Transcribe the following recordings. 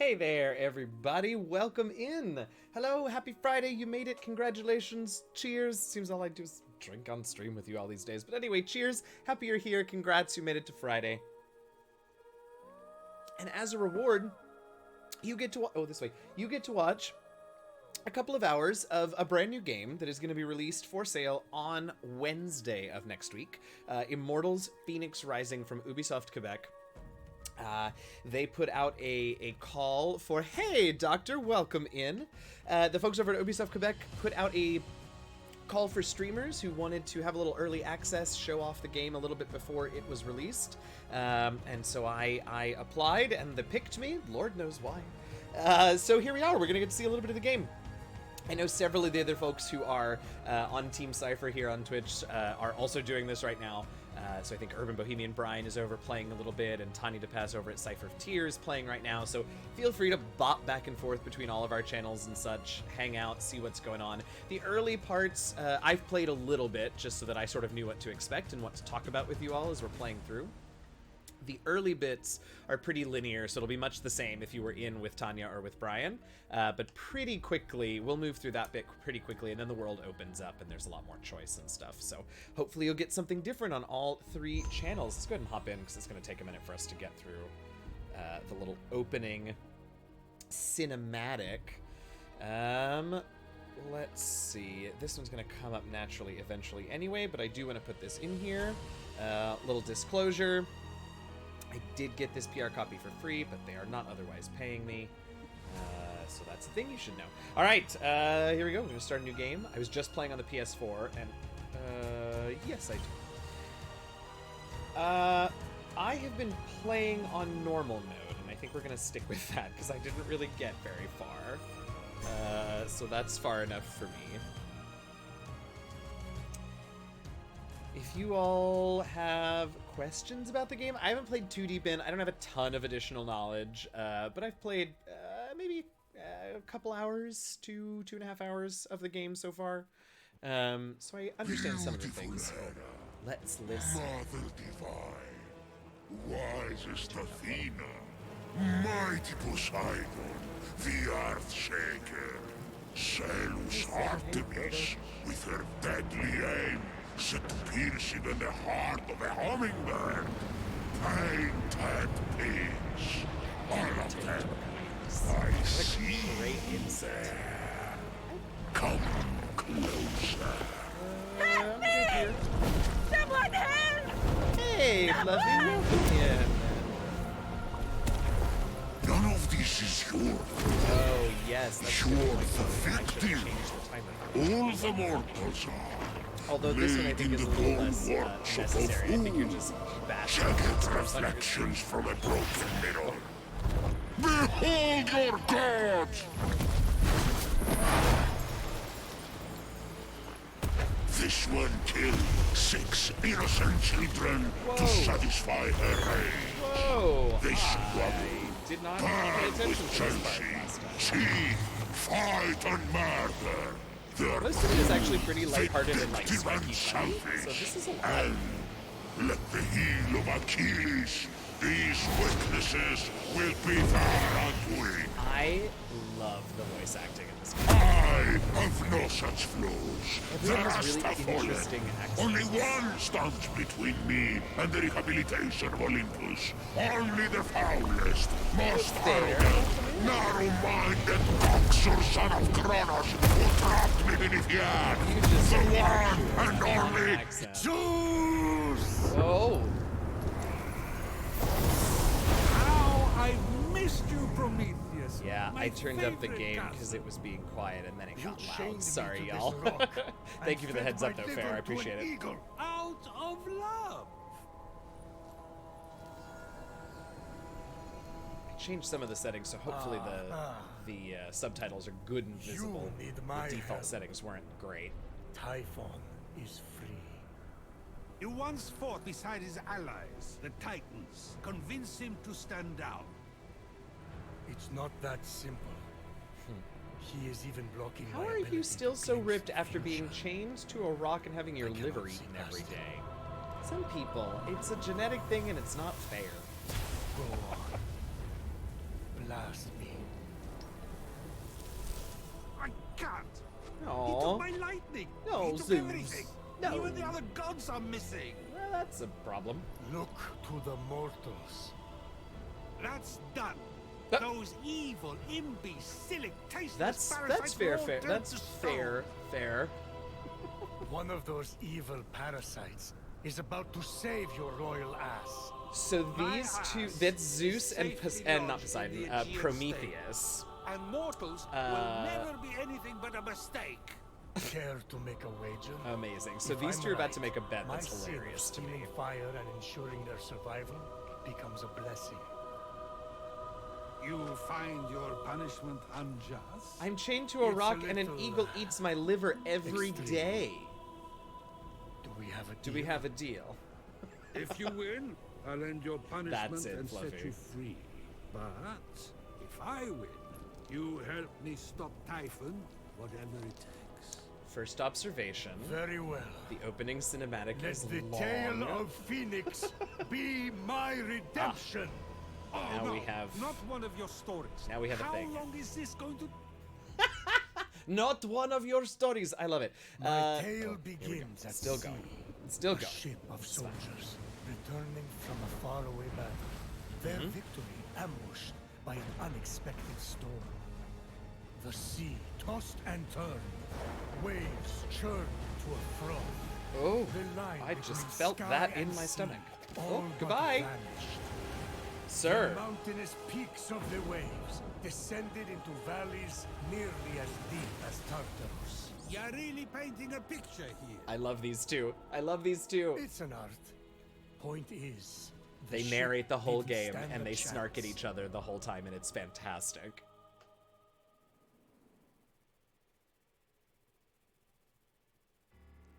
Hey there, everybody. Welcome in. Hello, happy Friday. You made it. Congratulations. Cheers. Seems all I do is drink on stream with you all these days. But anyway, cheers. Happy you're here. Congrats, you made it to Friday. And as a reward, you get to You get to watch a couple of hours of a brand new game that is going to be released for sale on Wednesday of next week. Immortals: Fenyx Rising from Ubisoft Quebec. They put out a call for, hey, Doctor, welcome in. The folks over at Ubisoft Quebec put out a call for streamers who wanted to have a little early access, show off the game a little bit before it was released. And so I applied, and they picked me. Lord knows why. So here we are. We're going to get to see a little bit of the game. I know several of the other folks who are on Team Cypher here on Twitch are also doing this right now. So I think Urban Bohemian Brian is over playing a little bit, and Tanya DePaz over at Cypher of Tears playing right now. So feel free to bop back and forth between all of our channels and such, hang out, see what's going on. The early parts, I've played a little bit just so that I sort of knew what to expect and what to talk about with you all as we're playing through. The early bits are pretty linear, so it'll be much the same if you were in with Tanya or with Brian. But pretty quickly, we'll move through that bit pretty quickly, and then the world opens up, and there's a lot more choice and stuff. So hopefully you'll get something different on all three channels. Let's go ahead and hop in, because it's going to take a minute for us to get through the little opening cinematic. Let's see. This one's going to come up naturally eventually anyway, but I do want to put this in here. Little disclosure. I did get this PR copy for free, but they are not otherwise paying me. So that's the thing you should know. All right, here we go. We're going to start a new game. I was just playing on the PS4, and yes, I do. I have been playing on normal mode, and I think we're going to stick with that, because I didn't really get very far. So that's far enough for me. If you all have questions about the game, I haven't played too deep in. I don't have a ton of additional knowledge, but I've played maybe a couple hours, 2.5 hours of the game so far. So I understand some of the things. Let's listen. Mother divine, wisest Athena, mighty Poseidon, the earth shaker, Zeus Artemis, with her deadly aim, set piercing in the heart of a hummingbird. Painted pigs, all of them. I see Great insight. Come closer. Someone help! Hey, Fluffy, welcome in. None of this is your fault. Oh, yes. That's You're good. the I should victim. have changed the timer. All the mortals are. Although this one I think is a little less necessary. I think you're just bashing. Jagged reflections from a broken mirror. Behold your god! This one killed 6 innocent children to satisfy her rage. Whoa! They I struggle, did not pay burn attention with to this jealousy, part last time. see, fight and murder. Their Most of it is actually pretty lighthearted and like vindictive and spiky funny, selfish. so this is a lot. And let the heel of Achilles, these weaknesses will be their undoing. I love the voice acting in this game. I have no such flaws. The Everyone has rest really have fallen. interesting accents. Only one stands between me and the rehabilitation of Olympus. Only the foulest, most arrogant, narrow-minded, cocksure son of Kronos who trapped me beneath the earth. You just The said one and only accent. Zeus! Oh! How I've missed you, Prometheus. Yeah, My I turned up the favorite game castle. because it was being quiet and then it got chained loud. me Sorry, to this y'all. rock Thank you and for the fed heads up, my though, Fair. liver I to an appreciate it. eagle. Out of love. I changed some of the settings, so hopefully the subtitles are good and visible. You need The my default help. settings weren't great. Typhon is free. You once fought beside his allies, the Titans. Convince him to stand down. It's not that simple. He is even blocking How my are you ability still to so glimpse ripped the after being future. chained to a rock and having your I liver cannot see eaten past every it. day? Some people, it's a genetic thing and it's not fair. Go on. Blast me. can't. He Aw. took my lightning. No, he took Zeus. everything. No. Even the other gods are missing. Well, that's a problem. Look to the mortals. That's done. But- Those evil, imbecilic, tasteless That's parasites fair, were all fair. turned That's to stone. fair. One of those evil parasites is about to save your royal ass. So My these two, ass that's Zeus is and safely and not lodged in Poseidon, the Aegean Prometheus. And mortals will never be anything but a mistake. Care to make a wager? Amazing. So If these I'm two are about right, to make a bet my that's sin of hilarious to me. stealing fire and ensuring their survival becomes a blessing. You find your punishment unjust? I'm chained to a It's a rock and an little, eagle eats my liver every extreme. day. Do we have a Do deal? we have a deal? If you win, I'll end your punishment That's it, and Fluffy. set you free. But if I win, you help me stop Typhon, whatever it takes. First observation. Very well. The opening cinematic Let is the long. tale of Fenyx be my redemption. Oh, Now no, we have- not one of your stories. Now we have a How thing. long is this going to? Not one of your stories. I love it. My tale here we go. begins at Still sea. going. Still A going. ship of soldiers returning from a faraway battle. Their Mm-hmm. victory ambushed by an unexpected storm. The sea tossed and turned. Waves churned to a froth. Oh, The line I just between felt sky that in and my sea stomach. all Oh, but goodbye. vanished. Sir. The mountainous peaks of the waves descended into valleys nearly as deep as Tartarus. You're really painting a picture here. I love these two. I love these two. It's an art. Point is, the They ship narrate the whole didn't game stand and a they snark at chance. each other the whole time, and it's fantastic.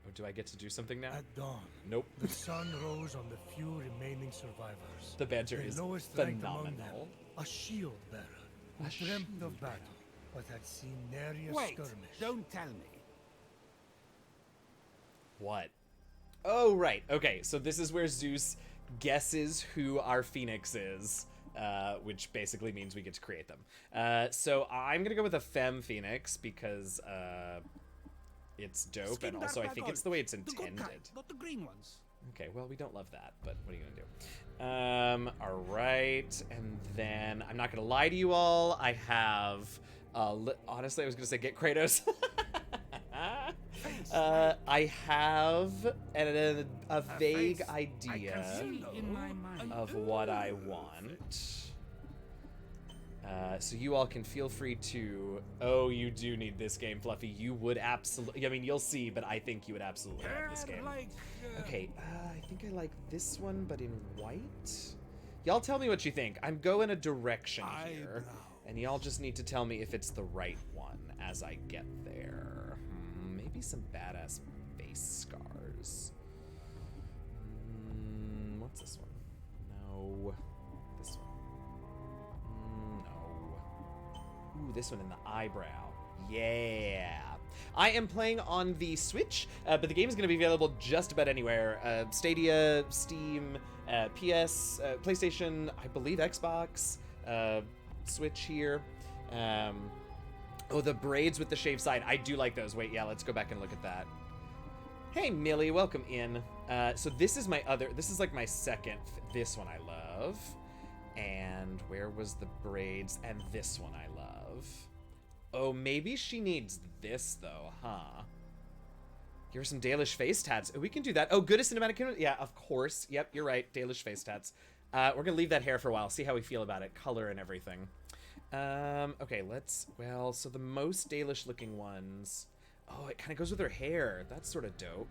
Oh, do I get to do something now? At dawn, Nope. the sun rose on the few remaining survivors. The banter The is lowest ranked among phenomenal. them, a shield bearer who dreamt of battle, but had seen nary a Wait, skirmish. don't tell me. What? Oh, right. Okay, so this is where Zeus guesses who our Phoenix is, which basically means we get to create them. So I'm going to go with a Femme Phoenix because it's dope, and also I think it's the way it's The good intended. kind, not the green ones. Okay, well, we don't love that, but what are you gonna do? All right, and then I'm not gonna lie to you all. I have, honestly, I was gonna say get Kratos. I have a vague face idea see in my mind. of what I want. So you all can feel free to. Oh, you do need this game, Fluffy. You would absolutely. I mean, you'll see, but I think you would absolutely love this game. Like, Okay, I think I like this one, but in white. Y'all tell me what you think. I'm going a direction here, Eyebrow. and y'all just need to tell me if it's the right one as I get there. Maybe some badass face scars. What's this one? No. This one. No. Ooh, this one in the eyebrow. Yeah. I am playing on the Switch, but the game is going to be available just about anywhere. Stadia, Steam, PS, PlayStation, I believe Xbox, Switch here. Oh, the braids with the shaved side. I do like those. Wait, yeah, let's go back and look at that. Hey, Millie, welcome in. So this is my other, this is like my second, this one I love. And where was the braids? And this one I love. Oh, maybe she needs this though, huh? Here are some Dalish face tats. Oh, we can do that. Oh, good as cinematic camera. Yeah, of course. Yep, you're right. Dalish face tats. We're gonna leave that hair for a while. See how we feel about it. Color and everything. Okay, let's. Well, so the most Dalish looking ones. Oh, it kind of goes with her hair. That's sort of dope.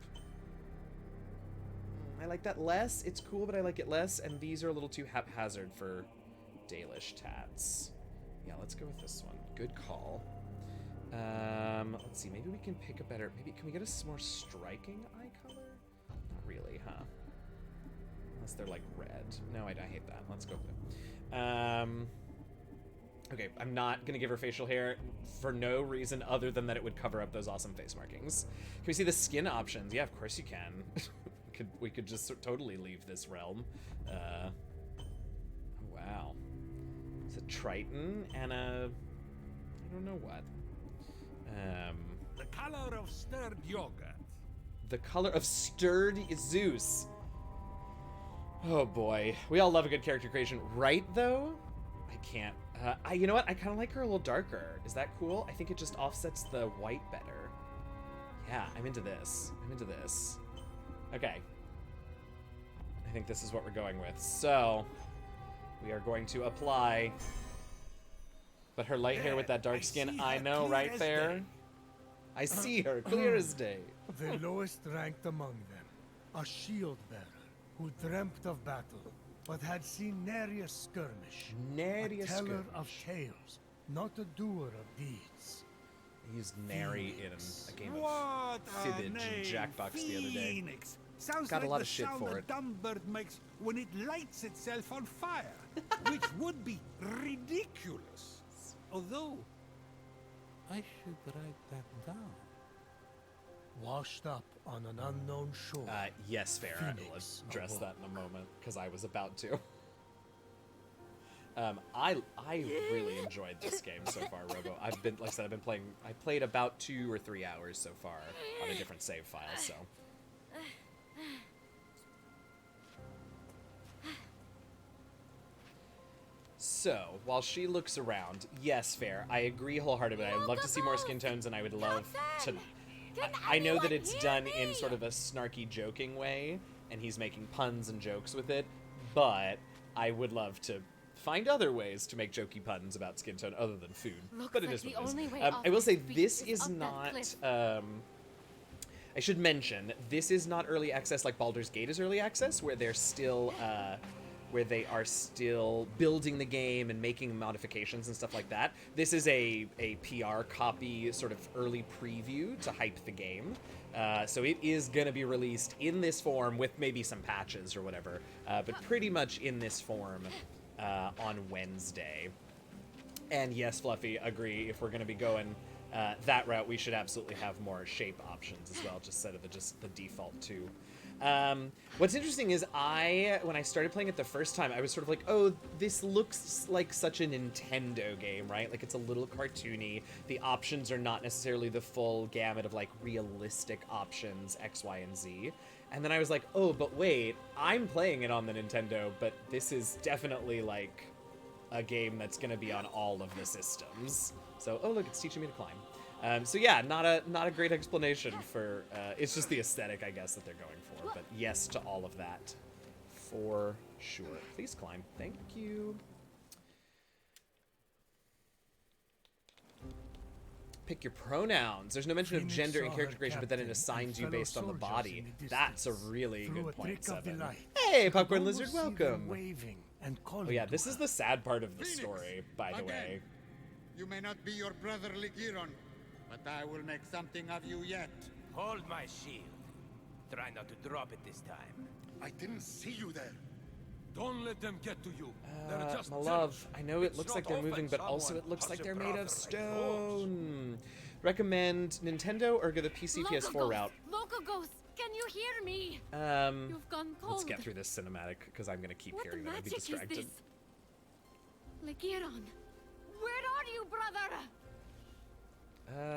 I like that less. It's cool, but I like it less. And these are a little too haphazard for Dalish tats. Yeah, let's go with this one. Good call. Let's see. Maybe we can pick a better. Maybe can we get a more striking eye color? Not really, huh? Unless they're like red. No, I hate that. Let's go with it. Okay, I'm not gonna give her facial hair for no reason other than that it would cover up those awesome face markings. Can we see the skin options? Yeah, of course you can. we could just totally leave this realm. Oh, wow. It's a Triton and a... I don't know what. The color of stirred yogurt. The color of stirred Zeus. Oh boy, we all love a good character creation, right? Though, I can't. You know what? I kind of like her a little darker. Is that cool? I think it just offsets the white better. Yeah, I'm into this. I'm into this. Okay. I think this is what we're going with. So, we are going to apply. But her light hair with that dark skin, I know, right there. I see her, clear as day. The lowest ranked among them, a shield bearer who dreamt of battle, but had seen nary a skirmish. Nary a a teller skirmish. of tales, not a doer of deeds. I used nary in a game of What a Fibbage and name, Jackbox the other day. Phoenix. Sounds Got a like lot the of shit sound for a it. dumb bird makes when it lights itself on fire, which would be ridiculous. Although, I should write that down. Washed up on an unknown shore. Yes, fair. I will Fenyx address awoke. that in a moment because I was about to. I really enjoyed this game so far, Robo. I've been, like I said, I've been playing. I played about 2 or 3 hours so far on a different save file. So. So, while she looks around, yes, fair. I agree wholeheartedly. I'd love to see more skin tones, and I would love to. I know that it's done in sort of a snarky, joking way, and he's making puns and jokes with it, but I would love to find other ways to make jokey puns about skin tone other than food. But it is what it is. I will say this is not. I should mention this is not early access like Baldur's Gate is early access, where they're still. Where they are still building the game and making modifications and stuff like that. This is a PR copy, sort of early preview to hype the game. So it is going to be released in this form with maybe some patches or whatever, but pretty much in this form on Wednesday. And yes, Fluffy, agree. If we're going to be going that route, we should absolutely have more shape options as well, just instead of just the default 2. What's interesting is when I started playing it the first time, I was sort of like, oh, this looks like such a Nintendo game, right? Like, it's a little cartoony. The options are not necessarily the full gamut of, like, realistic options, X, Y, and Z. And then I was like, oh, but wait, I'm playing it on the Nintendo, but this is definitely, like, a game that's going to be on all of the systems. So, oh, look, it's teaching me to climb. So yeah, not a great explanation for, it's just the aesthetic, I guess, that they're going for. But yes to all of that, for sure. Please climb. Thank you. Pick your pronouns. There's no mention of gender in character creation, but then it assigns you based on the body. That's a really good point, Seven. Hey, Popcorn Lizard, welcome. Oh yeah, this is the sad part of the story, by the way. You may not be your brotherly Giron, but I will make something of you yet. Hold my shield. Try not to drop it this time. I didn't see you there. Don't let them get to you. They're just My love, jealous. I know it It's looks not like they're moving, often but also someone it looks like has a they're made brother of like stone. Recommend Nintendo or go the PC PS4 route? Local ghost, can you hear me? You've gone cold. Let's get through this cinematic because I'm gonna keep What hearing them and be magic is distracted. this? Legiron, where are you, brother?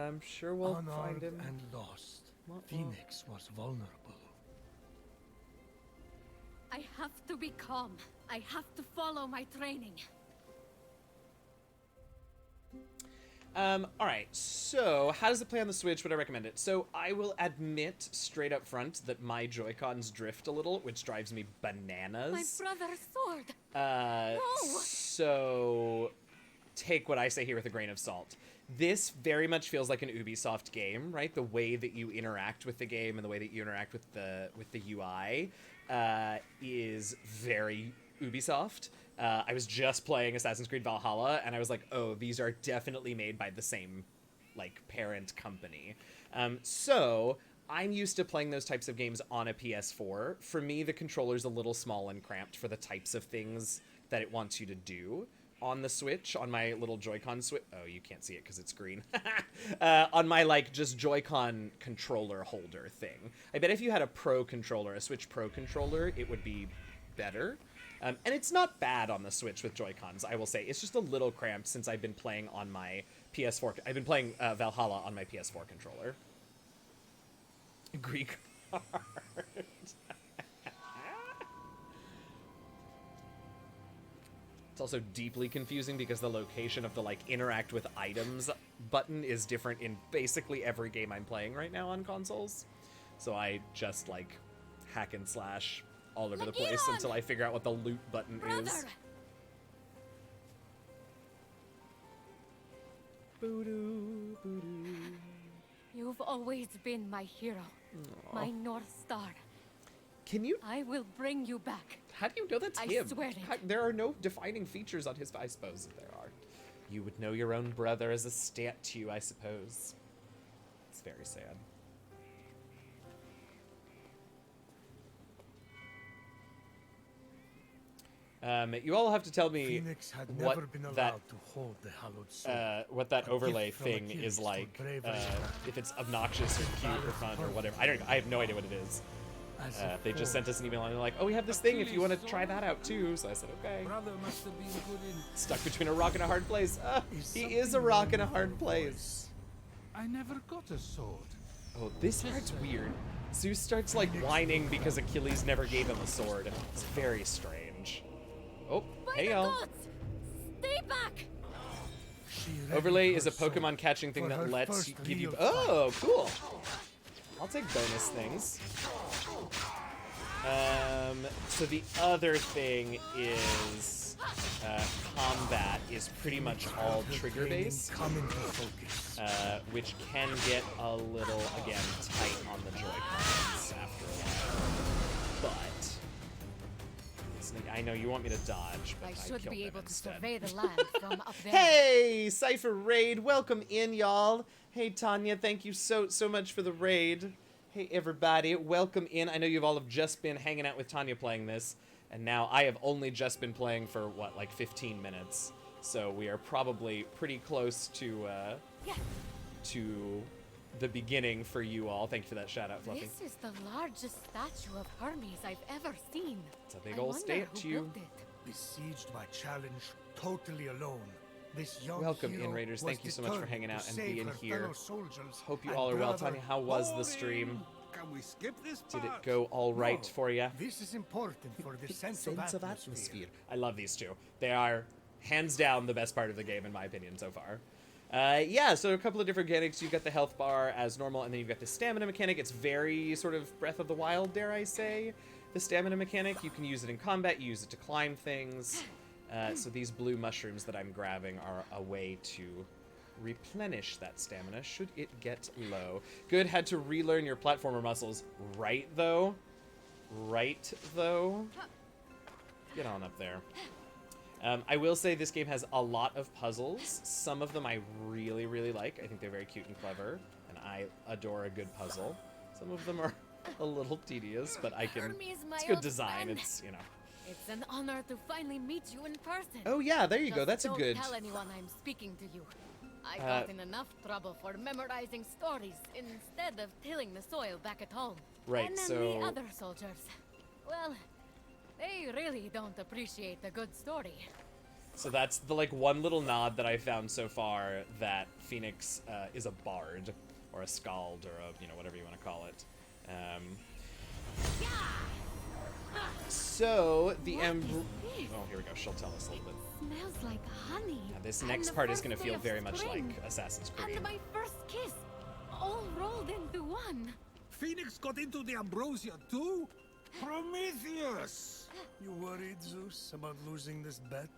I'm sure we'll find Unarmed him. and lost. Well, Phoenix was vulnerable. I have to be calm. I have to follow my training. Alright, so how does it play on the Switch? Would I recommend it? So I will admit straight up front that my Joy-Cons drift a little, which drives me bananas. My brother's sword. No! So take what I say here with a grain of salt. This very much feels like an Ubisoft game, right? The way that you interact with the game and the way that you interact with the UI is very Ubisoft. I was just playing Assassin's Creed Valhalla, and I was like, oh, these are definitely made by the same, like, parent company. So I'm used to playing those types of games on a PS4. For me, the controller's a little small and cramped for the types of things that it wants you to do. On the Switch, on my little Joy-Con Switch. Oh, you can't see it because it's green. On my, like, just Joy-Con controller holder thing. I bet if you had a Pro controller, a Switch Pro controller, it would be better. And it's not bad on the Switch with Joy-Cons, I will say. It's just a little cramped since I've been playing on my PS4. I've been playing Valhalla on my PS4 controller. Greek card. It's also deeply confusing because the location of the, like, interact with items button is different in basically every game I'm playing right now on consoles. So I just, like, hack and slash all over the place until I figure out what the loot button is. Boo-doo, boo-doo. You've always been my hero, my North Star. Can you... I will bring you back. How do you know that's I him? swear it. There are no defining features on his... I suppose there are. You would know your own brother as a statue, I suppose. It's very sad. You all have to tell me Fenyx had what never been allowed that to hold the hallowed sword. what that A overlay gift from thing Achilles is for like. bravery. If it's obnoxious or cute or fun or whatever. I have no idea what it is. As a They just foe. sent us an email and they're like, "Oh, we have this thing if you want to try that out too." So I said, "Okay." Brother must have been good in... Stuck between a rock and a hard place. He is a something rock wrong and a with hard your place. voice? I never got a sword. Oh, this part's weird. Zeus starts like whining because Achilles never gave him a sword. It's very strange. Oh, By hey the y'all. gods! Stay back! She Overlay readied is a her sword Pokemon catching thing for that her lets first you give you. real Oh, cool. I'll take bonus things. So the other thing is combat is pretty much all Her trigger training based, come into focus. which can get a little, again, tight on the Joy-Cons after a while. But I know you want me to dodge, but I I should killed be them able to instead. survey the land from up there. Hey, Cypher Raid, welcome in, y'all. Hey, Tanya, thank you so much for the raid. Hey, everybody, welcome in. I know you've all have just been hanging out with Tanya playing this, and now I have only just been playing for, what, like 15 minutes. So we are probably pretty close to the beginning for you all. Thank you for that shout out, Fluffy. This is the largest statue of Hermes I've ever seen. It's a big I old wonder who statue. built it. Besieged by challenge, totally alone. This young Welcome in, hero Raiders. was Thank you so much for determined hanging to out and save being her here. fellow soldiers Hope you and all are well. brother. Tanya, how was the stream? Can we skip this Did part? it go all right No, for you? This is important for the sense of atmosphere. I love these two. They are hands down the best part of the game in my opinion so far. Yeah, so a couple of different mechanics. You've got the health bar as normal, and then you've got the stamina mechanic. It's very sort of Breath of the Wild, dare I say. The stamina mechanic, you can use it in combat, you use it to climb things. So these blue mushrooms that I'm grabbing are a way to replenish that stamina should it get low. Good, had to relearn your platformer muscles. Right, though? Right, though? Get on up there. I will say this game has a lot of puzzles. Some of them I really, really like. I think they're very cute and clever, and I adore a good puzzle. Some of them are a little tedious, but I can... Hermes, my It's good old design. friend. It's, you know... It's an honor to finally meet you in person. Oh yeah, there you go. Just That's a don't good... tell anyone I'm speaking to you. I got in enough trouble for memorizing stories instead of tilling the soil back at home. Right, and then so- the other soldiers, well, they really don't appreciate a good story. So that's the, like, one little nod that I found so far that Fenyx is a bard, or a skald, or a, you know, whatever you want to call it. So, the What is this? Oh, here we go. She'll tell us a little bit. Smells like honey. Yeah, this and next the part is first going to day feel of very much like spring, Assassin's Creed. And my first kiss, all rolled into one. Fenyx got into the ambrosia too? Prometheus! You worried, Zeus, about losing this bet?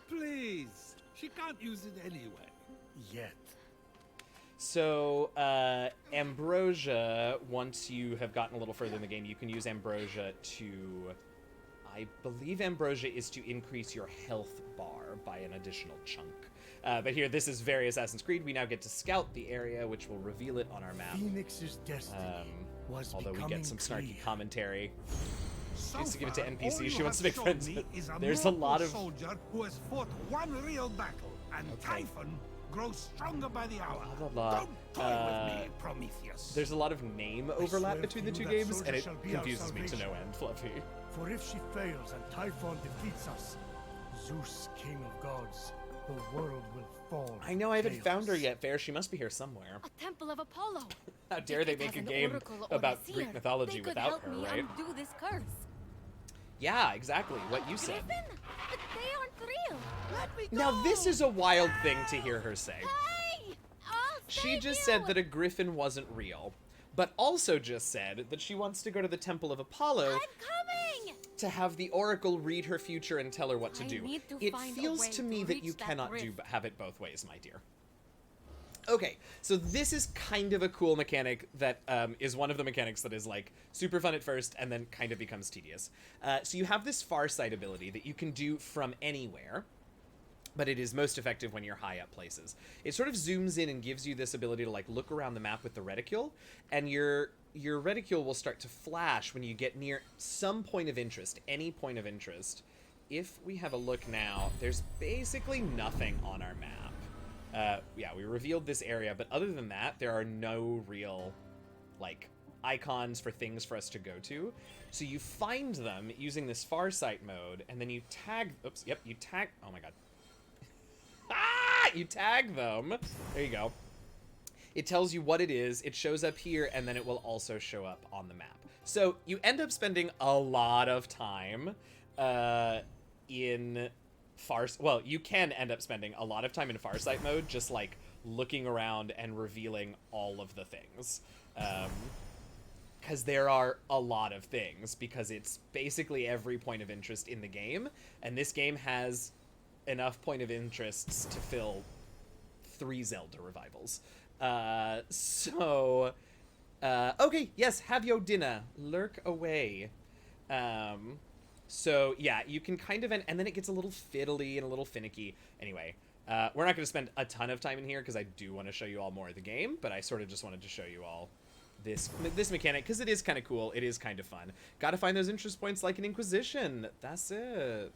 Please. She can't use it anyway. Yet. So, Ambrosia, once you have gotten a little further in the game, you can use Ambrosia to... I believe Ambrosia is to increase your health bar by an additional chunk. But here, this is very Assassin's Creed. We now get to scout the area, which will reveal it on our map. Fenyx's destiny was Although we becoming get some snarky clear. commentary. So Used to give it to far, NPC. all you She wants to have make friends, shown but me is there's a lot mortal of... soldier who has fought one real battle, and Okay. Typhon grows stronger by the hour. Blah, blah, blah. Don't toy with me, Prometheus. There's a lot of name overlap swear between to the you two that games, soldier and it shall be our confuses me to no salvation. end, Fluffy. For if she fails and Typhon defeats us, Zeus, king of gods, the world will fall. I know I haven't found her chaos. yet, Fair. She must be here somewhere. A temple of Apollo. How dare they It make has a an game oracle or a about seer. Greek mythology They could without help her, me right? undo this curse. Yeah, exactly. What you said. Griffin? But they aren't real. Let me Now, this is a wild thing to hear her say. Hey! I'll She save just you. said that a griffin wasn't real, but also just said that she wants to go to the Temple of Apollo I'm coming! to have the oracle read her future and tell her what to I do. need to It find a feels way to to me that reach you that cannot rift. have it both ways, my dear. Okay, so this is kind of a cool mechanic that is one of the mechanics that is like super fun at first and then kind of becomes tedious. So you have this far sight ability that you can do from anywhere, but it is most effective when you're high up places. It sort of zooms in and gives you this ability to like look around the map with the reticule, and your reticule will start to flash when you get near some point of interest, any point of interest. If we have a look now, there's basically nothing on our map. Yeah, we revealed this area, but other than that, there are no real, like, icons for things for us to go to. So you find them using this Farsight mode, and then you tag, oops, yep, you tag, oh my god. Ah! You tag them. There you go. It tells you what it is, it shows up here, and then it will also show up on the map. So you end up spending a lot of time in well, you can end up spending a lot of time in Farsight mode, just like looking around and revealing all of the things. Because there are a lot of things, because it's basically every point of interest in the game, and this game has enough point of interests to fill 3 Zelda revivals. Okay, yes, have your dinner. Lurk away. So, yeah, you can kind of... And then it gets a little fiddly and a little finicky. Anyway, we're not going to spend a ton of time in here, because I do want to show you all more of the game, but I sort of just wanted to show you all this mechanic, because it is kind of cool. It is kind of fun. Gotta find those interest points like an Inquisition. That's it.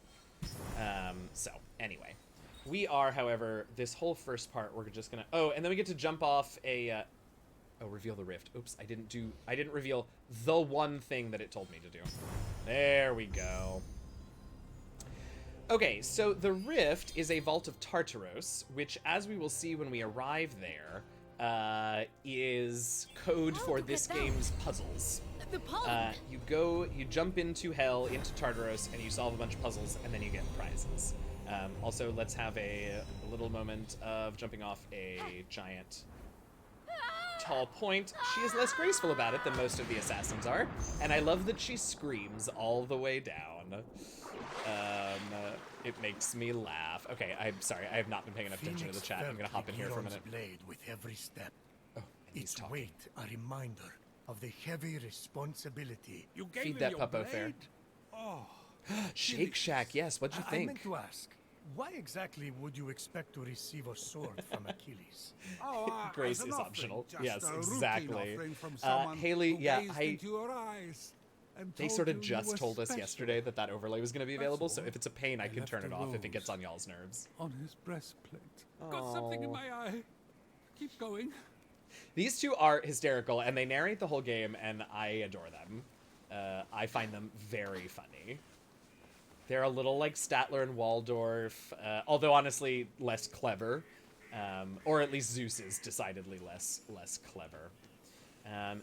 So, anyway. We are, however, this whole first part, we're just going to... Oh, and then we get to jump off a... Oh, reveal the rift. Oops, I didn't reveal the one thing that it told me to do. There we go. Okay, so the rift is a vault of Tartaros, which, as we will see when we arrive there, is code for this game's puzzles. The pond. You jump into hell, into Tartaros, and you solve a bunch of puzzles, and then you get prizes. Also, let's have a little moment of jumping off a giant tall point. She is less graceful about it than most of the assassins are, and I love that she screams all the way down. It makes me laugh. Okay, I'm sorry, I have not been paying enough attention to the chat. I'm gonna hop in here for a minute. Blade with every step. Oh, and he's Its talking. weight a reminder of the heavy responsibility. You gave Feed him that your puppo blade? fair. Oh, Shake Shack, yes, what'd you I think? meant to ask, why exactly would you expect to receive a sword from Achilles? Grace as an is offering, optional. just Yes, a routine exactly. offering from someone Haley, who yeah, gazed into your eyes and They told sort you of you just were told us special. yesterday that that overlay was going to be available, so all. if it's a pain, I can left turn it the off if it rose gets on y'all's nerves. On his breastplate. Got something in my eye. Keep going. These two are hysterical, and they narrate the whole game, and I adore them. I find them very funny. They're a little like Statler and Waldorf, although honestly less clever, or at least Zeus is decidedly less clever.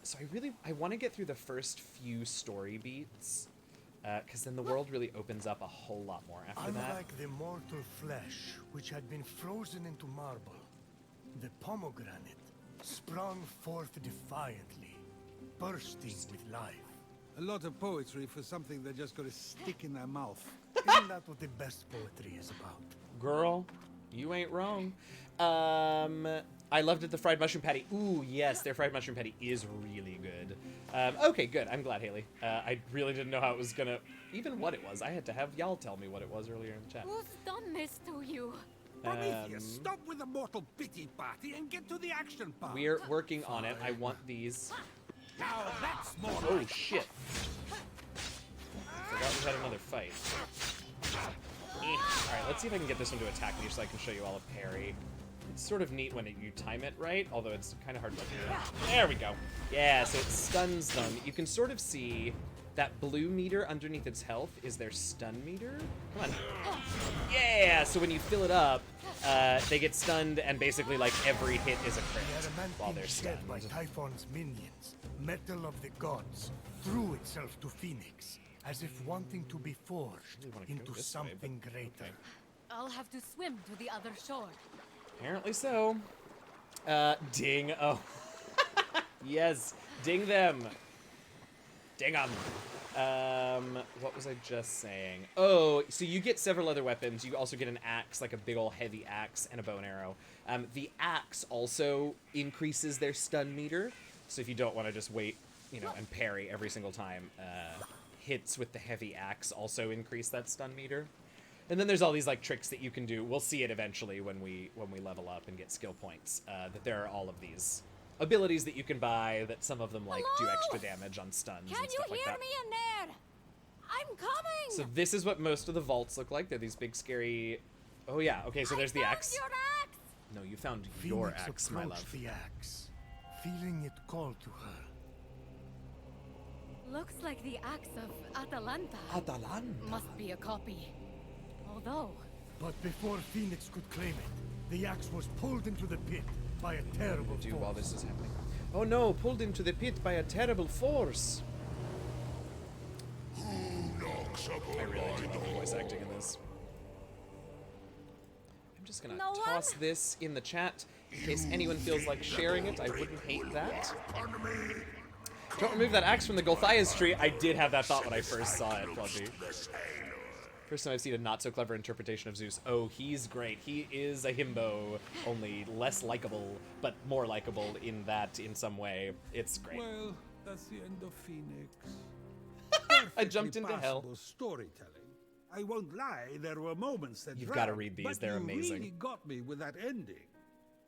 So I want to get through the first few story beats, because then the world really opens up a whole lot more after that. Unlike the mortal flesh, which had been frozen into marble, the pomegranate sprung forth defiantly, bursting with life. A lot of poetry for something they're just going to stick in their mouth. Isn't that what the best poetry is about? Girl, you ain't wrong. I loved it, the fried mushroom patty. Ooh, yes, their fried mushroom patty is really good. Okay, good. I'm glad, Haley. I really didn't know how it was gonna... Even what it was. I had to have y'all tell me what it was earlier in the chat. Who's done this to you? Prometheus, stop with the mortal pity party and get to the action part. We're working on it. I want these... Now that's more Oh, like shit. Forgot we had another fight. Alright, let's see if I can get this one to attack me so I can show you all a parry. It's sort of neat when you time it right, although it's kind of hard to do. There we go. Yeah, so it stuns them. You can sort of see That blue meter underneath its health is their stun meter. Come on. Yeah, so when you fill it up, they get stunned, and basically, like, every hit is a crit while they're stunned. Shed by Typhon's minions, metal of the gods, threw itself to Fenyx, as if wanting to be forged into something greater. I'll have to swim to the other shore. Apparently so. Ding. Oh. Yes. Ding them. Ding them. What was I just saying? Oh, so you get several other weapons. You also get an axe, like a big ol' heavy axe, and a bow and arrow. The axe also increases their stun meter. So if you don't want to just wait, you know, and parry every single time, hits with the heavy axe also increase that stun meter. And then there's all these like tricks that you can do. We'll see it eventually when we level up and get skill points. That there are all of these abilities that you can buy. That some of them like do extra damage on stuns and stuff like that. Can you hear me in there? I'm coming. So this is what most of the vaults look like. They're these big scary. Oh yeah. Okay. So there's the axe. Your axe. No, you found your Fenyx axe, my love. approached the axe, feeling it call to her. Looks like the axe of Atalanta. Atalanta. Must be a copy. Although, But before Fenyx could claim it, the axe was pulled into the pit by a terrible Do force. while this is happening. Oh no! Pulled into the pit by a terrible force. Who knocks upon I really do my love the voice door? acting in this. I'm just gonna No toss one? this in the chat in case anyone feels like sharing it. I wouldn't hate that. On me. Don't remove that axe from the Golthias tree. I did have that thought when I first saw it, Fluffy. The sailor. First time I've seen a not so clever interpretation of Zeus. Oh, he's great. He is a himbo, only less likable, but more likable in that in some way. It's great. Well, that's the end of Fenyx. I jumped into Perfectly hell. passable storytelling. I won't lie, there were moments that You've gotta dragged, read these, but they're you amazing. really got me with that ending.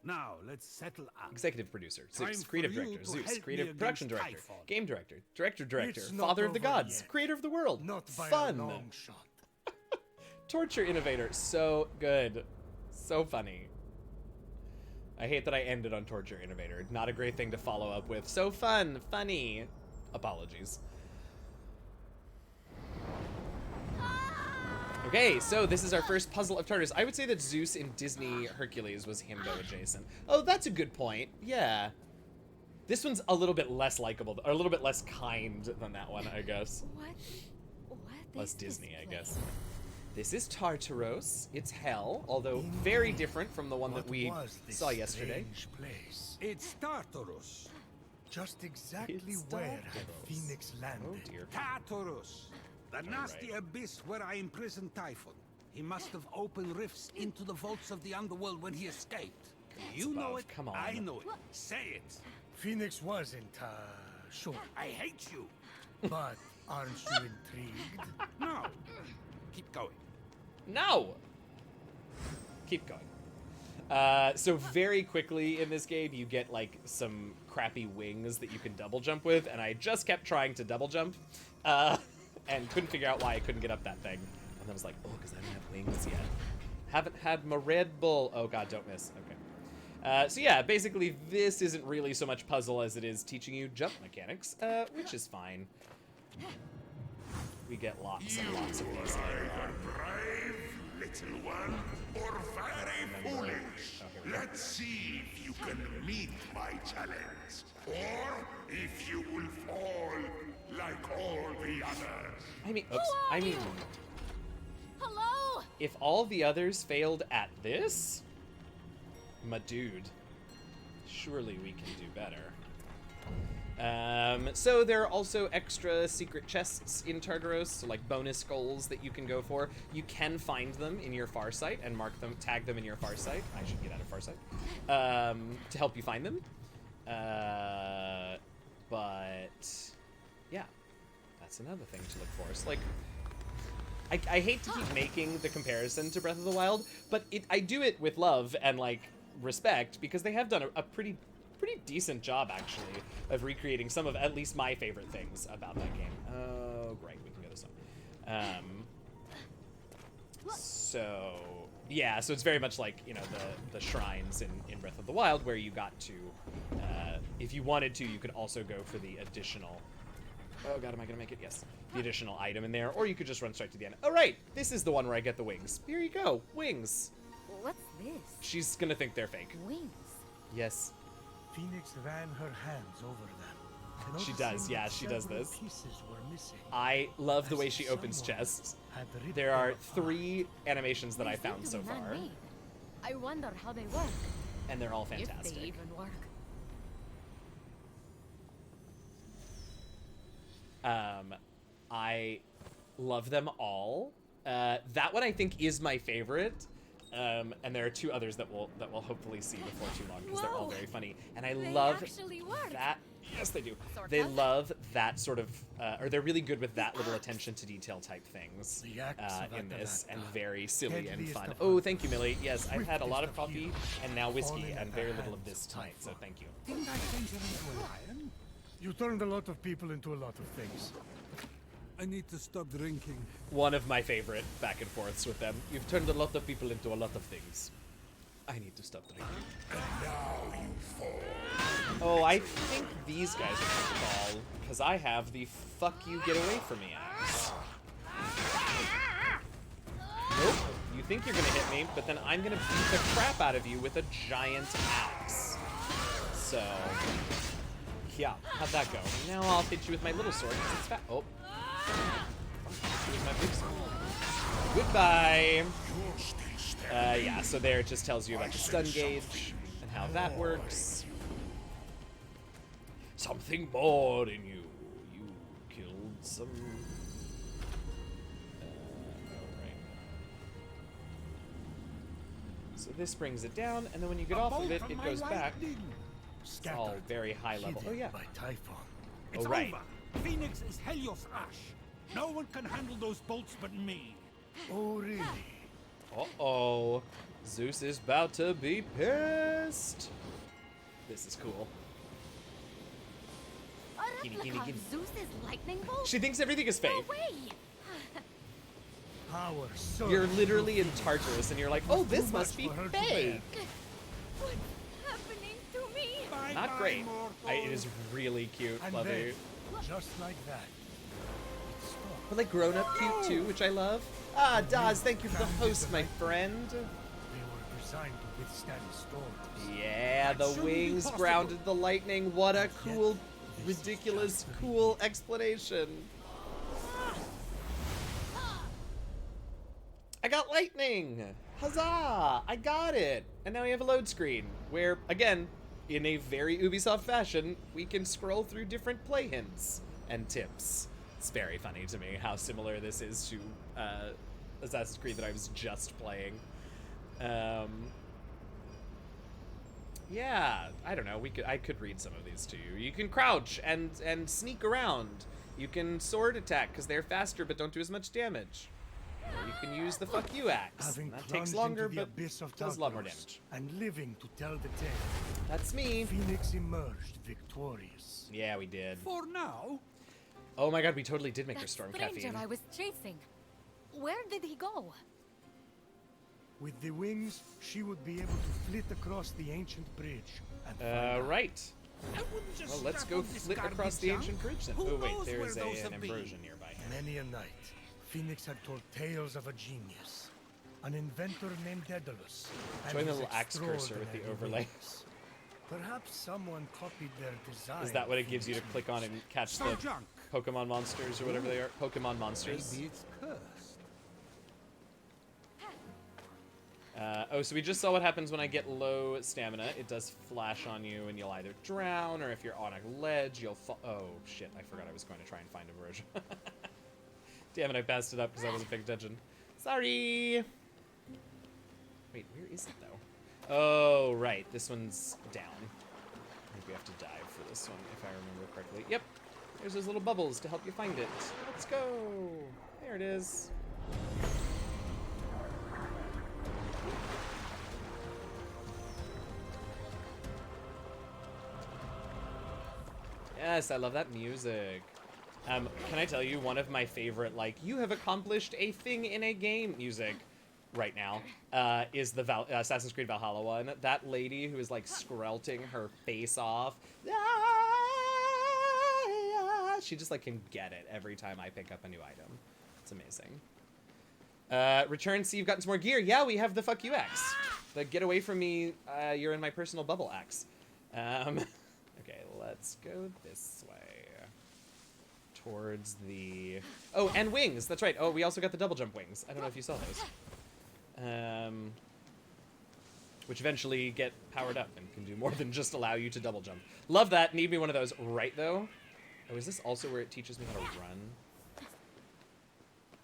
Now, let's settle up. Executive producer, Time Zeus. for Creative you director, to Zeus. help Creative me production against director, Typhon. game director, director, It's not father of the over gods, yet. creator of the world, Not by fun, a long shot. torture innovator. So good, so funny. I hate that I ended on torture innovator. Not a great thing to follow up with. So fun, funny. Apologies. Okay, so this is our first puzzle of Tartarus. I would say that Zeus in Disney Hercules was himbo adjacent. Oh, that's a good point. Yeah. This one's a little bit less likable, or a little bit less kind than that one, I guess. what Less is Disney, this I guess. place? This is Tartaros. It's hell, although very different from the one that What we was this saw yesterday. strange place? It's Tartarus. Just exactly It's where had Tartarus. Fenyx Oh landed? dear. Tartarus. The nasty abyss where I imprisoned Typhon. He must have opened rifts into the vaults of the underworld when he escaped. You know above, it, come on. I know it. Say it. Fenyx wasn't, sure. I hate you. But aren't you intrigued? No. Keep going. No! Keep going. So very quickly in this game, you get like some crappy wings that you can double jump with, and I just kept trying to double jump, and couldn't figure out why I couldn't get up that thing. And then I was like, oh, because I don't have wings yet. Haven't had my Red Bull. Oh god, don't miss. Okay. So yeah, basically this isn't really so much puzzle as it is teaching you jump mechanics, which is fine. We get lots and lots of these later on. Brave, little one, or very foolish. Let's see if you can meet my challenge, or if you will fall like all the others. I mean, oops. I mean, Hello? if all the others failed at this, my dude, surely we can do better. So there are also extra secret chests in Tartaros, so like bonus goals that you can go for. You can find them in your Farsight and mark them, tag them in your Farsight. I should get out of Farsight to help you find them. But yeah, that's another thing to look for. So like, I hate to keep making the comparison to Breath of the Wild, but I do it with love and like respect because they have done a pretty decent job actually of recreating some of at least my favorite things about that game. Oh, great, we can go this way. So yeah, so it's very much like, you know, the shrines in Breath of the Wild where you got to, if you wanted to, you could also go for the additional Oh god, am I gonna make it? Yes. The additional item in there, or you could just run straight to the end. Oh right, this is the one where I get the wings. Here you go, wings. What's this? She's gonna think they're fake. Wings. Yes. Phoenix ran her hands over them. She noticing does, yeah, that she does several this. Pieces were missing. I love the As way if she opens someone chests. had ripped There them are apart. 3 animations that They I seem found to so be far, man-made. I wonder how they work. and they're all If they fantastic. even work. I love them all. That one I think is my favorite. And there are 2 others that we'll hopefully see before too long because they're all Whoa. very funny. And I They love actually work. that. Yes, they do. Sort They of. love that sort of, or they're really good with that little attention to detail type things The axe of in this, and Atalanta. very silly and Deadliest fun. of Oh, thank you, Millie. Yes, I've had a lot of Swiftest of coffee heroes, and now whiskey, falling and at the very little of hands this of tonight. So Typhon. thank you. Didn't I change you into a lion? You turned a lot of people into a lot of things. I need to stop drinking. One of my favorite back and forths with them. You've turned a lot of people into a lot of things. I need to stop drinking. Now you fall. Oh, I think these guys are gonna fall, because I have the fuck you get away from me axe. Nope. You think you're gonna hit me, but then I'm gonna beat the crap out of you with a giant axe. So, yeah, how'd that go? Now I'll hit you with my little sword, because it's fat. Oh. Hit you with my big sword. Goodbye. You're still standing. Yeah, so there it just tells you about the stun gauge and how that works. Something more in you. You killed some... Alright. So this brings it down, and then when you get off of it, it goes back. It's all very high level. Oh, hidden yeah. by Typhon. It's Oh, right. over. Phoenix is Helios Ash. No one can handle those bolts but me. Oh, really? Uh-oh. Zeus is about to be pissed. This is cool. A Gimme, replica gimme, of gimme. Zeus's lightning bolt? She thinks everything is fake. No way! Power surged You're literally through in Phoenix. Tartarus, and you're like, oh, this Too must much be for her to bear. fake. What's happening to me? Bye Not bye, great. mortal. It is really cute. And Love then, it. just like that, it stopped. But like grown up cute too, which I love. Ah, Daz, thank you for the host, my friend. They were designed to withstand storms. Yeah, the shouldn't be wings possible. grounded the lightning. What a cool, this is ridiculous, just cool explanation. I got lightning! Huzzah! I got it! And now we have a load screen where, again, in a very Ubisoft fashion, we can scroll through different play hints and tips. It's very funny to me how similar this is to Assassin's Creed that I was just playing. Yeah, I don't know. I could read some of these to you. You can crouch and sneak around. You can sword attack because they're faster but don't do as much damage. Or you can use the fuck you axe. Having That takes plunged longer into the but abyss of does a lot more Tartarus damage. and living to tell the tale, That's me. Phoenix emerged victorious. Yeah, we did. For now, Oh my god, we totally did make her That storm stranger caffeine. I was chasing. Where did he go? With the wings, she would be able to flit across the ancient bridge and find out. Right. I wouldn't just Well, let's strap go on this flit across garbage the junk. ancient bridge then. Who Oh wait, knows there where is those an have been? inversion nearby. Many a night, Phoenix had told tales of a genius, an inventor named Daedalus. and Join the his little axe cursor with the extraordinary overlay. wings. Perhaps someone copied their design. Is that what it gives you to click on and catch So the junk. Pokemon monsters or whatever they are? Pokemon monsters. Maybe it's cursed. Oh, so we just saw what happens when I get low stamina. It does flash on you, and you'll either drown, or if you're on a ledge, you'll fall. Oh, shit, I forgot I was going to try and find a version. Damn it, I passed it up because I wasn't paying attention. Sorry! Wait, where is it, though? Oh, right, this one's down. I think we have to dive for this one, if I remember correctly. Yep, there's those little bubbles to help you find it. Let's go! There it is. Yes, I love that music. Can I tell you one of my favorite, like, you have accomplished a thing in a game music right now, is the Assassin's Creed Valhalla one. That lady who is, like, skrelting her face off. She just like can get it every time I pick up a new item. It's amazing. Return, see you've gotten some more gear. Yeah, we have the fuck you axe. The get away from me, you're in my personal bubble axe. Okay, let's go this way. Towards the... Oh, and wings, that's right. Oh, we also got the double jump wings. I don't know if you saw those. Which eventually get powered up and can do more than just allow you to double jump. Love that, need me one of those right though. Oh, is this also where it teaches me how to run?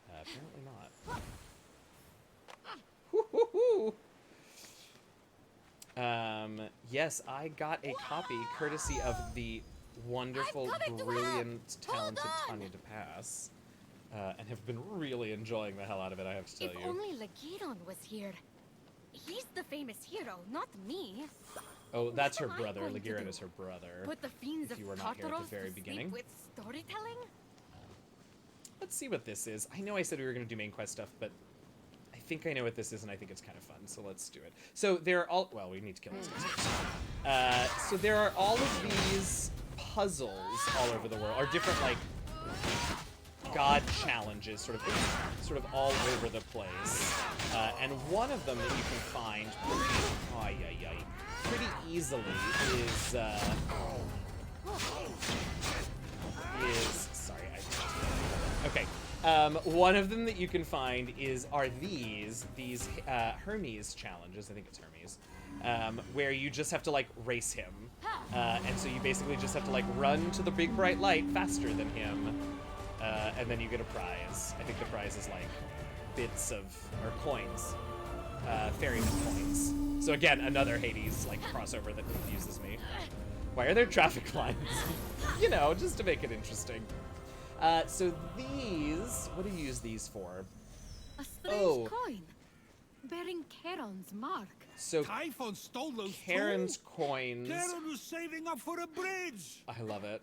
Apparently not. Yes, I got a copy courtesy of the wonderful, brilliant, talented Tanya DePass, and have been really enjoying the hell out of it, I have to tell If you. only Legiron was here. He's the famous hero, not me. Oh, that's her What am I brother. going to Legiron do? is her brother. Put the fiends If of you were not here at Tartaros the very to sleep beginning. with storytelling? Let's see what this is. I know I said we were going to do main quest stuff, but I think I know what this is, and I think it's kind of fun, so let's do it. So there are all... Well, we need to kill these guys first. So there are all of these puzzles all over the world, or different, like, god challenges, sort of all over the place. And one of them that you can find pretty easily is sorry, okay. One of them that you can find are these Hermes challenges. I think it's Hermes, where you just have to like race him, and so you basically just have to like run to the big bright light faster than him, and then you get a prize. I think the prize is like bits of or coins, ferryman coins. So again, another Hades like crossover that confuses me. Why are there traffic lines? You know, just to make it interesting. So these, what do you use these for? A strange coin bearing Charon's mark. So Typhon stole those Charon's too? coins. Charon was saving up for a bridge. I love it.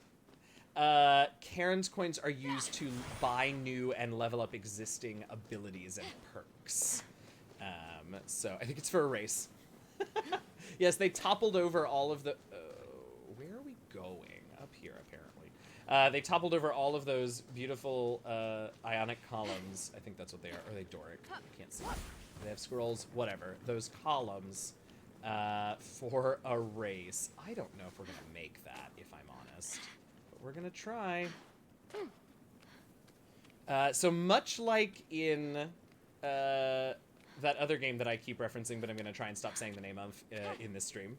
Charon's coins are used to buy new and level up existing abilities and perks. So I think it's for a race. Yes, they toppled over all of the... where are we going? Up here, apparently. They toppled over all of those beautiful ionic columns. I think that's what they are. Or are they Doric? I can't see. They have scrolls. Whatever. Those columns for a race. I don't know if we're going to make that, if I'm honest. But we're going to try. So much like in... that other game that I keep referencing, but I'm going to try and stop saying the name of in this stream.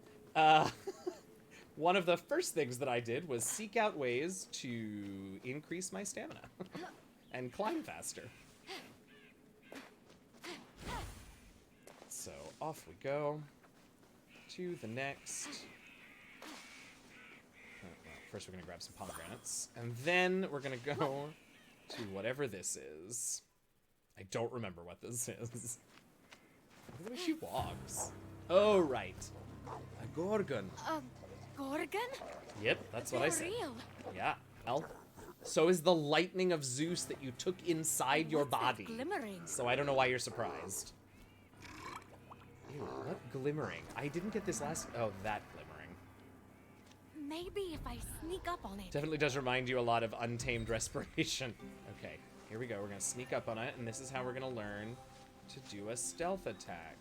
One of the first things that I did was seek out ways to increase my stamina and climb faster. So off we go to the next. Well, first we're going to grab some pomegranates, and then we're going to go to whatever this is. I don't remember what this is. Look at the way she walks. Oh, right. A Gorgon. A Gorgon? Yep, that's what I They're said. real. Yeah, well, so is the lightning of Zeus that you took inside your What's that body. glimmering? So I don't know why you're surprised. Ew, what glimmering? I didn't get this last... Oh, that glimmering. Maybe if I sneak up on it. Definitely does remind you a lot of Untamed Respiration. Okay, here we go. We're going to sneak up on it, and this is how we're going to learn to do a stealth attack,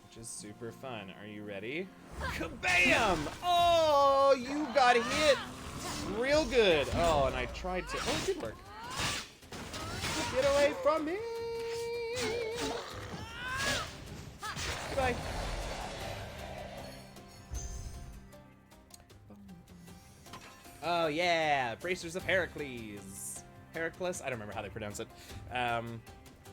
which is super fun. Are you ready? Kabam! Oh, you got hit real good. Oh, and I tried to... Oh, it did work. Get away from me! Goodbye. Oh, yeah. Bracers of Heracles. Heracles? I don't remember how they pronounce it.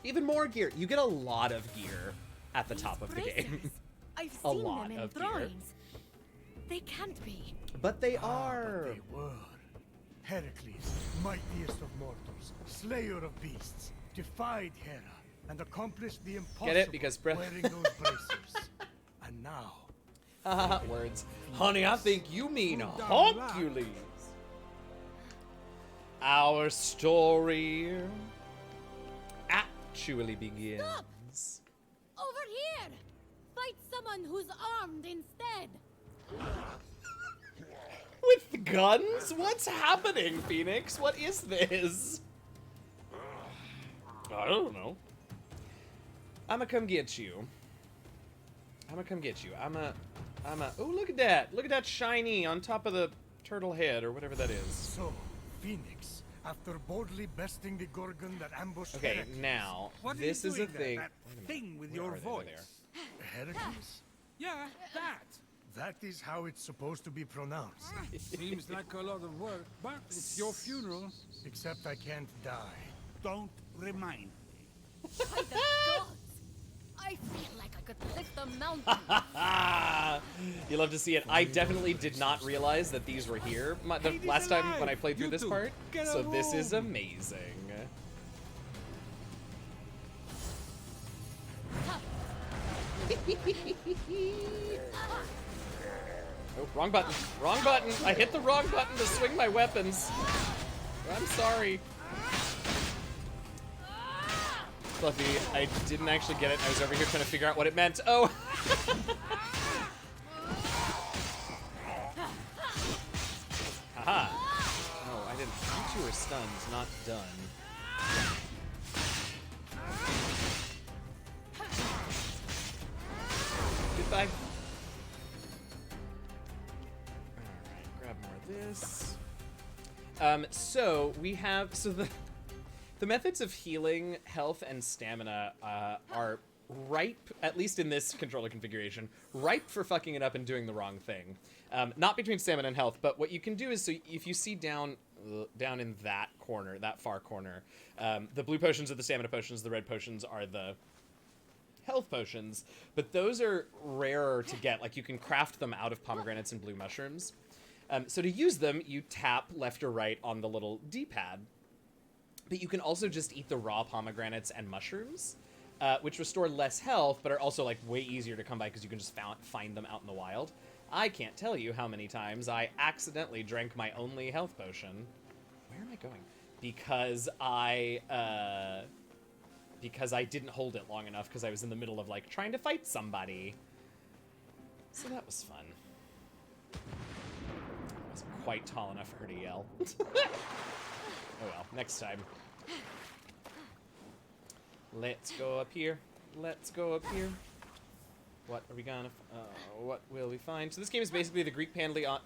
Even more gear. You get a lot of gear at the top of the game. I've A seen lot them in of gear. drawings. They can't be. But they But are. they were. Heracles, mightiest of mortals, slayer of beasts, defied Hera and accomplished the impossible Get it? Because wearing those bracers. And now, Haha, words. Honey, I think you mean Who done that? Hercules. Our story actually begins. Over here! Fight someone who's armed instead! With guns? What's happening, Phoenix? What is this? I don't know. I'ma come get you. Oh, look at that. Look at that shiny on top of the turtle head or whatever that is. So, Fenyx, after boldly besting the Gorgon that ambushed Okay, Heracles. now, What are this you is a doing there? thing. That thing with Where your are they? Over voice. Heracles? Yeah, that. That is how it's supposed to be pronounced. Seems like a lot of work, but it's your funeral. Except I can't die. Don't remind me. By the gods! I feel like I could lift a mountain. You love to see it. I definitely did not realize that these were here the Hades last time alive! when I played through You this two, part. get a So this is room! amazing. Oh, wrong button. Wrong button. I hit the wrong button to swing my weapons. I'm sorry. Fluffy, I didn't actually get it. I was over here trying to figure out what it meant. Oh! Haha. Oh, I didn't. You two are stunned, not done. Goodbye. Alright, grab more of this. So we have the methods of healing, health, and stamina are ripe, at least in this controller configuration, ripe for fucking it up and doing the wrong thing. Not between stamina and health, but what you can do is, so if you see down in that corner, that far corner, the blue potions are the stamina potions, the red potions are the health potions, but those are rarer to get. Like, you can craft them out of pomegranates and blue mushrooms. So to use them, you tap left or right on the little D-pad. But you can also just eat the raw pomegranates and mushrooms, which restore less health, but are also, like, way easier to come by because you can just find them out in the wild. I can't tell you how many times I accidentally drank my only health potion. Where am I going? Because I didn't hold it long enough because I was in the middle of, like, trying to fight somebody. So that was fun. I wasn't quite tall enough for her to yell. Oh well, next time. Let's go up here. Let's go up here. What are we gonna... what will we find? So this game is basically the Greek pantheon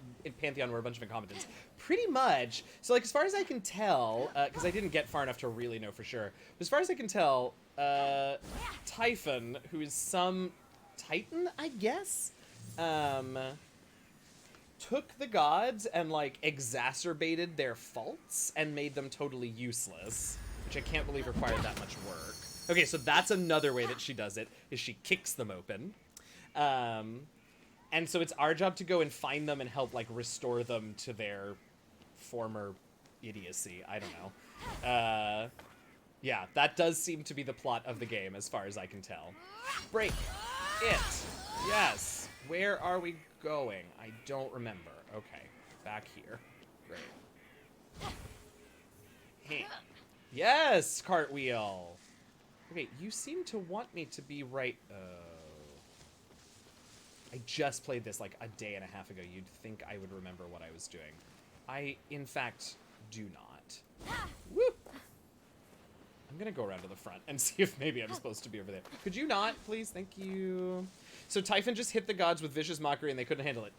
where a bunch of incompetents. Pretty much. So, like, as far as I can tell, because I didn't get far enough to really know for sure, but as far as I can tell, Typhon, who is some titan, I guess, took the gods and, like, exacerbated their faults and made them totally useless, which I can't believe required that much work. Okay, so that's another way that she does it, is she kicks them open. And so it's our job to go and find them and help, like, restore them to their former idiocy. I don't know. Yeah, that does seem to be the plot of the game, as far as I can tell. Break it! Yes! Where are we going? I don't remember. Okay, back here. Great. Hey. Yes, cartwheel! Okay, you seem to want me to be right... I just played this like a day and a half ago. You'd think I would remember what I was doing. I, in fact, do not. Woo! I'm gonna go around to the front and see if maybe I'm supposed to be over there. Could you not, please? Thank you. So Typhon just hit the gods with vicious mockery and they couldn't handle it.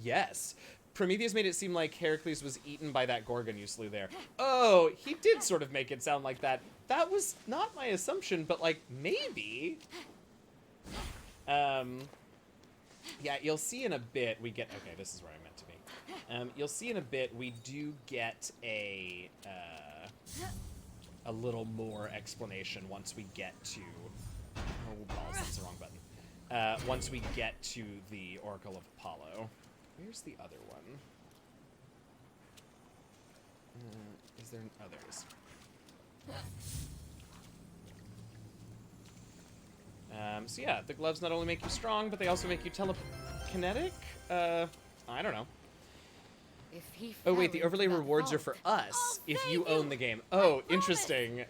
Yes. Prometheus made it seem like Heracles was eaten by that Gorgon you slew there. Oh, he did sort of make it sound like that. That was not my assumption, but, like, maybe. Yeah, you'll see in a bit we get... Okay, this is where I meant to be. You'll see in a bit we do get a little more explanation once we get to... Oh, balls, that's the wrong button. Once we get to the Oracle of Apollo. Where's the other one? Is there others? So yeah, the gloves not only make you strong, but they also make you telekinetic? I don't know. If he Oh wait, the fell overlay into that rewards are vault, for us I'll if save you own the game. Oh, interesting.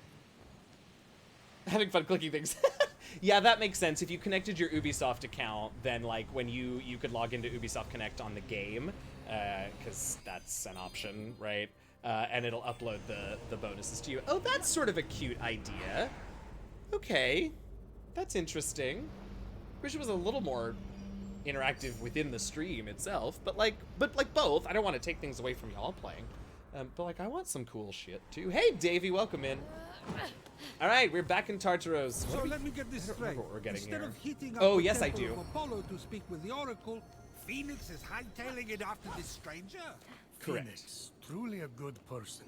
Having fun clicking things. Yeah, that makes sense. If you connected your Ubisoft account, then, like, when you could log into Ubisoft Connect on the game, because that's an option, right? And it'll upload the bonuses to you. Oh, that's sort of a cute idea. Okay, that's interesting. Wish it was a little more interactive within the stream itself, but like both. I don't want to take things away from y'all playing, but like I want some cool shit too. Hey, Davey, welcome in. All right, we're back in Tartaros. So let me get this straight. What we're getting Instead here. of hitting up Oh, the yes, I temple do. of Apollo to speak with the Oracle, Fenyx is hightailing it after this stranger? Correct. Phoenix, truly a good person,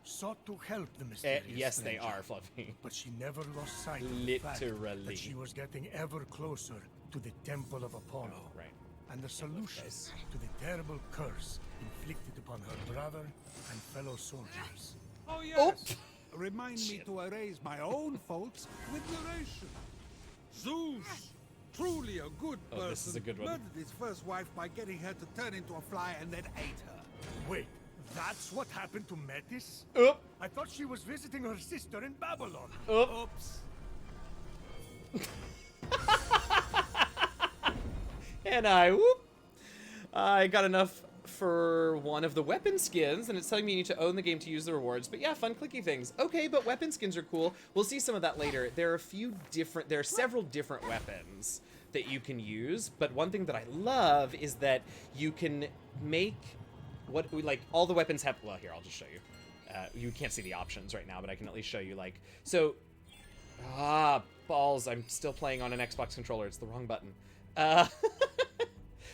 sought to help the mysterious Yes, they stranger, are, Fluffy. but she never lost sight of the fact Literally. that she was getting ever closer to the Temple of Apollo. Right. And the solution to the terrible curse inflicted upon her brother and fellow soldiers. Oh, yes. Remind me to erase my own faults with narration. Zeus, truly a good person, this is a good one. murdered his first wife by getting her to turn into a fly and then ate her. Wait, that's what happened to Metis? Oop. I thought she was visiting her sister in Babylon. Oops. And I got enough for one of the weapon skins, and it's telling me you need to own the game to use the rewards. But yeah, fun clicky things. Okay, but weapon skins are cool. We'll see some of that later. There are several different weapons that you can use, but one thing that I love is that you can make all the weapons have, well, here, I'll just show you. You can't see the options right now, but I can at least show you, balls, I'm still playing on an Xbox controller. It's the wrong button.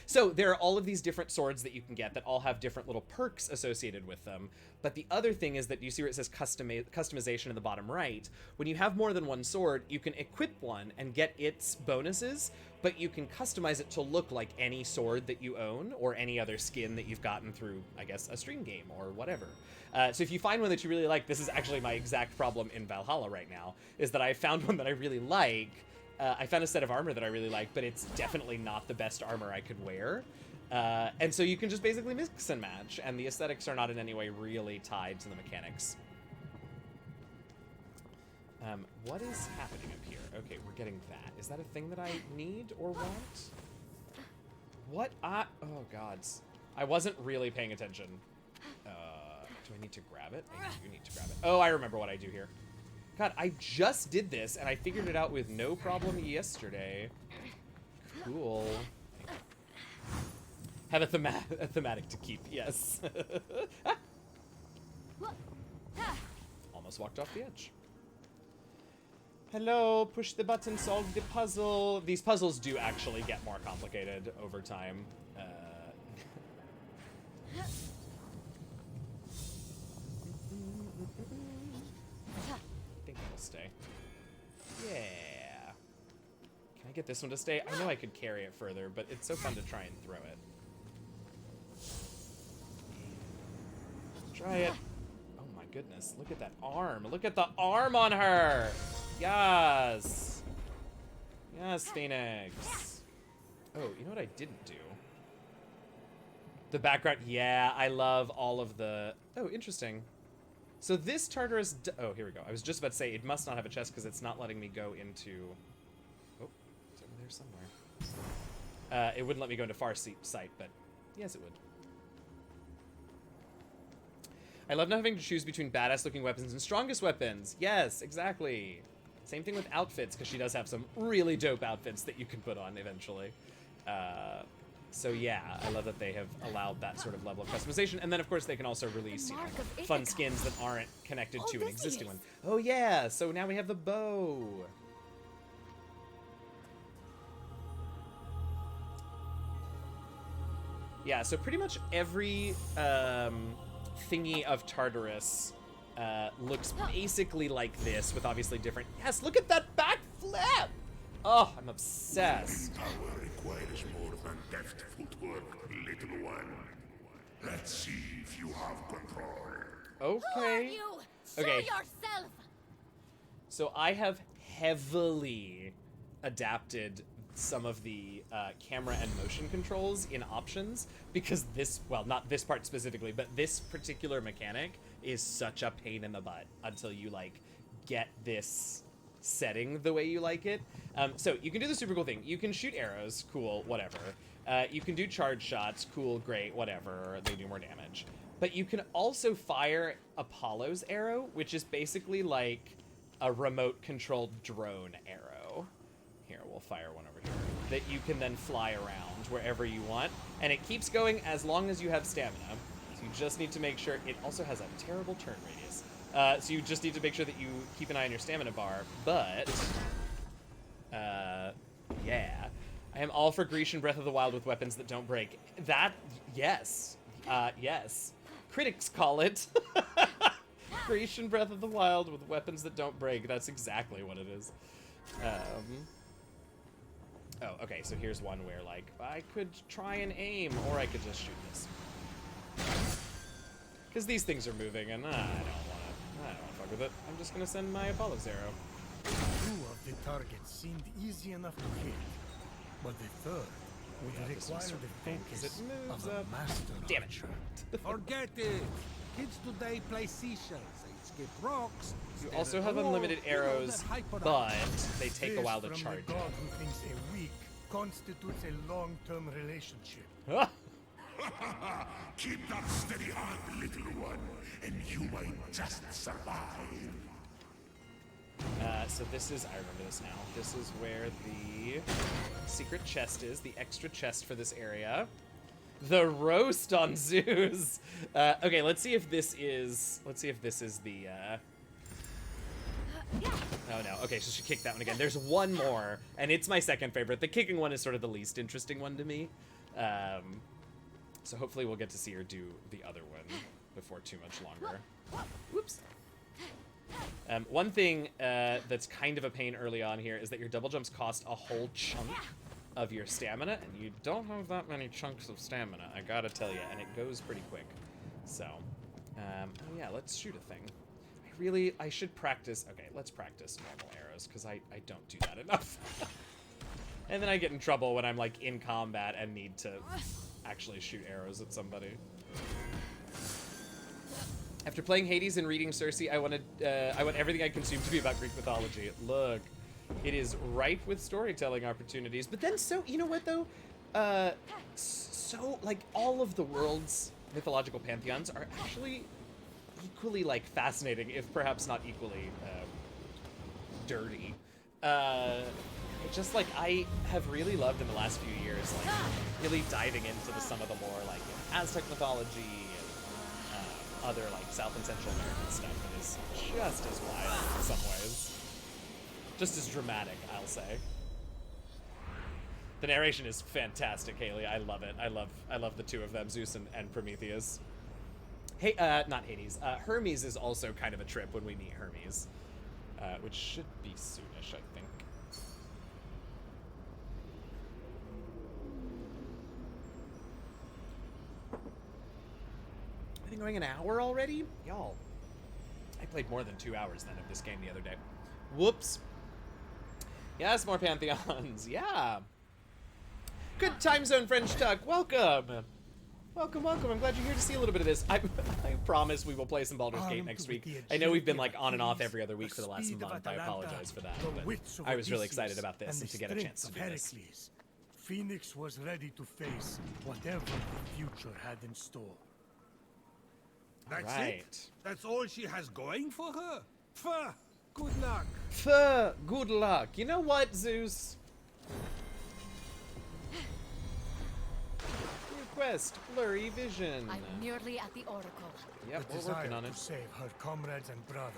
So there are all of these different swords that you can get that all have different little perks associated with them. But the other thing is that you see where it says customization in the bottom right. When you have more than one sword, you can equip one and get its bonuses, but you can customize it to look like any sword that you own or any other skin that you've gotten through, I guess, a stream game or whatever. So if you find one that you really like, this is actually my exact problem in Valhalla right now, is that I found one that I really like. I found a set of armor that I really like, but it's definitely not the best armor I could wear. And so you can just basically mix and match, and the aesthetics are not in any way really tied to the mechanics. What is happening up here? Okay, we're getting that. Is that a thing that I need or want? What? Oh, gods. I wasn't really paying attention. Do I need to grab it? I do need to grab it. Oh, I remember what I do here. God, I just did this, and I figured it out with no problem yesterday. Cool. Have a thematic to keep, yes. Almost walked off the edge. Hello, push the button, solve the puzzle. These puzzles do actually get more complicated over time. I think that'll stay. Yeah. Can I get this one to stay? I know I could carry it further, but it's so fun to try and throw it. Try it. Oh my goodness, look at that arm. Look at the arm on her. Yes. Yes, Fenyx. Oh, you know what I didn't do? The background. Yeah, I love all of the... Oh, interesting. So this Tartarus... Oh, here we go. I was just about to say it must not have a chest because it's not letting me go into... Oh, it's over there somewhere. It wouldn't let me go into far sight, but yes, it would. I love not having to choose between badass-looking weapons and strongest weapons. Yes, exactly. Same thing with outfits, because she does have some really dope outfits that you can put on eventually. So yeah, I love that they have allowed that sort of level of customization. And then, of course, they can also release fun skins that aren't connected to an existing one. Oh yeah, so now we have the bow. Yeah, so pretty much every thingy of Tartarus looks basically like this, with obviously different... Yes, look at that back flip! Oh, I'm obsessed. Power requires more than deft footwork, little one. Let's see if you have control. Who are Okay. you? Show Okay. yourself! So I have heavily adapted some of the camera and motion controls in options because this, well, not this part specifically, but this particular mechanic is such a pain in the butt until you like get this setting the way you like it. So you can do the super cool thing. You can shoot arrows, cool, whatever. You can do charge shots. Cool, great, whatever. They do more damage. But you can also fire Apollo's arrow, which is basically like a remote-controlled drone arrow. Here, we'll fire one over here. That you can then fly around wherever you want. And it keeps going as long as you have stamina. So you just need to make sure... It also has a terrible turn radius. So you just need to make sure that you keep an eye on your stamina bar. But... yeah. I am all for Grecian Breath of the Wild with weapons that don't break. That... Yes. Yes. Critics call it Grecian Breath of the Wild with weapons that don't break. That's exactly what it is. Oh, okay, so here's one where, like, I could try and aim, or I could just shoot this. Because these things are moving, and I don't wanna fuck with it. I'm just gonna send my Apollo's arrow. Two of the targets seemed easy enough to hit, but the third would require the Because it focus moves of a up. master Damn it. archer. Forget it. Kids today play seashells. They skip rocks. You stare also at have the wall, unlimited you know, arrows, that hyper- but they take a This while to from charge. the god who thinks a week constitutes a long-term relationship. Ah! Keep that steady hand, little one, and you might just survive. So this is, I remember this now. This is where the secret chest is, the extra chest for this area. The roast on Zeus. Okay, let's see if this is the, oh no, okay, so she kicked that one again. There's one more, and it's my second favorite. The kicking one is sort of the least interesting one to me. So hopefully we'll get to see her do the other one before too much longer. Whoops. One thing that's kind of a pain early on here is that your double jumps cost a whole chunk of your stamina, and you don't have that many chunks of stamina, I gotta tell you, and it goes pretty quick. So, oh yeah, let's shoot a thing. I should practice. Okay, let's practice normal arrows, because I don't do that enough. And then I get in trouble when I'm, like, in combat and need to actually shoot arrows at somebody. After playing Hades and reading Circe, I want everything I consume to be about Greek mythology. Look, it is ripe with storytelling opportunities. But then, so you know what though? So like all of the world's mythological pantheons are actually equally like fascinating, if perhaps not equally dirty. Just like I have really loved in the last few years, like really diving into some of the more like Aztec mythology. Other like South and Central American stuff that is just as wild in some ways. Just as dramatic, I'll say. The narration is fantastic, Haley. I love it. I love the two of them, Zeus and Prometheus. Hey, not Hades. Hermes is also kind of a trip when we meet Hermes. Which should be soonish, I think. I think going an hour already? Y'all, I played more than 2 hours then of this game the other day. Whoops. Yes, more Pantheons. Yeah. Good time zone, French Tuck. Welcome. Welcome, welcome. I'm glad you're here to see a little bit of this. I promise we will play some Baldur's Gate next week. I know we've been like on and off every other week for the last month. I apologize for that. But I was really excited about this and to get a chance to do this. Fenyx was ready to face whatever the future had in store. That's Right. it? That's all she has going for her? Pfft, good luck. Pfft, good luck. You know what, Zeus? Quest, blurry vision. I'm nearly at the Oracle. Yep, The we're working on desire it. to save her comrades and brother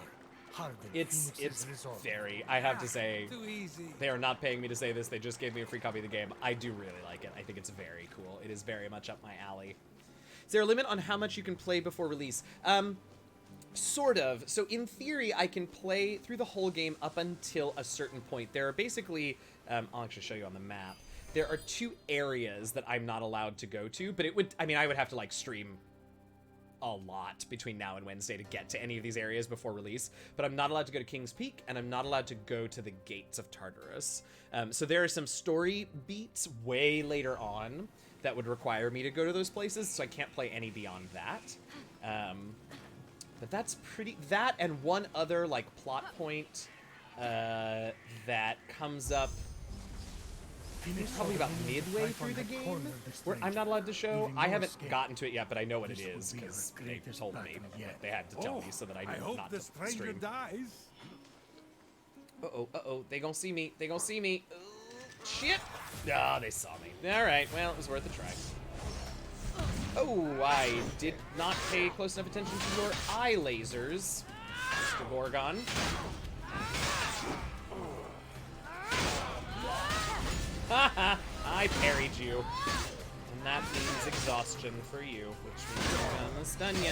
hardened It's Phoenix's resolve. very. I have to say, Too easy. they are not paying me to say this. They just gave me a free copy of the game. I do really like it. I think it's very cool. It is very much up my alley. Is there a limit on how much you can play before release? Sort of. So in theory, I can play through the whole game up until a certain point. There are basically, I'll actually show you on the map. There are 2 areas that I'm not allowed to go to, but it would, I mean, I would have to like stream a lot between now and Wednesday to get to any of these areas before release, but I'm not allowed to go to King's Peak, and I'm not allowed to go to the Gates of Tartarus. So there are some story beats way later on that would require me to go to those places, so I can't play any beyond that. But that's pretty... That and one other, like, plot point that comes up Phoenix probably about saw the midway light through on the that game, corner of the where I'm stage, not allowed to show. leaving I no haven't escape. gotten to it yet, but I know what it This is will be because her they greatest told me. battle yet. They had to tell me so that I I knew hope not the to stranger stream. dies. Uh-oh. They gonna see me. They gonna see me. Shit! Ah, they saw me. All right, well, it was worth a try. Oh, I did not pay close enough attention to your eye lasers, Mr. Gorgon. Haha, I parried you. And that means exhaustion for you, which means I'm gonna stun you.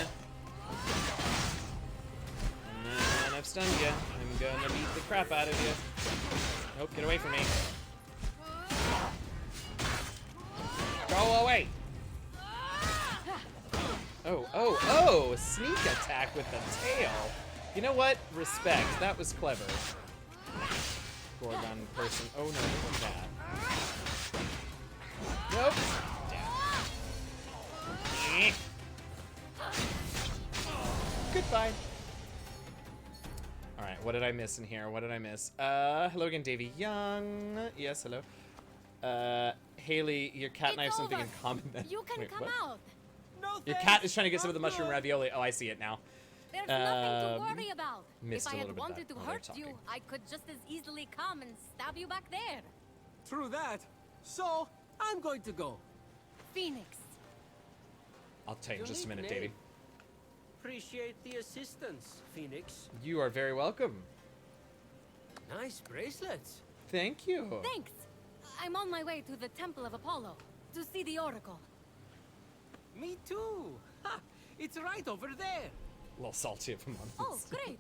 And then when I've stunned you, I'm gonna beat the crap out of you. Nope, get away from me. Go away! Oh, sneak attack with the tail. You know what? Respect, that was clever. Gorgon person, oh no, it wasn't that. Nope. Damn. Goodbye. Alright, what did I miss in here? What did I miss? Hello again, Davy Young. Yes, hello. Haley, your cat and I have It's something in over. common then. You can Wait, come what? out. No, Your thanks. cat is trying to get some of the I'm mushroom good. ravioli. Oh, I see it now. There's nothing to worry about. missed If a I little had bit wanted that to while they're hurt you, talking. I could just as easily come and stab you back there. True that. So, I'm going to go. Phoenix. I'll tell you in just a Unique minute, name. Davy. Appreciate the assistance, Phoenix. You are very welcome. Nice bracelets. Thank you. Thanks. I'm on my way to the Temple of Apollo to see the Oracle. Me too. Ha! It's right over there. A little salty if I'm honest. Oh, great.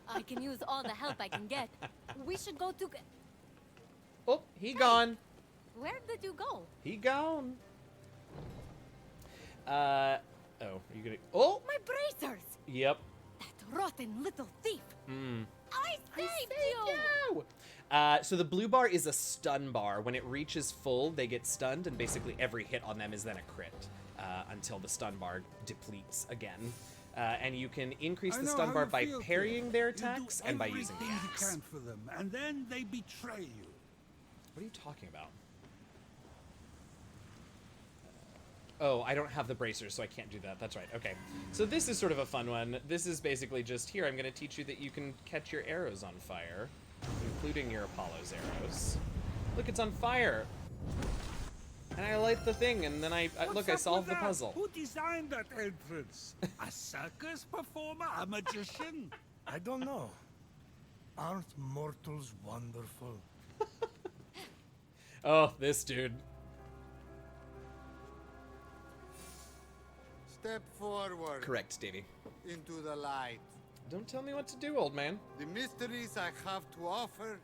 I can use all the help I can get. We should go to... Oh, he gone. Where did you go? He gone. Oh, are you gonna... Oh! My bracers! Yep. That rotten little thief! Hmm. I saved you! So the blue bar is a stun bar. When it reaches full, they get stunned, and basically every hit on them is then a crit until the stun bar depletes again. And you can increase I the know stun how bar you by feel, parrying kid. their You do attacks and by using the everything axe. you can for them, and then they betray you. What are you talking about? Oh, I don't have the bracers, so I can't do that. That's right. Okay. So this is sort of a fun one. This is basically just here. I'm going to teach you that you can catch your arrows on fire, including your Apollo's arrows. Look, it's on fire. And I light the thing, and then I What's look, I up solved with the that? puzzle. Who designed that entrance? A circus performer? A magician? I don't know. Aren't mortals wonderful? Oh, this dude. Step forward Correct, Davey. into the light. Don't tell me what to do, old man. The mysteries I have to offer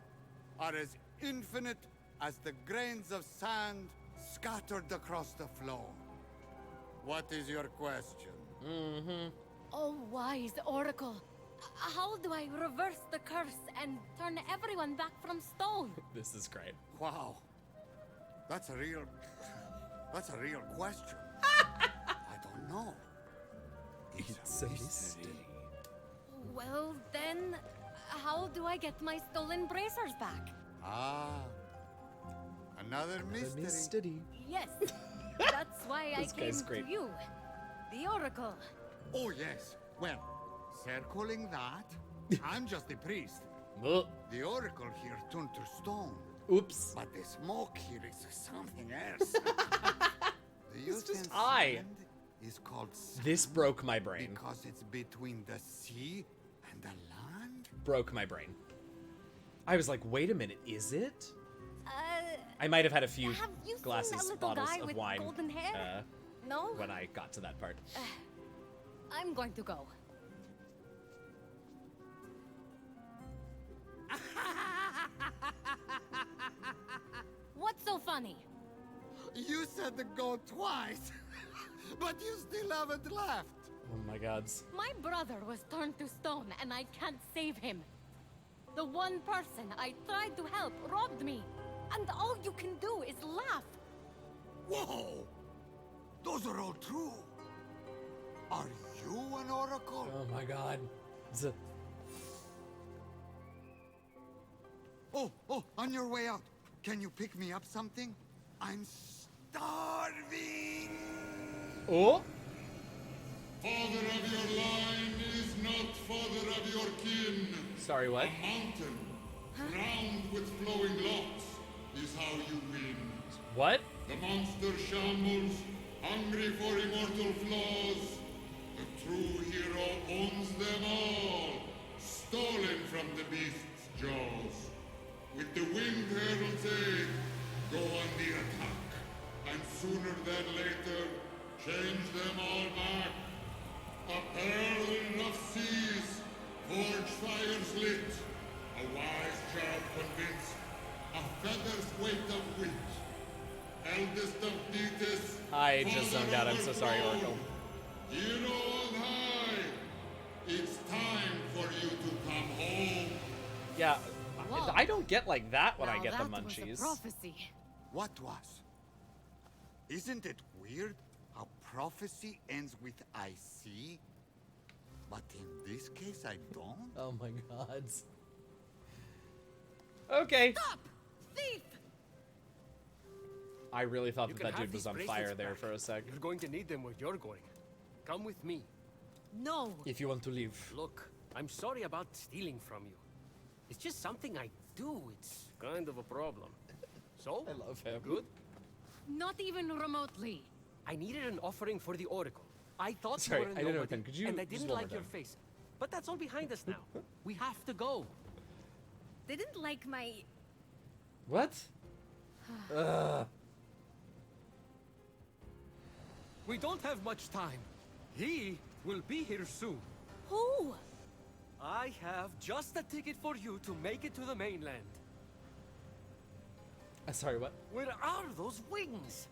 are as infinite as the grains of sand scattered across the floor. What is your question? Oh, wise Oracle. How do I reverse the curse and turn everyone back from stone? This is great. Wow. That's a real question. I don't know. It's a mystery. Well, then, how do I get my stolen bracers back? Ah. Another The mystery. mystery. Yes, that's why I This came guy's great. to you. The Oracle. Oh, yes. Well, circling that, I'm just the priest. Ugh. The oracle here turned to stone. Oops. But the smoke here is something else. The It's just Uten's high. sand is called sand This broke my brain. because it's between the sea and the land? Broke my brain. I was like, wait a minute, is it? Uh, I might have had a few Have you seen glasses, that little bottles guy of with wine golden hair? no? when I got to that part. I'm going to go. What's so funny? You said to go twice, but you still haven't left. Oh my gods. My brother was turned to stone and I can't save him. The one person I tried to help robbed me. And all you can do is laugh. Whoa! Those are all true. Are you an oracle? Oh my god. Oh, on your way out. Can you pick me up something? I'm starving! Oh! Father of your line is not father of your kin. Sorry, what? A mountain, crowned with flowing locks, is how you win. What? The monster shambles, hungry for immortal flaws. The true hero owns them all, stolen from the beast's jaws. With the winged herald's aid, go on the attack, and sooner than later, change them all back. A pearl of seas, forge fires lit, a wise child convinced, a feather's weight of wit. Eldest of Thetis, I just zoned out. I'm so sorry, Oracle. hero on high, it's time for you to come home. Yeah, Whoa. I don't get like that when I Now get the that was a munchies. prophecy. What was? Isn't it weird how prophecy ends with I see? But in this case, I don't? Oh my god. Okay. Stop! Thief! I really thought You that can that have dude was these on bracelets fire there back. for a sec. You're going to need them where you're going. Come with me. No. If you want to leave. Look, I'm sorry about stealing from you. It's just something I do. It's kind of a problem. So, I love him. good? Not even remotely. I needed an offering for the Oracle. I thought Sorry, you were a I didn't nobody, open. Could you and I just didn't one more like your time? face. But that's all behind us now. We have to go. They didn't like my... What? Ugh. We don't have much time. He will be here soon. Who? I have just a ticket for you to make it to the mainland. Sorry, what? Where are those wings?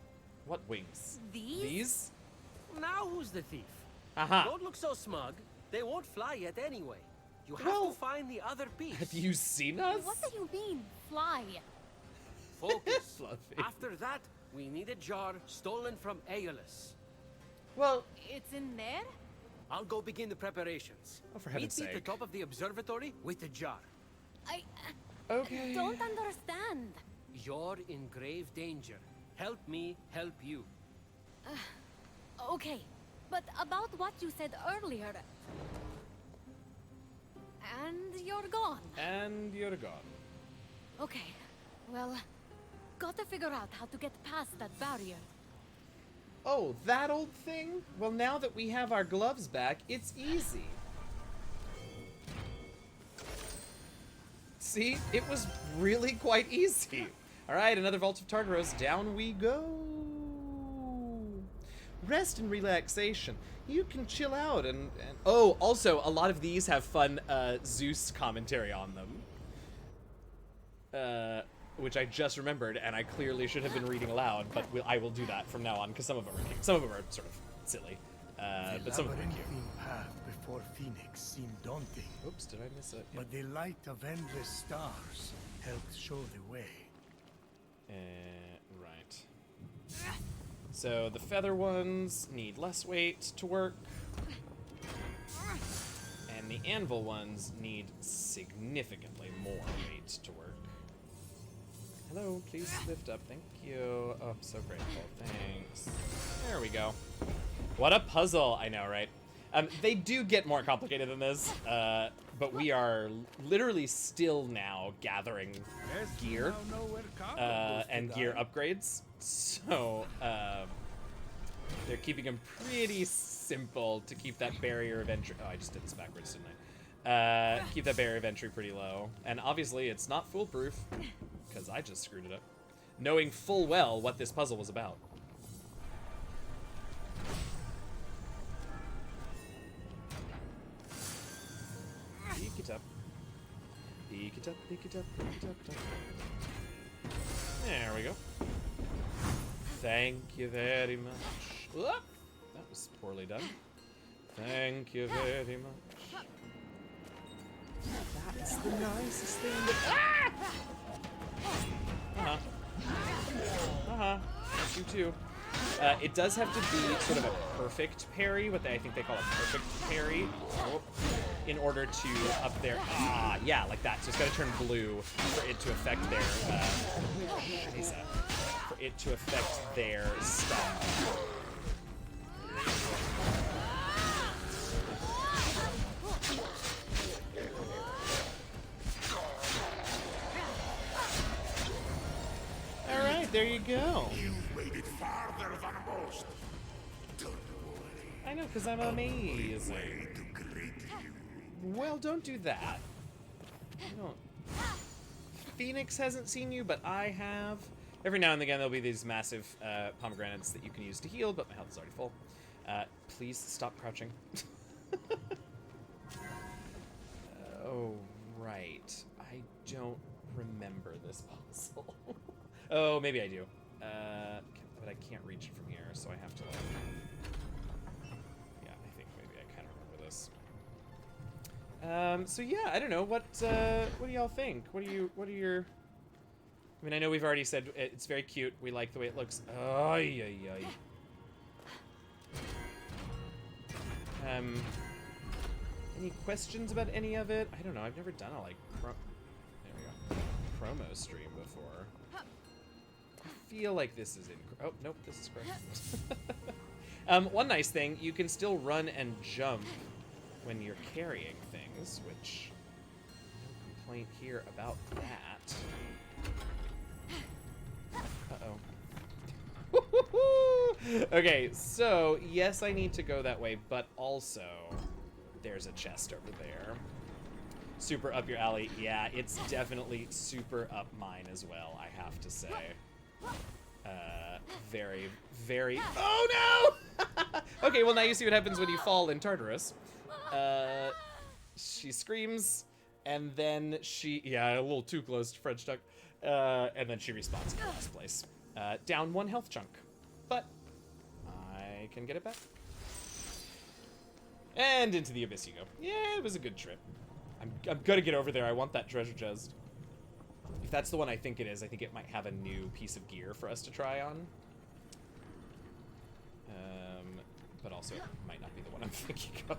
What wings? These? These? Now who's the thief? Aha. Don't look so smug. They won't fly yet anyway. You have Well, to find the other piece. Have you seen us? What do you mean, fly? Focus. Fluffy. After that, we need a jar stolen from Aeolus. Well, It's in there? I'll go begin the preparations. Oh, for Meet heaven's me at the sake. top of the observatory with the jar. I okay. don't understand. You're in grave danger. Help me help you. Okay, but about what you said earlier. And you're gone. And you're gone. Okay, well, gotta figure out how to get past that barrier. Oh, that old thing? Well, now that we have our gloves back, it's easy. See? It was really quite easy. Alright, another Vault of Tartaros. Down we go. Rest and relaxation. You can chill out and... Oh, also, a lot of these have fun Zeus commentary on them. Which I just remembered, and I clearly should have been reading aloud, but I will do that from now on, because some of them are cute. Some of them are sort of silly. But some of them are cute. labyrinthine path before Fenyx seemed daunting, Oops, did I miss it? but the light of endless stars helped show the way. Right. So the feather ones need less weight to work. And the anvil ones need significantly more weight to work. Hello, please lift up. Thank you. Oh, so grateful. Thanks. There we go. What a puzzle. I know, right? They do get more complicated than this, but we are literally still now gathering gear and gear upgrades. So they're keeping them pretty simple to keep that barrier of entry. Oh, I just did this backwards, didn't I? Keep that barrier of entry pretty low. And obviously it's not foolproof, because I just screwed it up, knowing full well what this puzzle was about. Peek it up. Peek it up, peek it up, peek it up, peek it up. There we go. Thank you very much. Whoop! That was poorly done. Thank you very much. That's the nicest thing that... Uh-huh. That's you too. It does have to be sort of a perfect parry, what I think they call a perfect parry. Oh. in order to up their yeah, like that. So it's got to turn blue for it to affect their for it to affect their stun. All right, there you go. You made it farther than most. Don't worry. I know, because I'm amazing. Way to greet you. Well, don't do that. I don't. Fenyx hasn't seen you, but I have. Every now and again, there'll be these massive pomegranates that you can use to heal, but my health is already full. Please stop crouching. Oh, right. I don't remember this puzzle. Oh, maybe I do. But I can't reach it from here, so I have to, like... Yeah, I think maybe I kind of remember this. So yeah, I don't know. What do y'all think? What are your... I mean, I know we've already said it's very cute. We like the way it looks. Ay, ay, ay. Any questions about any of it? I don't know. I've never done a, like, there we go. Promo stream before. I feel like this is oh, nope, this is correct. One nice thing, you can still run and jump when you're carrying things, which no complaint here about that. Uh-oh. Okay, so yes, I need to go that way, but also there's a chest over there. Super up your alley. Yeah, it's definitely super up mine as well, I have to say. Very, very... Oh, no! Okay, well, now you see what happens when you fall in Tartarus. She screams, and then she... Yeah, a little too close to French duck. And then she respawns in the last place. Down 1 health chunk. But I can get it back. And into the abyss you go. Yeah, it was a good trip. I'm gonna get over there. I want that treasure chest. If that's the one I think it is, I think it might have a new piece of gear for us to try on. But also, it might not be the one I'm thinking of.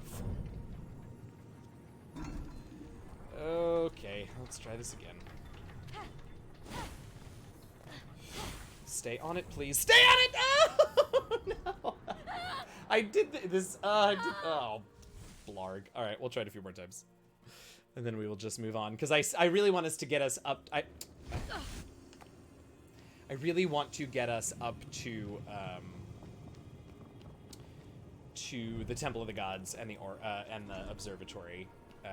Okay, let's try this again. Stay on it, please. Stay on it! Oh, no! I did this, oh, blarg. All right, we'll try it a few more times. And then we will just move on. Because I really want us to get us up, I really want to get us up to the Temple of the Gods and the observatory.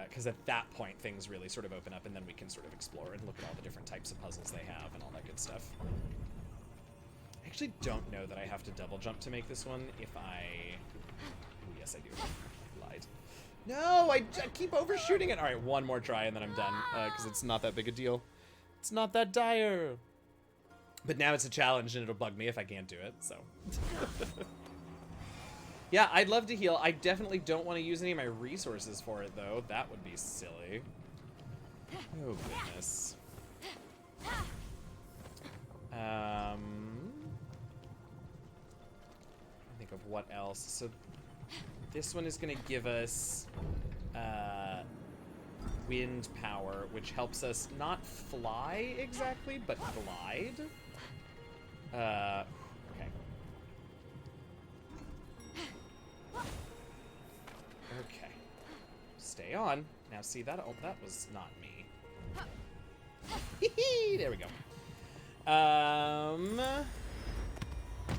Because at that point, things really sort of open up, and then we can sort of explore and look at all the different types of puzzles they have and all that good stuff. I actually don't know that I have to double jump to make this one if I... Oh, yes, I do. I lied. No, I keep overshooting it. All right, one more try, and then I'm done, because it's not that big a deal. It's not that dire. But now it's a challenge, and it'll bug me if I can't do it, so... Yeah, I'd love to heal. I definitely don't want to use any of my resources for it, though. That would be silly. Oh, goodness. Think of what else. So this one is going to give us wind power, which helps us not fly exactly, but glide. Okay. Okay. Stay on. Now see that? Oh, that was not me. There we go.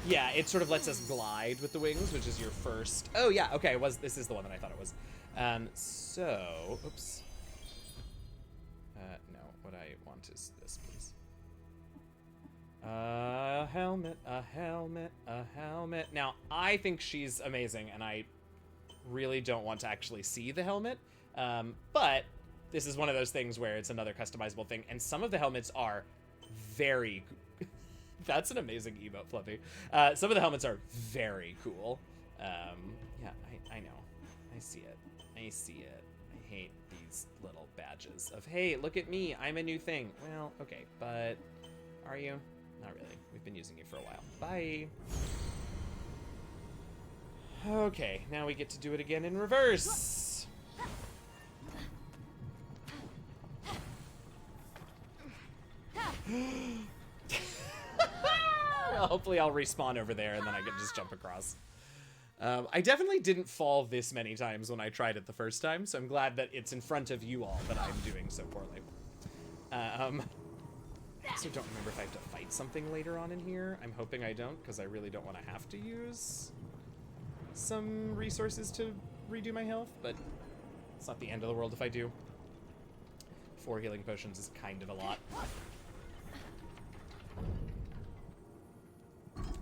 Yeah, it sort of lets us glide with the wings, which is your first. Oh yeah, okay. This is the one that I thought it was. So, oops. No, what I want is this, please. A helmet, a helmet, a helmet. Now, I think she's amazing, and I really don't want to actually see the helmet. But this is one of those things where it's another customizable thing, and some of the helmets are very... That's an amazing emote, Fluffy. Some of the helmets are very cool. Yeah, I know. I see it. I see it. I hate these little badges of, hey, look at me, I'm a new thing. Well, okay, but are you? Not really. We've been using you for a while. Bye. Okay, now we get to do it again in reverse. Well, hopefully I'll respawn over there and then I can just jump across. I definitely didn't fall this many times when I tried it the first time, so I'm glad that it's in front of you all that I'm doing so poorly. I also don't remember if I have to fight something later on in here. I'm hoping I don't, because I really don't want to have to use some resources to redo my health, but it's not the end of the world if I do. 4 healing potions is kind of a lot.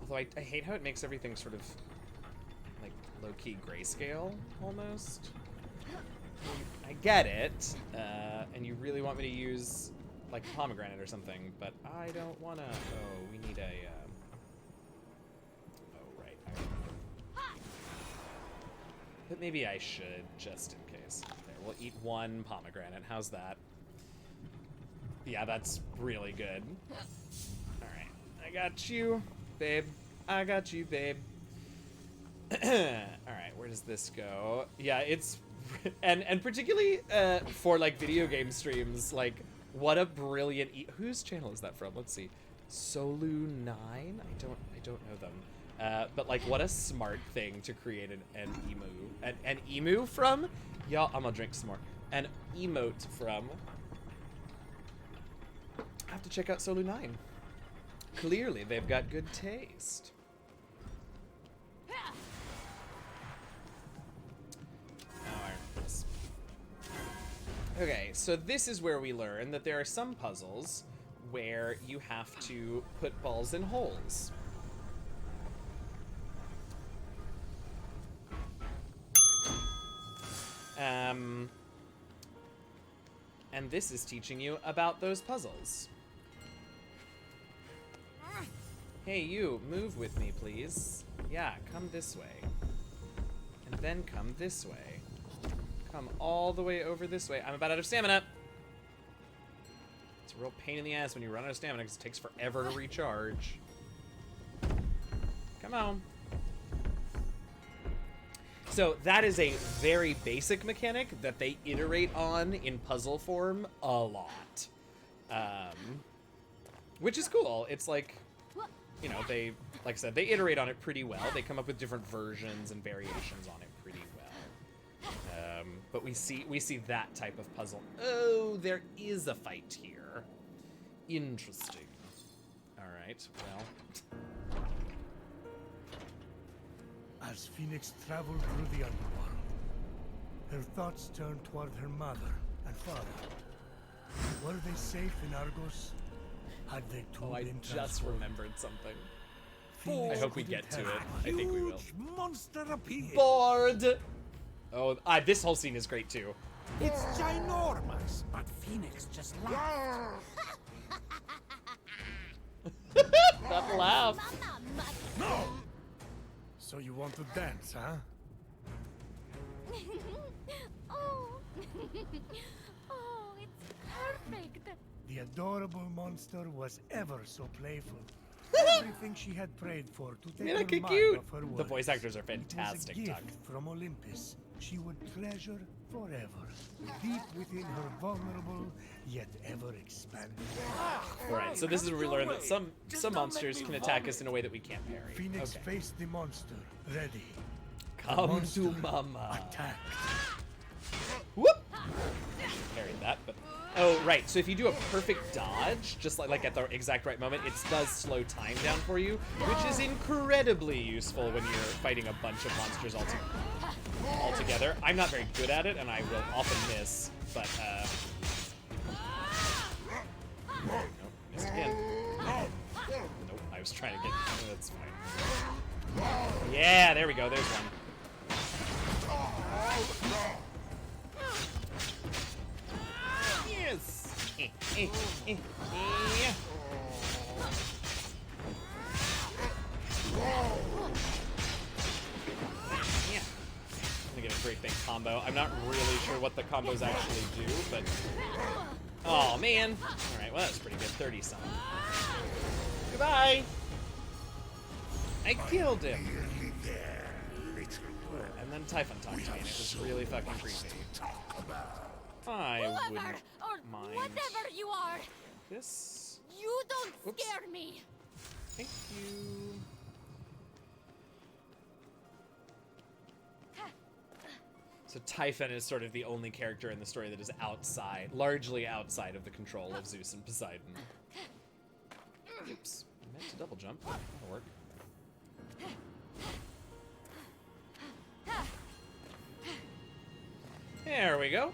Although I hate how it makes everything sort of like low-key grayscale almost. I get it, and you really want me to use like pomegranate or something, but I don't wanna. Oh, we need a. Oh right. But maybe I should just in case. There, we'll eat 1 pomegranate. How's that? Yeah, that's really good. All right, I got you, babe. I got you, babe. All right, where does this go? Yeah, it's and particularly for like video game streams, like what a brilliant whose channel is that from? Let's see, Solu9. I don't know them, but like what a smart thing to create an emu from. Yeah, I'm gonna drink some more. An emote from. I have to check out Solu9. Clearly, they've got good taste. Okay, so this is where we learn that there are some puzzles where you have to put balls in holes. And this is teaching you about those puzzles. Hey, you, move with me, please. Yeah, come this way. And then come this way. Come all the way over this way. I'm about out of stamina. It's a real pain in the ass when you run out of stamina because it takes forever to recharge. Come on. So that is a very basic mechanic that they iterate on in puzzle form a lot. Which is cool. It's like, you know, they, like I said, they iterate on it pretty well. They come up with different versions and variations on it pretty well. But we see that type of puzzle. Oh, there is a fight here. Interesting. All right, well. As Fenyx traveled through the underworld, her thoughts turned toward her mother and father. Were they safe in Argos? Had they too Oh, I been just transformed? remembered something. Fenyx I hope we couldn't get to help it. but I think we will. Huge monster appeared. Bored! Oh, this whole scene is great too. It's ginormous, but Fenyx just laughed. That laugh. No! So you want to dance, huh? Oh. Oh, it's perfect. The adorable monster was ever so playful. Everything she had prayed for to take Mira, her que mind cute. off her The worries. voice actors are It was a fantastic, gift Doug. from Olympus she would treasure forever, deep within her vulnerable yet ever expanding. Alright, so this is where we learn that some monsters can attack us in a way that we can't parry. Fenyx Okay. faced the monster, ready. Come Monster to mama. attacked. Whoop! Parried that, but... Oh, right, so if you do a perfect dodge, just like at the exact right moment, it does slow time down for you, which is incredibly useful when you're fighting a bunch of monsters all together. I'm not very good at it, and I will often miss, but, Nope, missed again. Nope, I was trying to get... Oh, that's fine. Yeah, there we go, there's one. Yes! Yeah. Yeah. I'm gonna get a great big combo. I'm not really sure what the combos actually do, but... Oh, man. Alright, well, that was pretty good. 30 something. Goodbye! I killed him! And then Typhon talked to me, and it was really fucking creepy. I Whoever wouldn't or mind whatever you are, this. You don't Oops. scare me. Thank you. So Typhon is sort of the only character in the story that is largely outside of the control of Zeus and Poseidon. Oops, I meant to double jump. That'll work. There we go.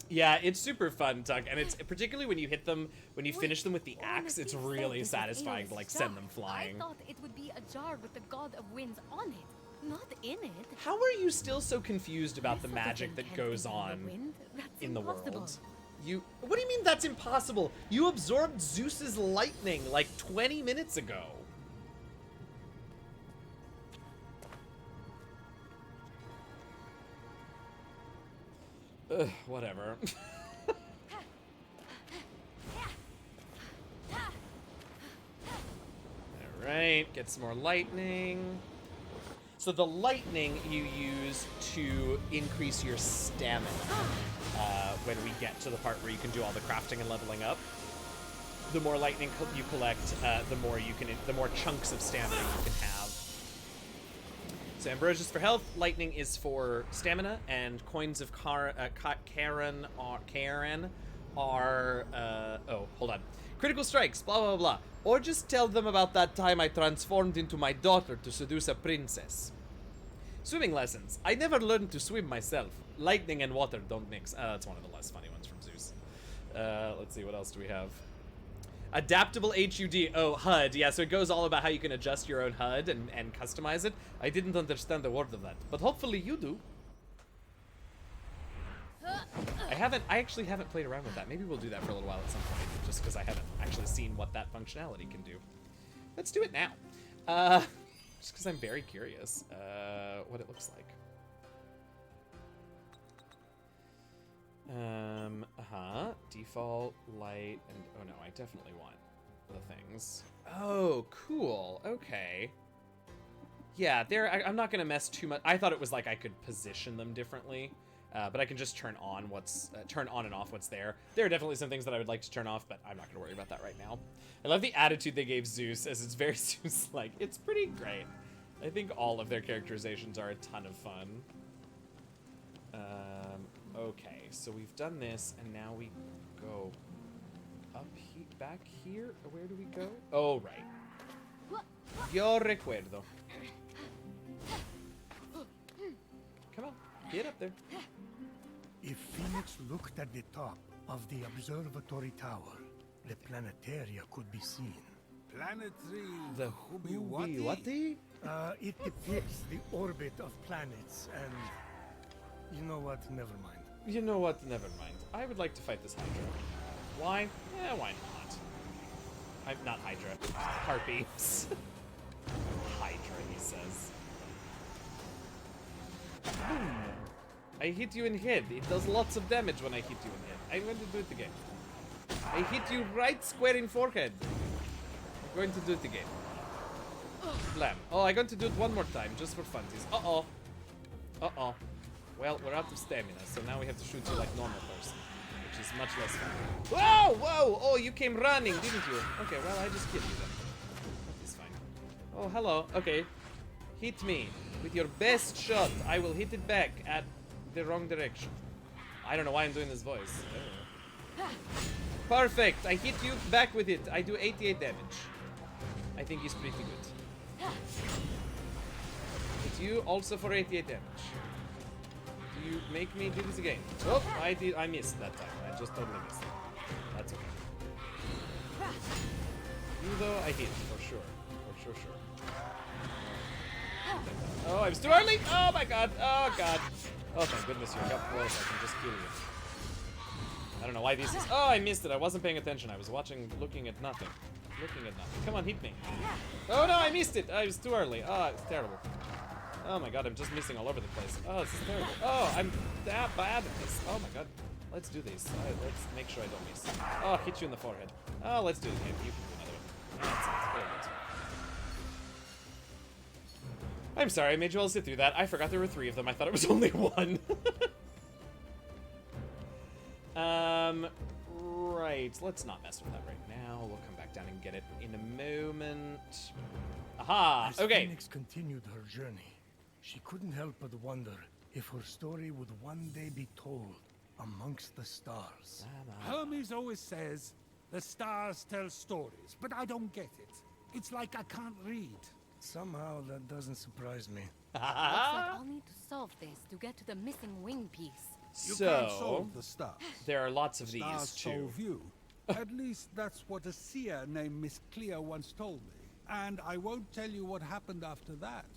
Yeah, it's super fun, Tuck, and it's particularly when you hit them, when you finish them with the axe, it's really satisfying to like send them flying. I thought it would be a jar with the god of winds on it, not in it. How are you still so confused about the This sort of magic thing that can't goes be on the wind. That's in the impossible. world? What do you mean that's impossible? You absorbed Zeus's lightning like 20 minutes ago. Ugh, whatever. Alright, get some more lightning. So the lightning you use to increase your stamina when we get to the part where you can do all the crafting and leveling up. The more lightning you collect, the more chunks of stamina you can have. So Ambrosia's for health, lightning is for stamina, and coins of Karen are oh, hold on. Critical strikes, blah, blah, blah. Or just tell them about that time I transformed into my daughter to seduce a princess. Swimming lessons. I never learned to swim myself. Lightning and water don't mix. That's one of the less funny ones from Zeus. Let's see, what else do we have? Adaptable HUD. Oh, HUD. Yeah, so it goes all about how you can adjust your own HUD and customize it. I didn't understand a word of that, but hopefully you do. I actually haven't played around with that. Maybe we'll do that for a little while at some point, just because I haven't actually seen what that functionality can do. Let's do it now. Just because I'm very curious what it looks like. Default, light, and oh no, I definitely want the things. Oh, cool. Okay. Yeah, I'm not gonna mess too much. I thought it was like I could position them differently, but I can just turn on and off what's there. There are definitely some things that I would like to turn off, but I'm not gonna worry about that right now. I love the attitude they gave Zeus, as it's very Zeus-like. It's pretty great. I think all of their characterizations are a ton of fun. Okay, so we've done this, and now we go up back here. Where do we go? Oh, right. Yo recuerdo. Come on, get up there. If Fenyx looked at the top of the observatory tower, the planetaria could be seen. Planetary. The Hubi-Wati? It depicts the orbit of planets, and you know what? Never mind. You know what? Never mind. I would like to fight this Hydra. Why? Yeah, why not? I'm not Hydra. Harpies. Hydra, he says. Boom. I hit you in head. It does lots of damage when I hit you in head. I'm going to do it again. I hit you right square in forehead. I'm going to do it again. Blam. Oh, I'm going to do it one more time, just for funsies. Uh-oh. Uh-oh. Well, we're out of stamina, so now we have to shoot you like normal person, which is much less fun. Whoa! Whoa! Oh, you came running, didn't you? Okay, well, I just killed you then. That is fine. Oh, hello. Okay. Hit me with your best shot. I will hit it back at the wrong direction. I don't know why I'm doing this voice. Perfect. I hit you back with it. I do 88 damage. I think he's pretty good. Hit you also for 88 damage. Do you make me do this again? Oh, I missed that time. I just totally missed it. That's okay. You though, I hit for sure. For sure. Oh, I was too early! Oh my god! Oh god! Oh, thank goodness you got close. I can just kill you. I don't know why these is. Oh, I missed it. I wasn't paying attention. I was looking at nothing. Come on, hit me. Oh no, I missed it. I was too early. Oh, it's terrible. Oh my god, I'm just missing all over the place. Oh, this is terrible. Oh, I'm that bad at this. Oh my god. Let's do this. Let's make sure I don't miss. Oh, hit you in the forehead. Oh, let's do it again. You can do another one. That sounds very good. I'm sorry, I made you all sit through that. I forgot there were 3 of them. I thought it was only 1. Alright, let's not mess with that right now. We'll come back down and get it in a moment. Aha! As Okay. Fenyx continued her journey, she couldn't help but wonder if her story would one day be told amongst the stars. Hermes always says, the stars tell stories, but I don't get it. It's like I can't read. Somehow that doesn't surprise me. Looks like I'll need to solve this to get to the missing wing piece. You can't So, solve the stars. there are lots of Stars these too. solve you. At least that's what a seer named Miss Clea once told me. And I won't tell you what happened after that.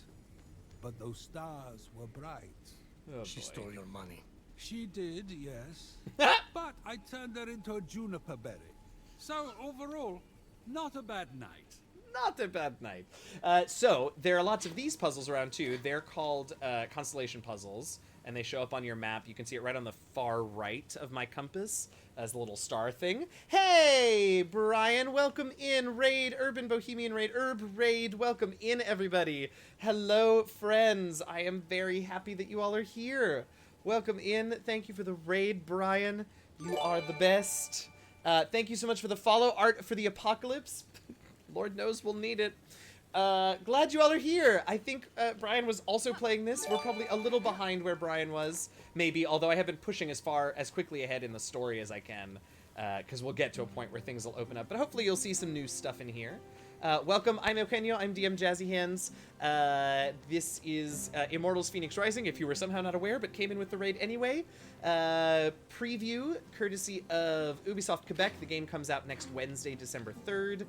But those stars were bright. Oh, She boy. stole your money. She did, yes. But I turned her into a juniper berry. So overall, not a bad night. Not a bad night. So, there are lots of these puzzles around too. They're called constellation puzzles, and they show up on your map. You can see it right on the far right of my compass as a little star thing. Hey, Brian, welcome in. Raid, Urban Bohemian Raid, Raid, welcome in, everybody. Hello, friends. I am very happy that you all are here. Welcome in. Thank you for the raid, Brian. You are the best. Thank you so much for the follow. Art for the Apocalypse. Lord knows we'll need it. Glad you all are here. I think Brian was also playing this. We're probably a little behind where Brian was, maybe, although I have been pushing as quickly ahead in the story as I can, because we'll get to a point where things will open up. But hopefully you'll see some new stuff in here. Welcome, I'm Eugenio, I'm DM Jazzy Hands. This is Immortals Fenyx Rising, if you were somehow not aware, but came in with the raid anyway. Preview, courtesy of Ubisoft Quebec. The game comes out next Wednesday, December 3rd,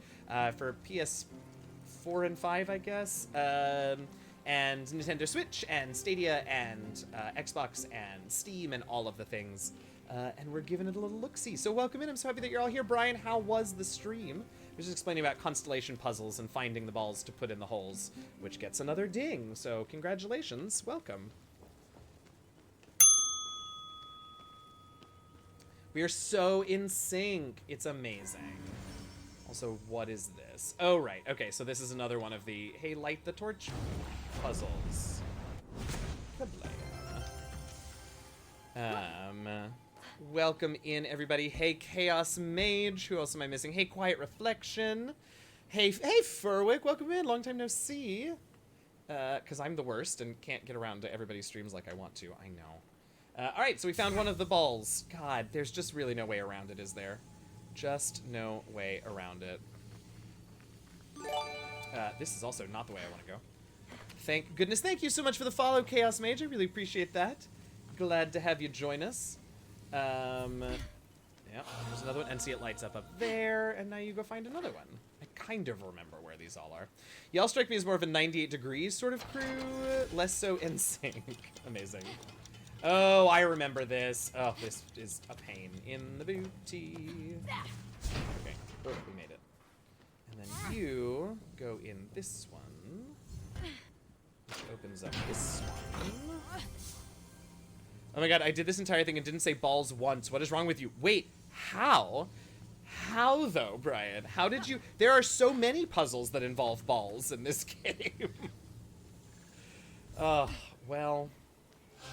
for PS4 and 5, I guess. And Nintendo Switch, and Stadia, and Xbox, and Steam, and all of the things. And we're giving it a little look-see. So welcome in, I'm so happy that you're all here. Brian, how was the stream? I was just explaining about constellation puzzles and finding the balls to put in the holes, which gets another ding. So congratulations, welcome. We are so in sync. It's amazing. Also, what is this? Oh, right. Okay, so this is another one of the, hey, light the torch puzzles. Welcome in, everybody. Hey, Chaos Mage. Who else am I missing? Hey, Quiet Reflection. Hey, Furwick. Welcome in. Long time no see. Because I'm the worst and can't get around to everybody's streams like I want to. I know. All right, so we found one of the balls. God, there's just really no way around it, is there? Just no way around it. This is also not the way I want to go. Thank goodness. Thank you so much for the follow, Chaos Mage. I really appreciate that. Glad to have you join us. Yeah, there's another one. And see, it lights up there. And now you go find another one. I kind of remember where these all are. Y'all strike me as more of a 98 Degrees sort of crew. Less so in sync. Amazing. Oh, I remember this. Oh, this is a pain in the booty. Okay, oh, we made it. And then you go in this one, which opens up this one. Oh my god, I did this entire thing and didn't say balls once. What is wrong with you? Wait, how? How, though, Brian? How did you... There are so many puzzles that involve balls in this game. Oh, well...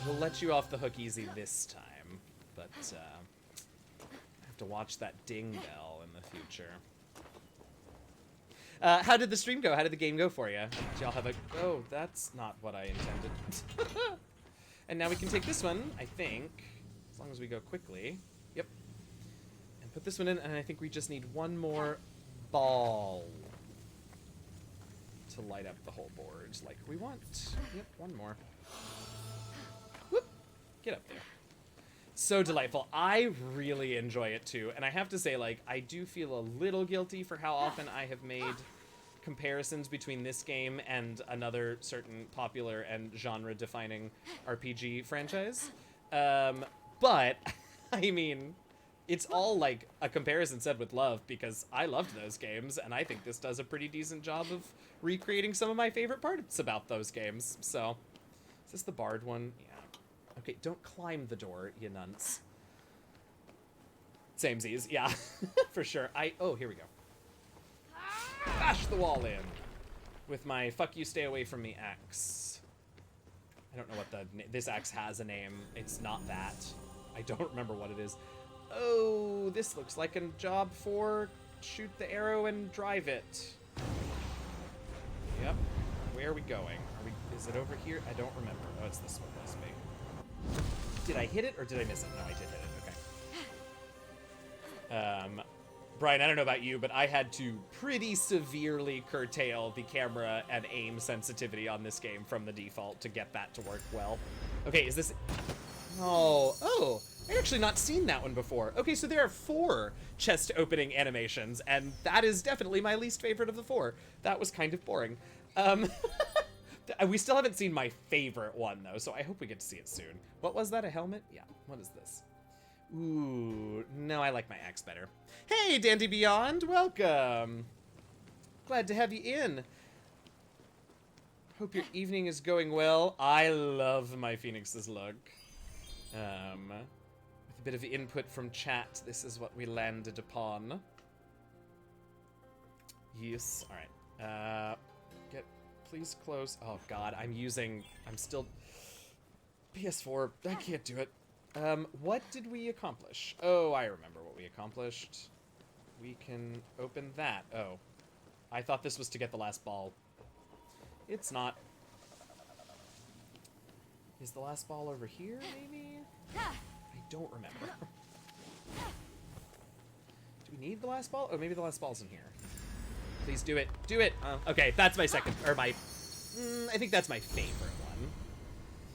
We'll let you off the hook easy this time, but I have to watch that ding bell in the future. How did the stream go? How did the game go for you? Did y'all have a... Oh, that's not what I intended. And now we can take this one, I think, as long as we go quickly. Yep. And put this one in, and I think we just need one more ball to light up the whole board like we want. Yep, one more. Get up there. So delightful. I really enjoy it too. And I have to say, like, I do feel a little guilty for how often I have made comparisons between this game and another certain popular and genre-defining RPG franchise. But, I mean, it's all, like, a comparison said with love, because I loved those games, and I think this does a pretty decent job of recreating some of my favorite parts about those games. So, is this the Bard one? Yeah. Okay, don't climb the door, you nunts. Samesies, yeah, for sure. Oh, here we go. Bash the wall in with my fuck you, stay away from me axe. I don't know what this axe has a name. It's not that. I don't remember what it is. Oh, this looks like a job for shoot the arrow and drive it. Yep. Where are we going? Is it over here? I don't remember. Oh, it's this one. Must be. Did I hit it or did I miss it? No, I did hit it. Okay. Brian, I don't know about you, but I had to pretty severely curtail the camera and aim sensitivity on this game from the default to get that to work well. Okay, is this... Oh, I've actually not seen that one before. Okay, so there are 4 chest opening animations, and that is definitely my least favorite of the 4. That was kind of boring. We still haven't seen my favorite one, though, so I hope we get to see it soon. What was that, a helmet? Yeah, what is this? Ooh, no, I like my axe better. Hey, Dandy Beyond, welcome. Glad to have you in. Hope your evening is going well. I love my Fenyx's look. With a bit of input from chat, this is what we landed upon. Yes, all right. Get please close. Oh God, I'm still PS4. I can't do it. What did we accomplish? Oh, I remember what we accomplished. We can open that. Oh, I thought this was to get the last ball. It's not. Is the last ball over here, maybe? I don't remember. Do we need the last ball? Oh, maybe the last ball's in here. Please do it. Do it! Okay, that's my second, or my... I think that's my favorite one.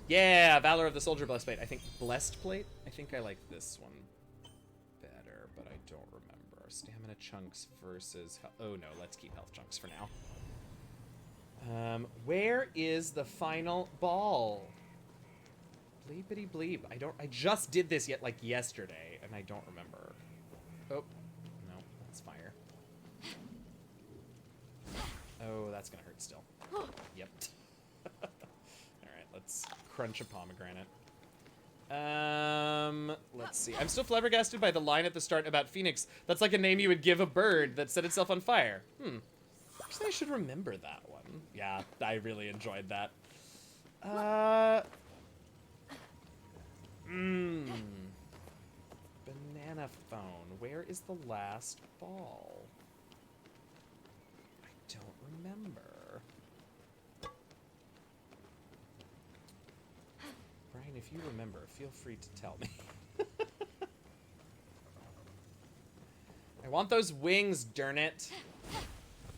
Yeah, Valor of the Soldier Blessed Plate. I think Blessed Plate? I think I like this one better, but I don't remember. Stamina chunks versus... Oh no, let's keep health chunks for now. Where is the final ball? Bleepity bleep. I just did this like yesterday, and I don't remember. Oh, no, that's fire. Oh, that's gonna hurt still. Yep. Alright, let's crunch a pomegranate. Let's see. I'm still flabbergasted by the line at the start about Fenyx. That's like a name you would give a bird that set itself on fire. Actually, I should remember that one. Yeah, I really enjoyed that. Banana phone. Where is the last ball? I don't remember. Brian, if you remember, feel free to tell me. I want those wings, darn it.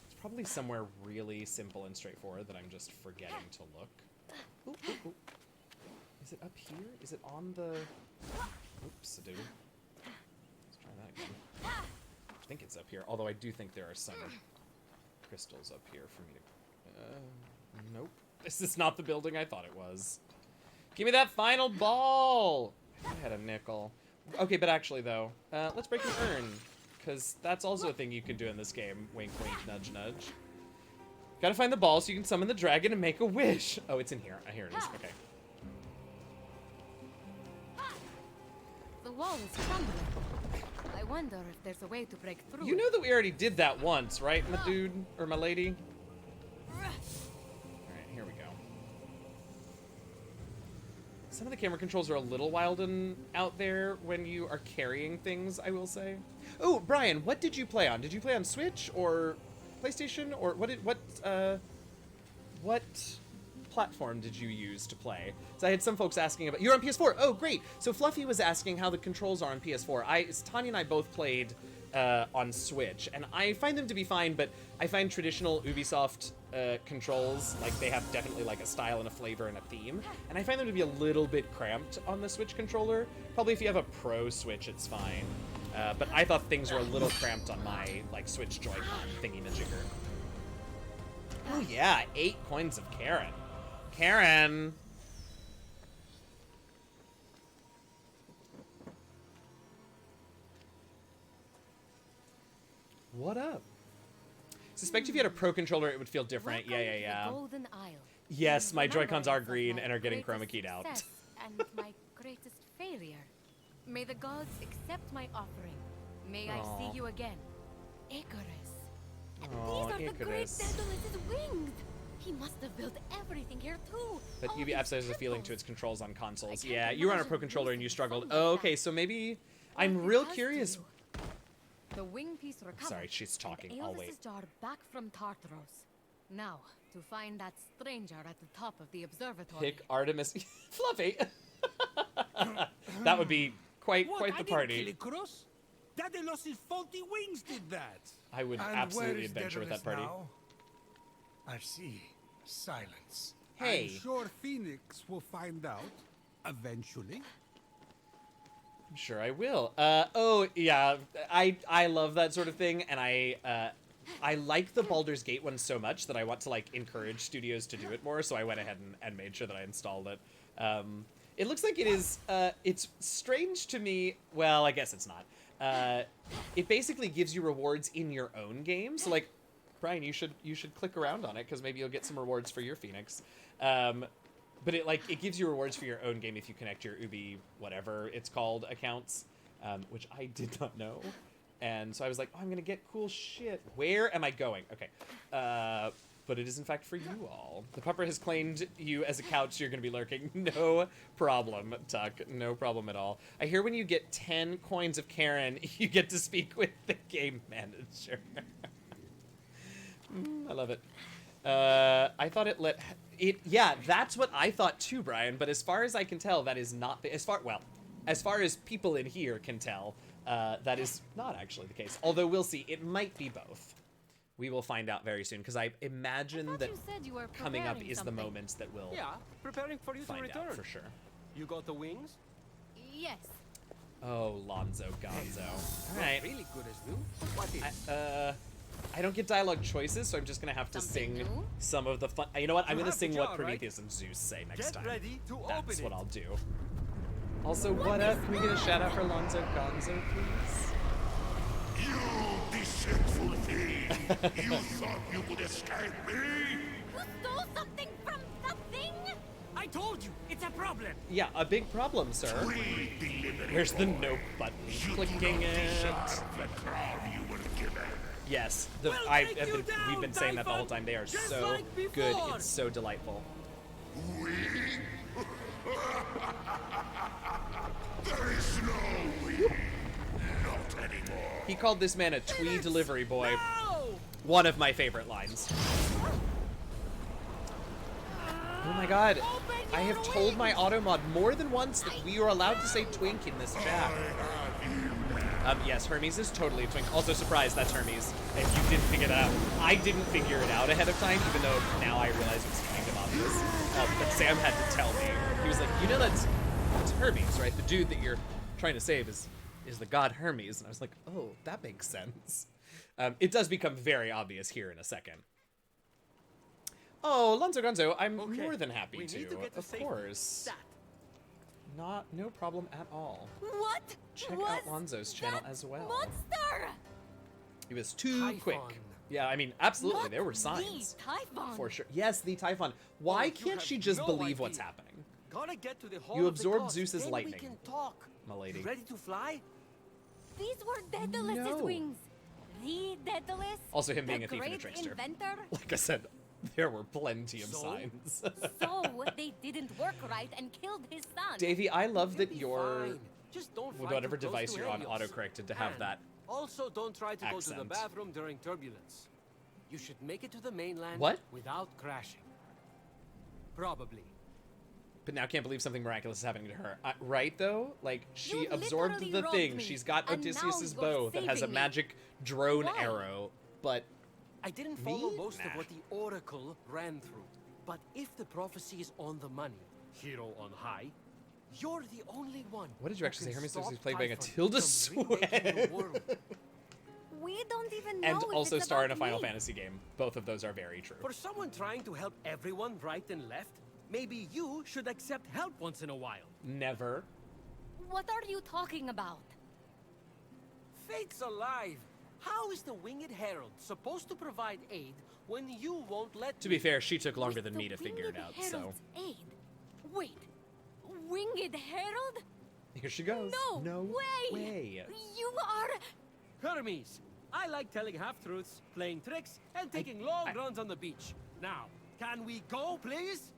It's probably somewhere really simple and straightforward that I'm just forgetting to look. Ooh, ooh, ooh. Is it up here? Is it on the... Oops, a dude. Let's try that again. I think it's up here, although I do think there are some crystals up here for me to... nope. This is not the building I thought it was. Give me that final ball! I had a nickel. Okay, but actually, though, let's break an urn, because that's also a thing you can do in this game. Wink, wink, nudge, nudge. Gotta find the ball so you can summon the dragon and make a wish. Oh, it's in here. Here it is. Okay. The wall is crumbling. I wonder if there's a way to break through. You know that we already did that once, right, my dude? Or my lady? Alright, here we go. Some of the camera controls are a little wild and out there when you are carrying things, I will say. Oh, Brian, what did you play on? Did you play on Switch or PlayStation? Or what platform did you use to play? So I had some folks asking about... You're on PS4! Oh, great! So Fluffy was asking how the controls are on PS4. Tanya and I both played on Switch, and I find them to be fine, but I find traditional Ubisoft controls, like, they have definitely, like, a style and a flavor and a theme, and I find them to be a little bit cramped on the Switch controller. Probably if you have a Pro Switch, it's fine. But I thought things were a little cramped on my, like, Switch Joy-Con thingy-majigger. Oh yeah, 8 coins of Karen. Karen! What up? Suspect if you had a Pro controller, it would feel different. Yeah. Golden Isle. Yes, my Joy-Cons are green and are getting chroma keyed out. And my greatest failure. May the gods accept my offering. May I see you again. Icarus. Aww, These are the great Icarus. Daedalus' wings. He must have built everything here too. But All Ubi these absolutely has a feeling to temples. its controls on consoles. I can't Yeah, you were on a imagine Pro controller and you losing struggled. something Oh, like okay, that. so maybe I'm Like it real has to curious. you. The wing piece recovered. Sorry, she's talking. And I'll Aeolus' wait. jar back from Tartaros. Now, to find that stranger at the top of the observatory. Pick Artemis. Fluffy. That would be quite What? the I didn't party. kill Icarus. Daedalus' faulty wings did that. I would And absolutely where is adventure with that Daedalus party. now? I see. Silence. Hey. I'm sure Fenyx will find out eventually. I'm sure I will. Oh yeah, I love that sort of thing, and I like the Baldur's Gate one so much that I want to like encourage studios to do it more. So I went ahead and made sure that I installed it. It looks like it is. It's strange to me. Well, I guess it's not. It basically gives you rewards in your own game. So like, Brian, you should click around on it because maybe you'll get some rewards for your Fenyx. But it gives you rewards for your own game if you connect your Ubi whatever it's called accounts, which I did not know. And so I was like, oh, I'm gonna get cool shit. Where am I going? Okay. But it is in fact for you all. The pupper has claimed you as a couch. You're gonna be lurking. No problem, Tuck. No problem at all. I hear when you get 10 coins of Karen, you get to speak with the game manager. I love it. I thought it let it. Yeah, that's what I thought too, Brian. But as far as I can tell, that is not as far. Well, as far as people in here can tell, that is not actually the case. Although we'll see. It might be both. We will find out very soon because I imagine that you said you were coming up preparing is something. the moments that we'll Yeah, preparing for you to find return. out for sure. You got the wings? Yes. Oh, Lonzo Gonzo. All Not right. really good as new. What is? I don't get dialogue choices, so I'm just gonna have to Something sing new? some of the fun. You know what? I'm You gonna have the sing what jar, right? Prometheus and Zeus say next Get time. ready to That's open what it. I'll do. Also, what up? Can we get a shout out for Lonzo Gonzo, please? You deceitful thing! You thought you could escape me? You stole something from the thing? I told you, it's a problem. Yeah, a big problem, sir. We delivered Where's the it. no button? You Clicking do not it. deserve the crown you were given. Yes, We'll take you down, we've been saying that the whole time. They are Typhon, so just like good. before. It's so delightful. We? There is no we. Not anymore. He called this man a twee delivery boy. No! One of my favorite lines. Oh my god. I have told my automod more than once that we are allowed to say twink in this chat. Yes, Hermes is totally a twink. Also, surprise, that's Hermes. If you didn't figure that out. I didn't figure it out ahead of time, even though now I realize it's kind of obvious. But Sam had to tell me. He was like, you know that's Hermes, right? The dude that you're trying to save is the god Hermes. And I was like, oh, that makes sense. It does become very obvious here in a second. Oh, Lonzo Gonzo, I'm Okay, more than happy we to. need to get to Of safety. course. That. No problem at all. What? Check was out Lonzo's channel that as well. Monster! It was too Typhon. quick. Yeah, I mean, absolutely, Not there were the signs. Typhon. For sure. Yes, the Typhon. Why you can't have she just no believe what's idea. happening? Gotta get to the hall You of the absorbed gods, Zeus's then lightning, we can talk. milady. You ready to fly? These were Daedalus' No. wings. The Daedalus. Also him being the a thief and a great trickster. Inventor. Like I said, there were plenty of So? signs. So they didn't work right and killed his son. Davey, I love that You'll be you're fine. Just don't with fly whatever too close device to you're on Helios. autocorrected to have And that. Also, don't try to go to the accent. bathroom during turbulence. You should make it to the mainland What? without crashing. Probably. But now can't believe something miraculous is happening to her. Right, though? Like, she You absorbed literally the robbed thing. me, She's got and now Odysseus's you're bow that has a saving me. magic drone Why? arrow. But I didn't follow Me? most Nah. of what the Oracle ran through. But if the prophecy is on the money, hero on high, you're the only one. what did you who actually say? can Hermes stop is played by a Typhon Tilda from remaking the Swinton. world. We don't even know And if also it's star in a about Final me. Fantasy game. Both of those are very true. For someone trying to help everyone right and left, maybe you should accept help once in a while. Never. What are you talking about? Fate's alive. How is the Winged Herald supposed to provide aid when you won't let To be me? fair, she took longer With than the me to figure it Winged out, so. Herald's aid. Wait, Winged Herald? Here she goes. No, way. You are. Hermes, I like telling half-truths, playing tricks, and taking long runs on the beach. Now, can we go, please?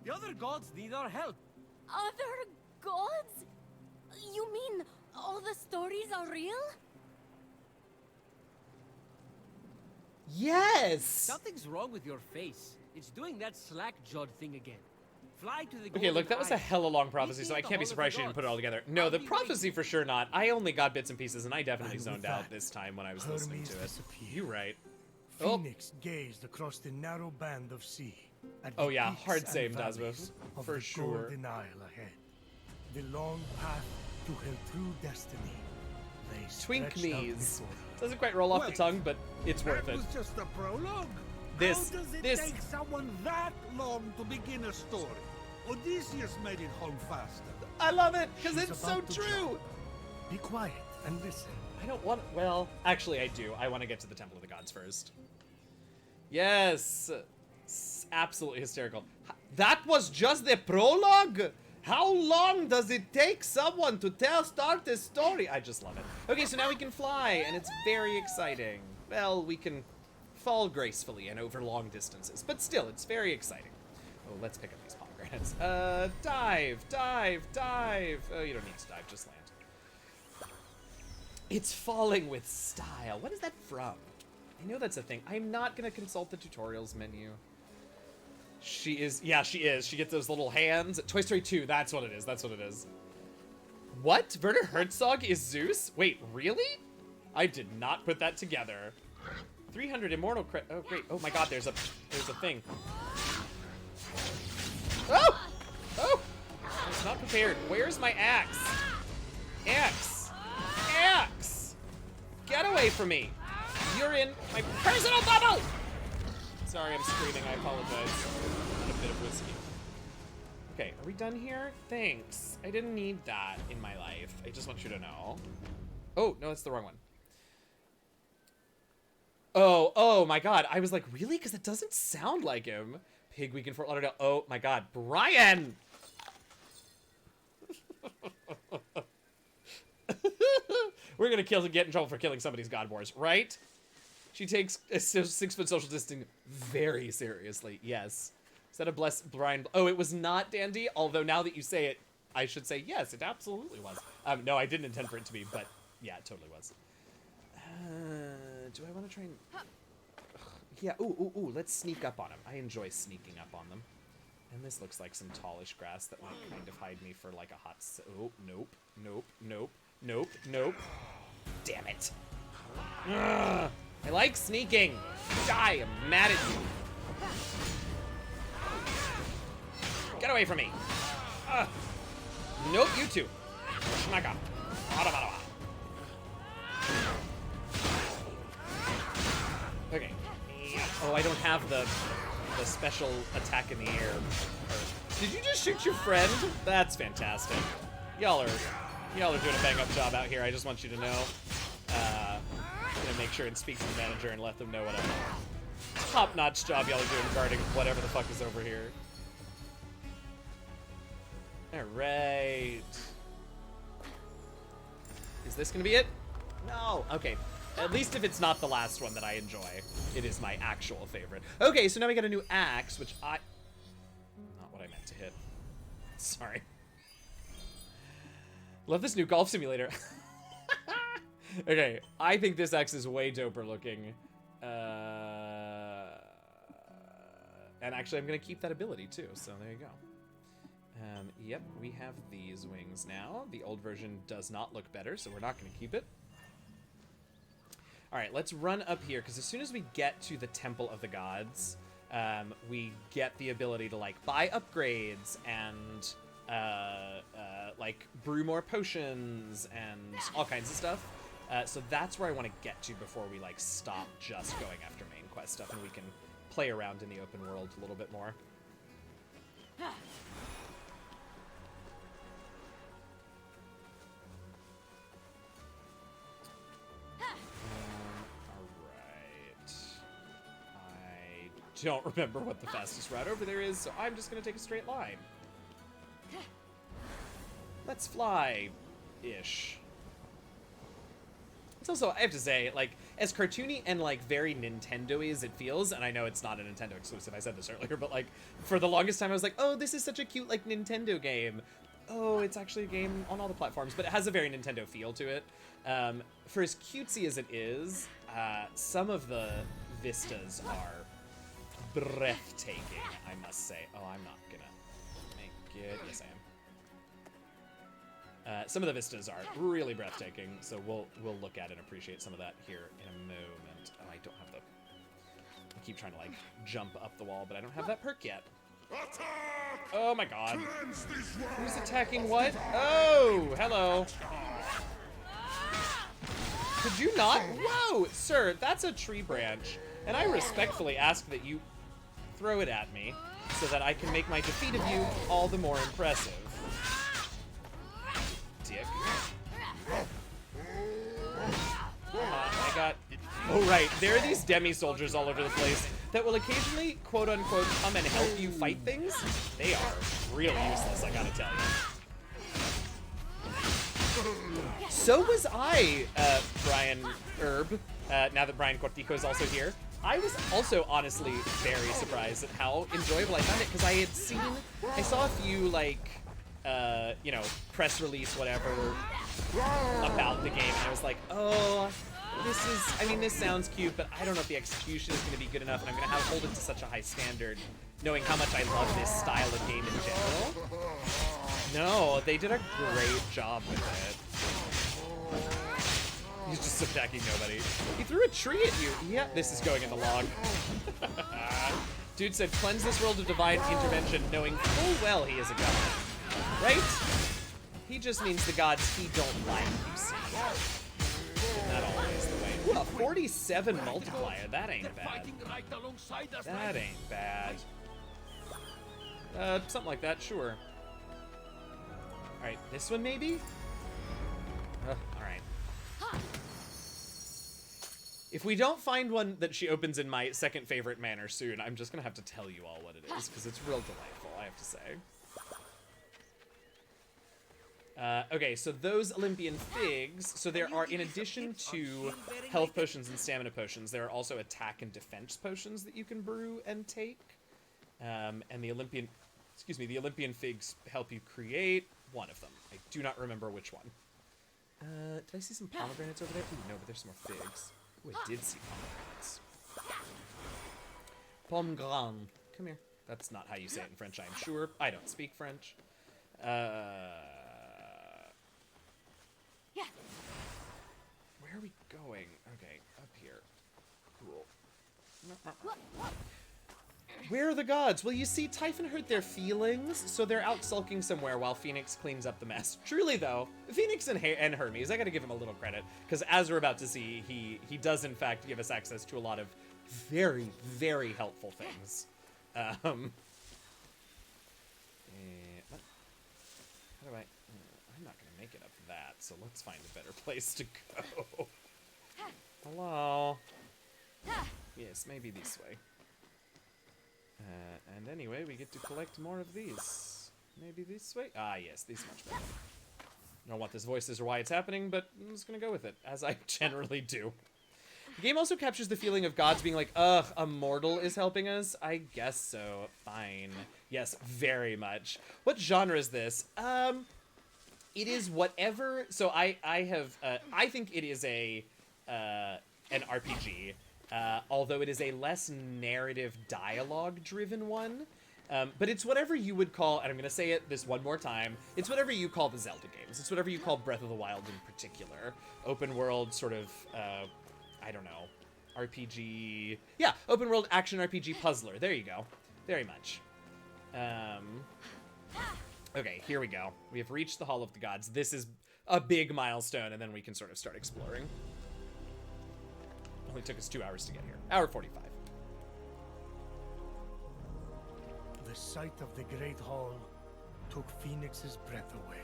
The other gods need our help. Other gods? You mean All the stories are real? Yes! Something's wrong with your face. It's doing that slack-jawed thing again. Fly to the Okay, look, that was a Isle. hella long prophecy, so I Recreate the can't be Hall of surprised the she didn't put it all Gods. together. No, I'll the be prophecy waiting. for sure not. I only got bits and pieces, and I definitely And zoned with out that, this time when I was listening Hermes to it. disappeared. You right. Oh. Phoenix gazed across the narrow band of sea. At Oh the yeah, peaks hard and save, valleys Dasma, of for the sure. Golden Isle ahead. The long path to her true destiny lay Twink stretched out me's. before her. Doesn't quite roll off the Wait. tongue, but it's worth That it. was just the prologue. This- How does it this- take someone that long to begin a story? Odysseus made it home faster. I love it, because She's it's so about to true! jump. Be quiet and listen. I don't want. Well, actually, I do. I want to get to the Temple of the Gods first. Yes, absolutely hysterical. That was just the prologue. How long does it take someone to start this story? I just love it. Okay, so now we can fly, and it's very exciting. Well, we can fall gracefully and over long distances, but still, it's very exciting. Oh, let's pick up these pomegranates. Dive, dive, dive. Oh, you don't need to dive, just land. It's falling with style. What is that from? I know that's a thing. I'm not gonna consult the tutorials menu. She is, yeah, she is. She gets those little hands. Toy Story 2, that's what it is. That's what it is. What? Werner Herzog is Zeus? Wait, really? I did not put that together. 300 immortal oh, great. Oh my god, there's a thing. Oh! Oh! I was not prepared. Where's my axe? Axe! Axe! Get away from me! You're in my personal bubble! Sorry, I'm screaming. I apologize. A bit of whiskey. Okay, are we done here? Thanks. I didn't need that in my life. I just want you to know. Oh, no, that's the wrong one. Oh my god. I was like, really? Because it doesn't sound like him. Pig week in Fort Lauderdale. Oh my god. Brian! We're gonna get in trouble for killing somebody's God Wars, right? She takes a 6-foot social distancing very seriously. Yes. Is that a blessed Brian? Oh, it was not Dandy. Although now that you say it, I should say yes. It absolutely was. No, I didn't intend for it to be, but yeah, it totally was. Do I want to try and? Yeah. Ooh. Let's sneak up on him. I enjoy sneaking up on them. And this looks like some tallish grass that might kind of hide me for like a hot. Oh, nope. Damn it. Ugh. I like sneaking. Die, I'm mad at you. Get away from me. Nope, you two. Schmacka. Okay. Oh, I don't have the special attack in the air. Did you just shoot your friend? That's fantastic. Y'all are doing a bang-up job out here. I just want you to know. Gonna make sure and speak to the manager and let them know what a top-notch job y'all are doing guarding whatever the fuck is over here. Alright. Is this gonna be it? No. Okay. At least if it's not the last one that I enjoy, it is my actual favorite. Okay, so now we got a new axe, which not what I meant to hit. Sorry. Love this new golf simulator. Okay, I think this axe is way doper looking. And actually, I'm gonna keep that ability too, so there you go. Yep, we have these wings now. The old version does not look better, so we're not gonna keep it. All right, let's run up here, because as soon as we get to the Temple of the Gods, we get the ability to, like, buy upgrades and, like, brew more potions and all kinds of stuff. So that's where I want to get to before we, like, stop just going after main quest stuff, and we can play around in the open world a little bit more. Don't remember what the fastest route over there is, so I'm just gonna take a straight line. Let's fly-ish. It's also, I have to say, like, as cartoony and, like, very Nintendo-y as it feels, and I know it's not a Nintendo exclusive, I said this earlier, but, like, for the longest time I was like, oh, this is such a cute, like, Nintendo game. oh, it's actually a game on all the platforms, but it has a very Nintendo feel to it. For as cutesy as it is, some of the vistas are breathtaking, I must say. Oh, I'm not gonna make it. Yes, I am. Some of the vistas are really breathtaking, so we'll look at and appreciate some of that here in a moment. Oh, I don't have the... I keep trying to, like, jump up the wall, but I don't have that perk yet. Attack! Oh my god. Cleanse this world. Who's attacking what? Oh, hello. Could you not? Whoa, sir, that's a tree branch. And I respectfully ask that you throw it at me so that I can make my defeat of you all the more impressive. Dick. I got... Oh, right. There are these demi-soldiers all over the place that will occasionally, quote-unquote, come and help you fight things. They are real useless, I gotta tell you. So was I, Brian Herb, now that Brian Cortijo is also here. I was also honestly very surprised at how enjoyable I found it, because I saw a few, like, you know, press release, whatever, about the game, and I was like, oh, this sounds cute, but I don't know if the execution is going to be good enough, and I'm going to have to hold it to such a high standard, knowing how much I love this style of game in general. No, they did a great job with it. He's just attacking nobody. He threw a tree at you. Yeah, this is going in the log. Dude said, cleanse this world of divine intervention, knowing full well he is a god. Right? He just means the gods he don't like, you see. Isn't that always the way? Ooh, a 47 multiplier. That ain't bad. That ain't bad. Something like that, sure. Alright, this one maybe? Alright. If we don't find one that she opens in my second favorite manner soon, I'm just gonna have to tell you all what it is, because it's real delightful, I have to say. Okay, so those Olympian figs, so there are, in addition to health potions and stamina potions, there are also attack and defense potions that you can brew and take. And the Olympian figs help you create one of them. I do not remember which one. Did I see some pomegranates over there? Ooh, no, but there's some more figs. Ooh, I did see pomegranates. Pomegranate. Come here. That's not how you say it in French, I'm sure. I don't speak French. Where are we going? Okay, up here. Cool. Where are the gods? Well, you see, Typhon hurt their feelings, so they're out sulking somewhere while Fenyx cleans up the mess. Truly, though, Fenyx and Hermes, I gotta give him a little credit, because as we're about to see, he does, in fact, give us access to a lot of very, very helpful things. What? How do I... I'm not gonna make it up that, so let's find a better place to go. Hello? Yes, maybe this way. And anyway, we get to collect more of these. Maybe this way? Ah, yes, this much better. I don't know what this voice is or why it's happening, but I'm just gonna go with it, as I generally do. The game also captures the feeling of gods being like, ugh, a mortal is helping us? I guess so. Fine. Yes, very much. What genre is this? It is whatever... So I think it is an RPG. Although it is a less narrative dialogue-driven one. But it's whatever you would call, and I'm going to say it this one more time, it's whatever you call the Zelda games. It's whatever you call Breath of the Wild in particular. Open world sort of, I don't know, RPG... Yeah, open world action RPG puzzler. There you go. Very much. Okay, here we go. We have reached the Hall of the Gods. This is a big milestone, and then we can sort of start exploring. Only took us 2 hours to get here. Hour 45. The sight of the Great Hall took Fenyx's breath away.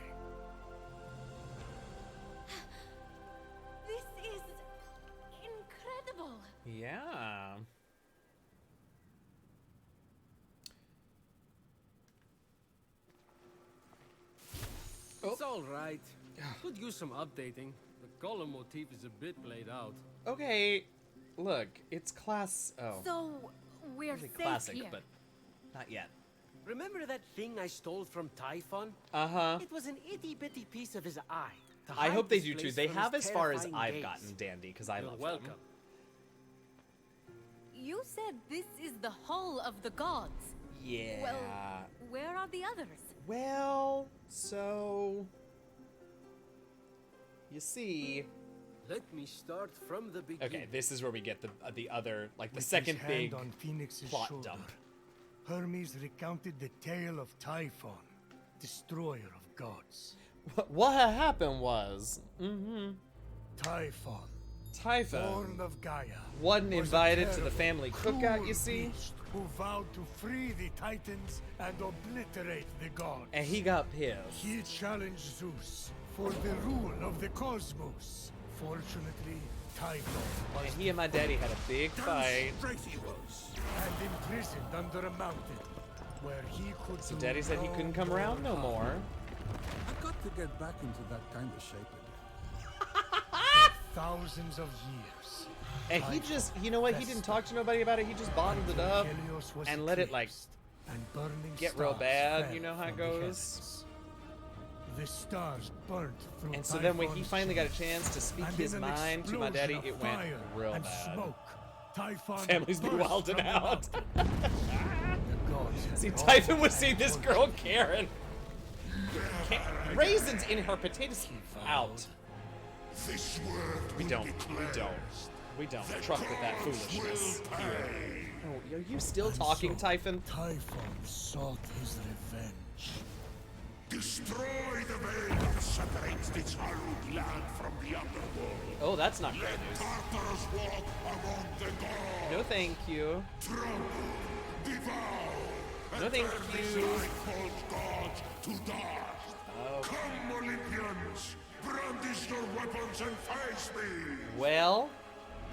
This is incredible. Yeah. It's all right. Could use some updating. The color motif is a bit played out. Okay, look, it's class... Oh, So we're really safe classic, here. but not yet. Remember that thing I stole from Typhon? Uh-huh. It was an itty-bitty piece of his eye. to I hide hope they this do too. place They from have his as far as terrifying I've gaze. gotten, Dandy, because I You're love welcome. them. You said this is the Hall of the Gods. Yeah. Well, where are the others? Well, so you see. Let me start from the beginning. Okay, this is where we get the other, like the With second his hand big on Fenyx's plot shoulder, dump. Hermes recounted the tale of Typhon, destroyer of gods. What had happened was, Typhon, Typhon born of Gaia, wasn't was a invited to the terrible, family cookout, cruel you see, beast who vowed to free the Titans and obliterate the gods. and he got pissed. He challenged Zeus for the rule of the cosmos. Fortunately, Typhon was And he and my daddy had a big fight. Straight he was. and imprisoned under a mountain, where he could So do daddy said he no couldn't come around no harm. more. I got to get back into that kind of shape again. For thousands of years. And he just, you know what, he didn't talk to nobody about it, he just bottled it up Helios was and let it, like, eclipsed, and burning get real stars bad, fell you know how it from the goes. heavens. The stars burnt through And so then when he Typhon's finally got a shades, chance to speak and his in an mind to my daddy, explosion it of went fire real and bad. Smoke, Typhon Families be burst wilding from the out. mountain. The gods had See, all Typhon was seeing planned this for girl, Karen. Raisins in her potatoes out. This word We will don't, be we cleansed. don't, we don't The truck with that gods foolishness will here. pay. Oh, are you still And talking, so Typhon? Typhon sought his revenge. Destroy the veil that separates this hallowed land from the underworld. Oh, that's not great Let news. Tartarus walk among the gods. No thank you. Trample, devour, No and thank turn these you. light-false gods to dust. Come, Olympians, brandish your weapons and face me. Well,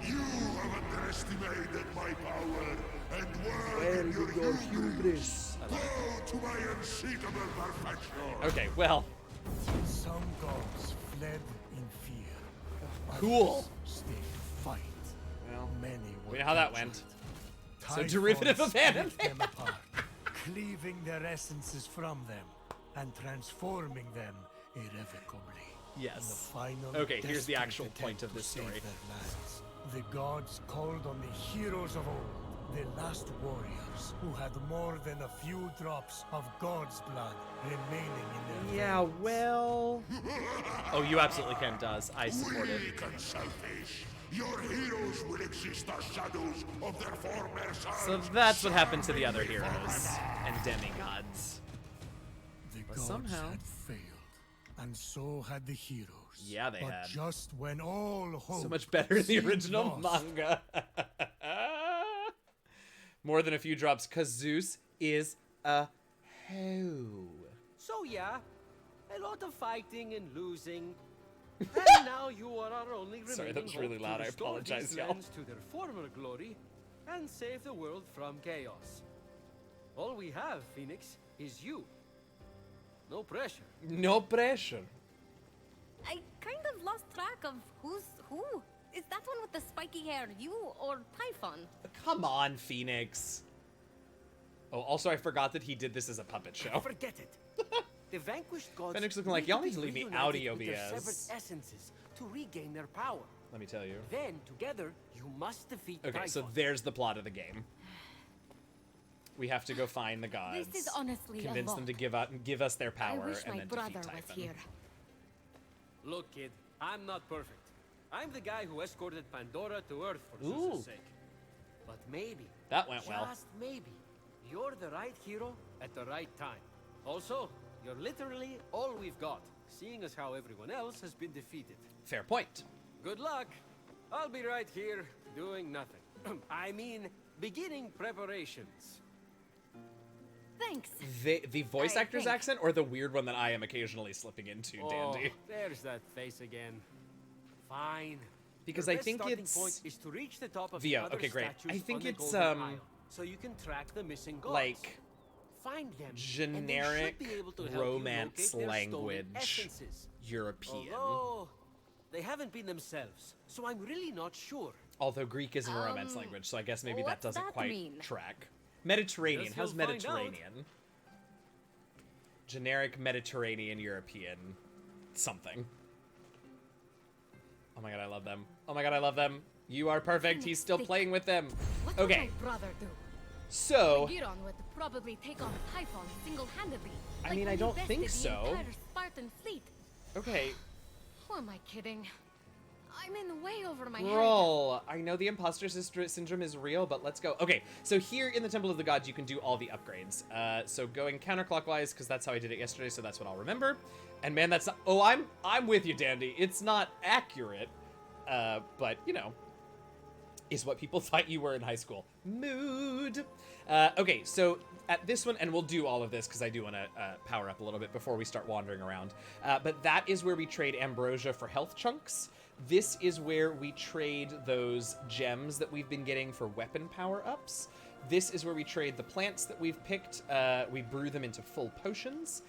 You have underestimated my power and were in your hubris. Go to my unseatable perfection. okay, well, Some gods fled in fear. Cool. Others stayed to fight. well, Many were we know how that captured. went. So Typhon derivative of split anime. them apart, cleaving their essences from them and transforming them irrevocably. Yes. In the final Okay, here's the desperate actual point attempt of to this save story. their lands, the gods called on the heroes of old, the last warriors who had more than a few drops of God's blood remaining in their Yeah, veins. well. Oh, you absolutely can, does. I support it. Weak and selfish. Your heroes will exist as shadows of their former selves. So that's what happened to the other heroes and demigods. The But gods somehow- had failed, and so had the heroes. Yeah, they but had. just when all hope So much better in the seemed original lost, manga. More than a few drops, because Zeus is a hoe. So yeah, a lot of fighting and losing. And now you are our only remaining Sorry, that was hope really to loud. I restore apologize, these y'all. lands to their former glory and save the world from chaos. All we have, Phoenix, is you. No pressure. No pressure. I kind of lost track of who's who. Is that one with the spiky hair you or Typhon? Come on, Phoenix. Oh, also, I forgot that he did this as a puppet show. Forget it. The vanquished gods Fenyx looking like, need y'all to need to be leave me reunited out of with their OBS. severed essences to regain their power. Let me tell you. Then, together, you must defeat Okay, so Typhon. there's the plot of the game. We have to go find the gods. This is honestly a convince lot. them to give us their I power wish and my then brother defeat was Typhon. here. Look, kid, I'm not perfect. I'm the guy who escorted Pandora to Earth for Ooh. Zeus's sake. But maybe, That went well. just maybe, you're the right hero at the right time. Also, you're literally all we've got, seeing as how everyone else has been defeated. Fair point. Good luck. I'll be right here, doing nothing. I mean, beginning preparations. Thanks. The voice I actor's think- accent or the weird one that I am occasionally slipping into, Dandy? Oh, there's that face again. Fine. Because Your I best think starting it's point is to reach the top of Via, the other okay, great. statues I think on the it's, Golden Isle, so you can track the missing gods. like Find them, and they generic should be able to help you romance locate their stolen language essences. European. Although they haven't been themselves, so I'm really not sure. Although Greek isn't a romance language, so I guess maybe that what's doesn't that quite mean? track. Mediterranean. Guess How's you'll find out. Mediterranean? Generic Mediterranean European something. Oh my god, I love them. Oh my god, I love them. You are perfect. He's still playing with them. What Okay. would my brother do? So, Giron would probably take on Typhon single-handedly. I mean, I don't think so. The entire Spartan fleet. okay. Who am I kidding? I'm in way over my head. Roll. I know the imposter syndrome is real, but let's go. Okay, so here in the Temple of the Gods, you can do all the upgrades. So going counterclockwise, because that's how I did it yesterday, so that's what I'll remember. And man, that's not, oh, I'm with you, Dandy. It's not accurate, but you know, is what people thought you were in high school. Mood. Okay, so at this one, and we'll do all of this because I do want to power up a little bit before we start wandering around. But that is where we trade ambrosia for health chunks. This is where we trade those gems that we've been getting for weapon power-ups. This is where we trade the plants that we've picked. We brew them into full potions.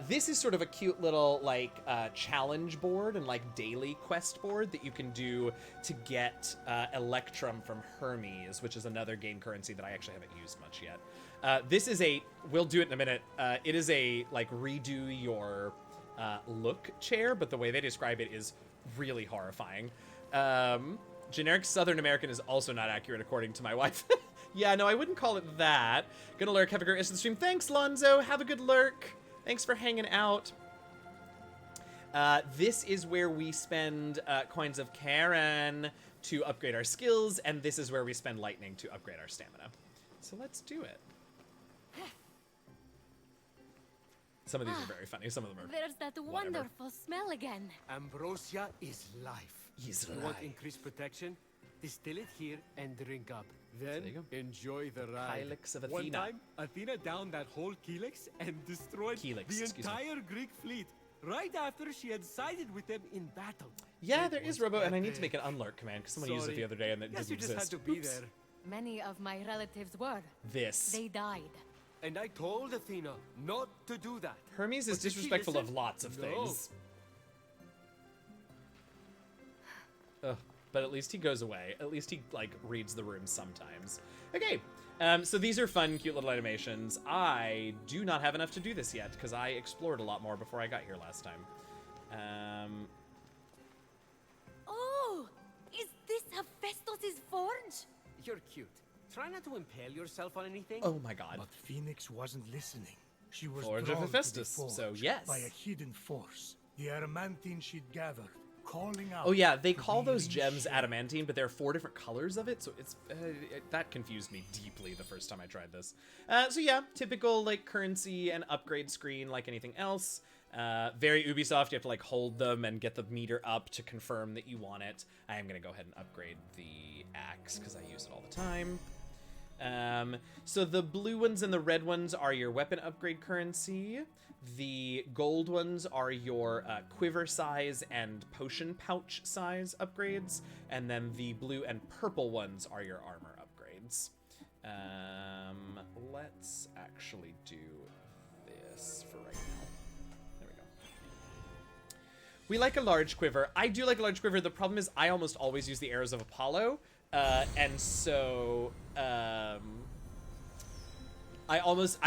This is sort of a cute little, like, challenge board and, like, daily quest board that you can do to get Electrum from Hermes, which is another game currency that I actually haven't used much yet. This is a, we'll do it in a minute, it is a, like, redo your look chair, but the way they describe it is really horrifying. Generic Southern American is also not accurate, according to my wife. Yeah, no, I wouldn't call it that. Gonna lurk, have a great rest of the stream. Thanks, Lonzo, have a good lurk. Thanks for hanging out. This is where we spend coins of Karen to upgrade our skills, and this is where we spend lightning to upgrade our stamina. So let's do it. Some of these are very funny. Some of them are There's that whatever. wonderful smell again. Ambrosia is life. Is You want life. increased protection? Distill it here and drink up. Then you go. enjoy the ride. Calyx of One Athena. time, Athena downed that whole Calyx and destroyed Calyx, the excuse me. entire Greek fleet. Right after she had sided with them in battle. Yeah, It there is was Robo, and I need to epic. make an unlurk command because someone used it Sorry. the other day and it Guess didn't you just exist. had to be Oops. there. Many of my relatives were. This. They died. And I told Athena not to do that. Hermes is But did she disrespectful of listen? lots of No. things. Ugh, but at least he goes away. At least he, like, reads the room sometimes. Okay, so these are fun, cute little animations. I do not have enough to do this yet, because I explored a lot more before I got here last time. Oh, is this Hephaestus' forge? You're cute. Try not to impale yourself on anything. Oh my god. But Fenyx wasn't listening. She was Forge of drawn to the Hephaestus, forge so yes. by a hidden force, the adamantine she'd gathered, calling out. Oh yeah, they to call be those gems reshared. adamantine, but there are 4 different colors of it, so it's that confused me deeply the first time I tried this. So yeah, typical like currency and upgrade screen like anything else. Very Ubisoft, you have to like hold them and get the meter up to confirm that you want it. I am gonna go ahead and upgrade the axe because I use it all the time. So the blue ones and the red ones are your weapon upgrade currency. The gold ones are your quiver size and potion pouch size upgrades. And then the blue and purple ones are your armor upgrades. Let's actually do this for right now. There we go. We like a large quiver. I do like a large quiver. The problem is I almost always use the arrows of Apollo. And so, I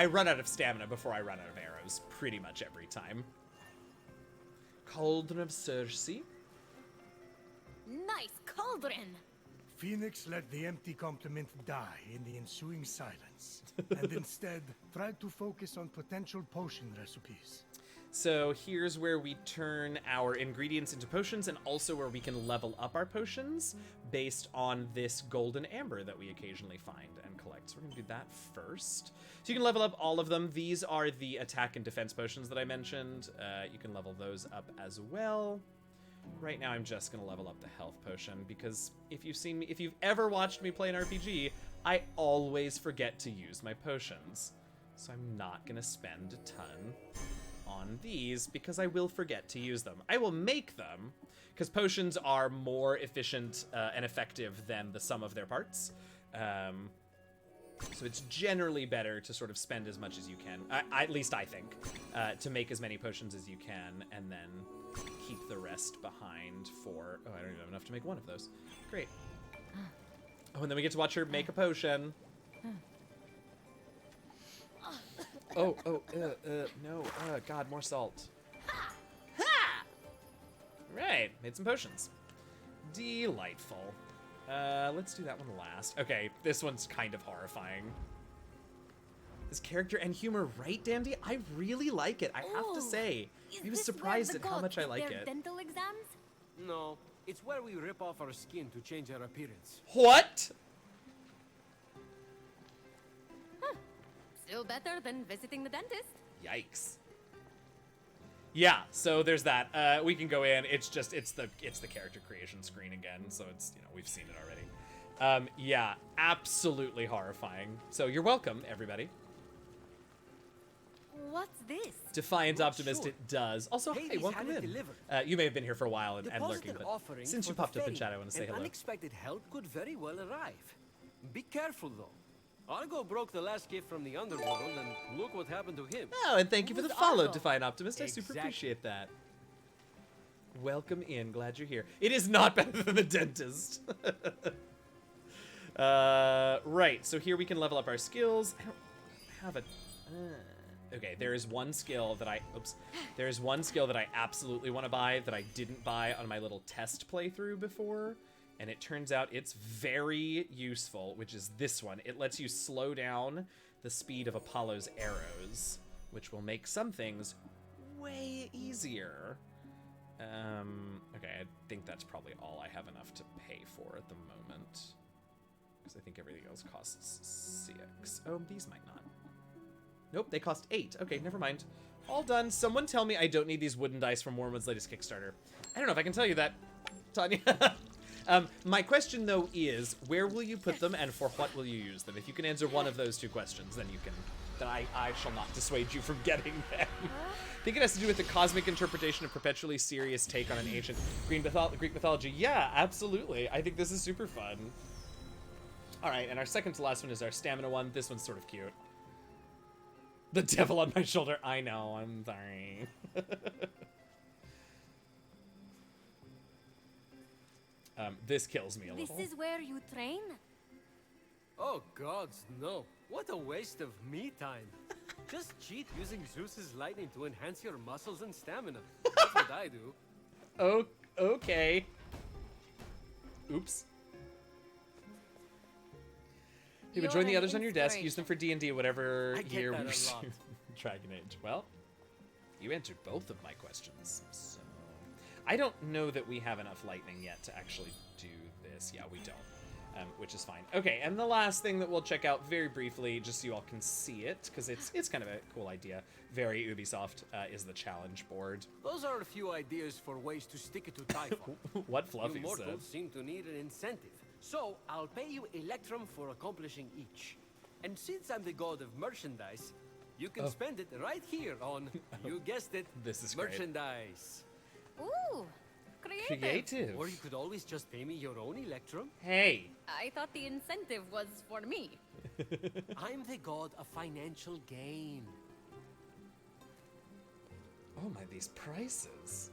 run out of stamina before I run out of arrows pretty much every time. Cauldron of Circe. Nice cauldron. Fenyx let the empty compliment die in the ensuing silence, and instead tried to focus on potential potion recipes. So here's where we turn our ingredients into potions and also where we can level up our potions based on this golden amber that we occasionally find and collect. So we're gonna do that first. So you can level up all of them. These are the attack and defense potions that I mentioned. You can level those up as well. Right now I'm just gonna level up the health potion because if you've ever watched me play an RPG, I always forget to use my potions. So I'm not gonna spend a ton on these because I will forget to use them. I will make them because potions are more efficient and effective than the sum of their parts. So it's generally better to sort of spend as much as you can, at least I think, to make as many potions as you can and then keep the rest behind for... Oh, I don't even have enough to make one of those. Great. Oh, and then we get to watch her make a potion. No, God, more salt. Ha! Right, made some potions. Delightful. Let's do that one last. Okay, this one's kind of horrifying. This character and humor, right, Dandy? I really like it, I have to say. I was surprised at how much I like it. Dental exams? No, it's where we rip off our skin to change our appearance. What? Still better than visiting the dentist. Yikes. Yeah, so there's that. We can go in. It's the character creation screen again, so it's, we've seen it already. Yeah, absolutely horrifying. So you're welcome, everybody. What's this? Defiant Not Optimist, sure. it does. Also, hey, Hades welcome had it in. delivered. You may have been here for a while and Deposited lurking, but offering since for you the popped up in Fey. chat, I want to say An hello. unexpected help could very well arrive. Be careful, though. Argo broke the last gift from the underworld, and look what happened to him. Oh, and thank you for the Who's follow, Argo? Defiant Optimist. I super Exactly. appreciate that. Welcome in. Glad you're here. It is not better than the dentist. Right, so here we can level up our skills. I don't have a... Okay, there is one skill that there is one skill that I absolutely want to buy that I didn't buy on my little test playthrough before, and it turns out it's very useful, which is this one. It lets you slow down the speed of Apollo's arrows, which will make some things way easier. Okay, I think that's probably all I have enough to pay for at the moment, because I think everything else costs 6. Oh, these might not. Nope, they cost 8. Okay, never mind. All done. Someone tell me I don't need these wooden dice from Wormwood's latest Kickstarter. I don't know if I can tell you that, Tanya. My question, though, is where will you put them and for what will you use them? If you can answer one of those two questions, then you can... Then I shall not dissuade you from getting them. I think it has to do with the cosmic interpretation of perpetually serious take on an ancient Greek mythology. Yeah, absolutely. I think this is super fun. All right, and our second to last one is our stamina one. This one's sort of cute. The devil on my shoulder. I know, I'm sorry. This kills me a little. This is where you train? Oh gods, no. What a waste of me time. Just cheat using Zeus's lightning to enhance your muscles and stamina. That's what I do. Oh, okay. Oops. You would You're join the an others on your desk, use inspiration. them for D&D, whatever I get year that we a pursue lot. Dragon Age. Well, you answered both of my questions, so... I don't know that we have enough lightning yet to actually do this. Yeah, we don't, which is fine. Okay, and the last thing that we'll check out very briefly, just so you all can see it, because it's kind of a cool idea, very Ubisoft, is the challenge board. Those are a few ideas for ways to stick it to Typhon. What Fluffy You said. mortals seem to need an incentive. So, I'll pay you Electrum for accomplishing each. And since I'm the god of merchandise, you can spend it right here on, you guessed it, This is great. merchandise. Ooh, creative. Creative. Or you could always just pay me your own Electrum. Hey. I thought the incentive was for me. I'm the god of financial gain. Oh my, these prices.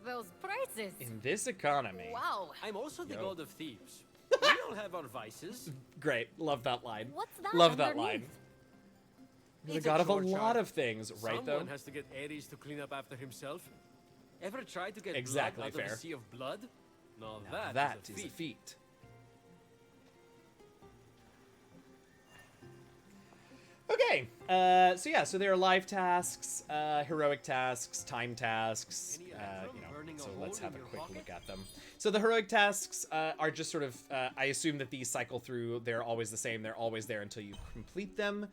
Those prices. In this economy. Wow. I'm also the Yo. god of thieves. We all have our vices. Great. Love that line. What's that Love that line. underneath? You're the It's a god of a chore lot chart. of things, right though? Someone has to get Ares to clean up after himself. Ever tried to get Exactly, blood out fair. of a sea of blood? No, Now that is a feat. Okay, so there are live tasks, heroic tasks, time tasks, Any electrum burning a so hole let's have in a your quick pocket? look at them. So the heroic tasks are just sort of, I assume that these cycle through, they're always the same, they're always there until you complete them.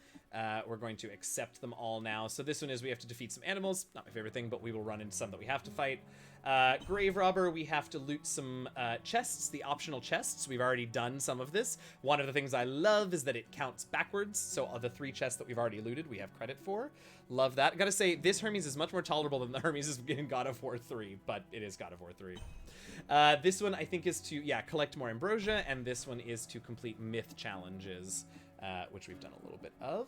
We're going to accept them all now. So this one is we have to defeat some animals, not my favorite thing, but we will run into some that we have to fight. Grave Robber, we have to loot some chests, the optional chests. We've already done some of this. One of the things I love is that it counts backwards, so of the 3 chests that we've already looted, we have credit for. Love that. Gotta say, this Hermes is much more tolerable than the Hermes in God of War 3, but it is God of War 3. This one, I think, is to, collect more ambrosia, and this one is to complete myth challenges, which we've done a little bit of.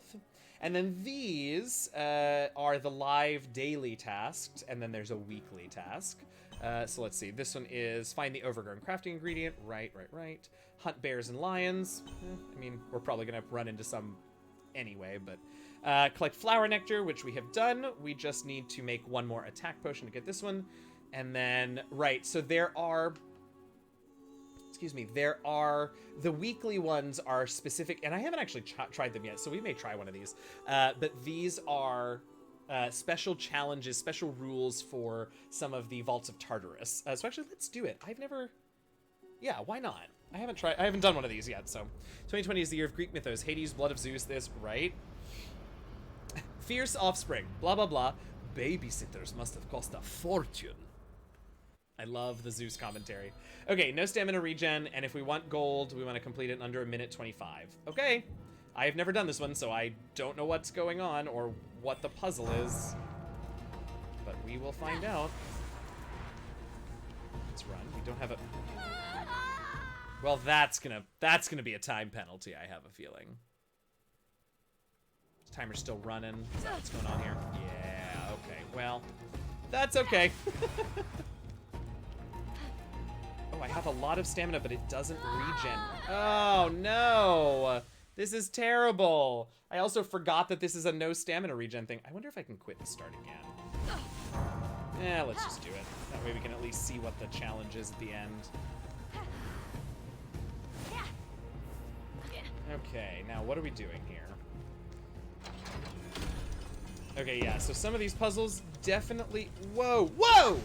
And then these are the live daily tasks, and then there's a weekly task. So let's see. This one is find the overgrown crafting ingredient. Right. Hunt bears and lions. I mean, we're probably going to run into some anyway, but collect flower nectar, which we have done. We just need to make one more attack potion to get this one. And then, right, so there are, the weekly ones are specific, and I haven't actually tried them yet, so we may try one of these. But these are special challenges, special rules for some of the Vaults of Tartarus. So actually, let's do it. Yeah, why not? I haven't done one of these yet, so. 2020 is the year of Greek mythos. Hades, blood of Zeus, this, right? Fierce offspring, blah, blah, blah. Babysitters must have cost a fortune. I love the Zeus commentary. Okay, no stamina regen, and if we want gold, we want to complete it in under 1:25. Okay. I have never done this one, so I don't know what's going on or what the puzzle is. But we will find out. Let's run. We don't have a... Well, that's gonna be a time penalty, I have a feeling. Timer's still running. Is that what's going on here? Yeah, okay. Well, that's okay. Oh, I have a lot of stamina, but it doesn't regen. Oh, no. This is terrible. I also forgot that this is a no stamina regen thing. I wonder if I can quit and start again. Yeah, let's just do it. That way we can at least see what the challenge is at the end. Okay, now what are we doing here? Okay, yeah, so some of these puzzles definitely... Whoa, whoa!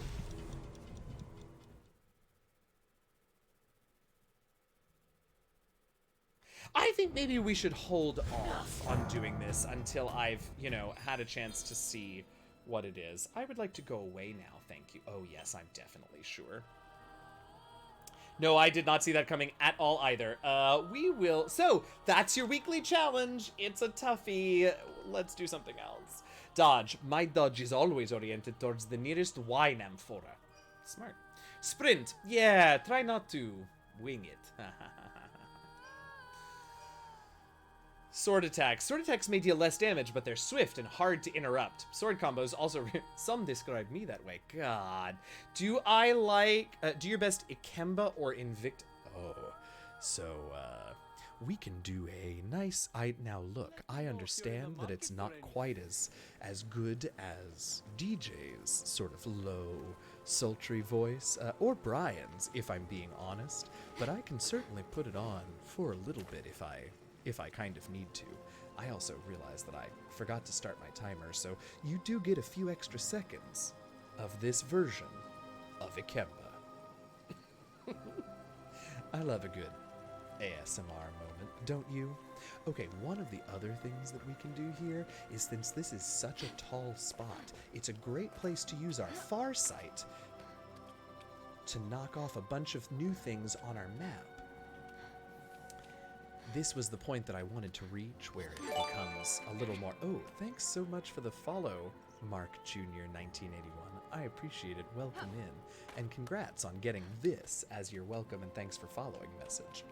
I think maybe we should hold off on doing this until I've, you know, had a chance to see what it is. I would like to go away now, thank you. Oh, yes, I'm definitely sure. No, I did not see that coming at all either. We will... So, that's your weekly challenge. It's a toughie. Let's do something else. Dodge. My dodge is always oriented towards the nearest wine amphora. Smart. Sprint. Yeah, try not to wing it. Sword attacks. Sword attacks may deal less damage, but they're swift and hard to interrupt. Sword combos also... Some describe me that way. God. Do I like... do your best Ikemba or Invicta? Oh. So, we can do a nice... Now, look, I understand that it's not quite as good as DJ's sort of low, sultry voice, or Brian's, if I'm being honest, but I can certainly put it on for a little bit if I kind of need to. I also realized that I forgot to start my timer, so you do get a few extra seconds of this version of Ikemba. I love a good ASMR moment, don't you? Okay, one of the other things that we can do here is, since this is such a tall spot, it's a great place to use our far sight to knock off a bunch of new things on our map. This was the point that I wanted to reach, where it becomes a little more... Oh, thanks so much for the follow, Mark Jr. 1981. I appreciate it. Welcome in. And congrats on getting this as your welcome and thanks for following message.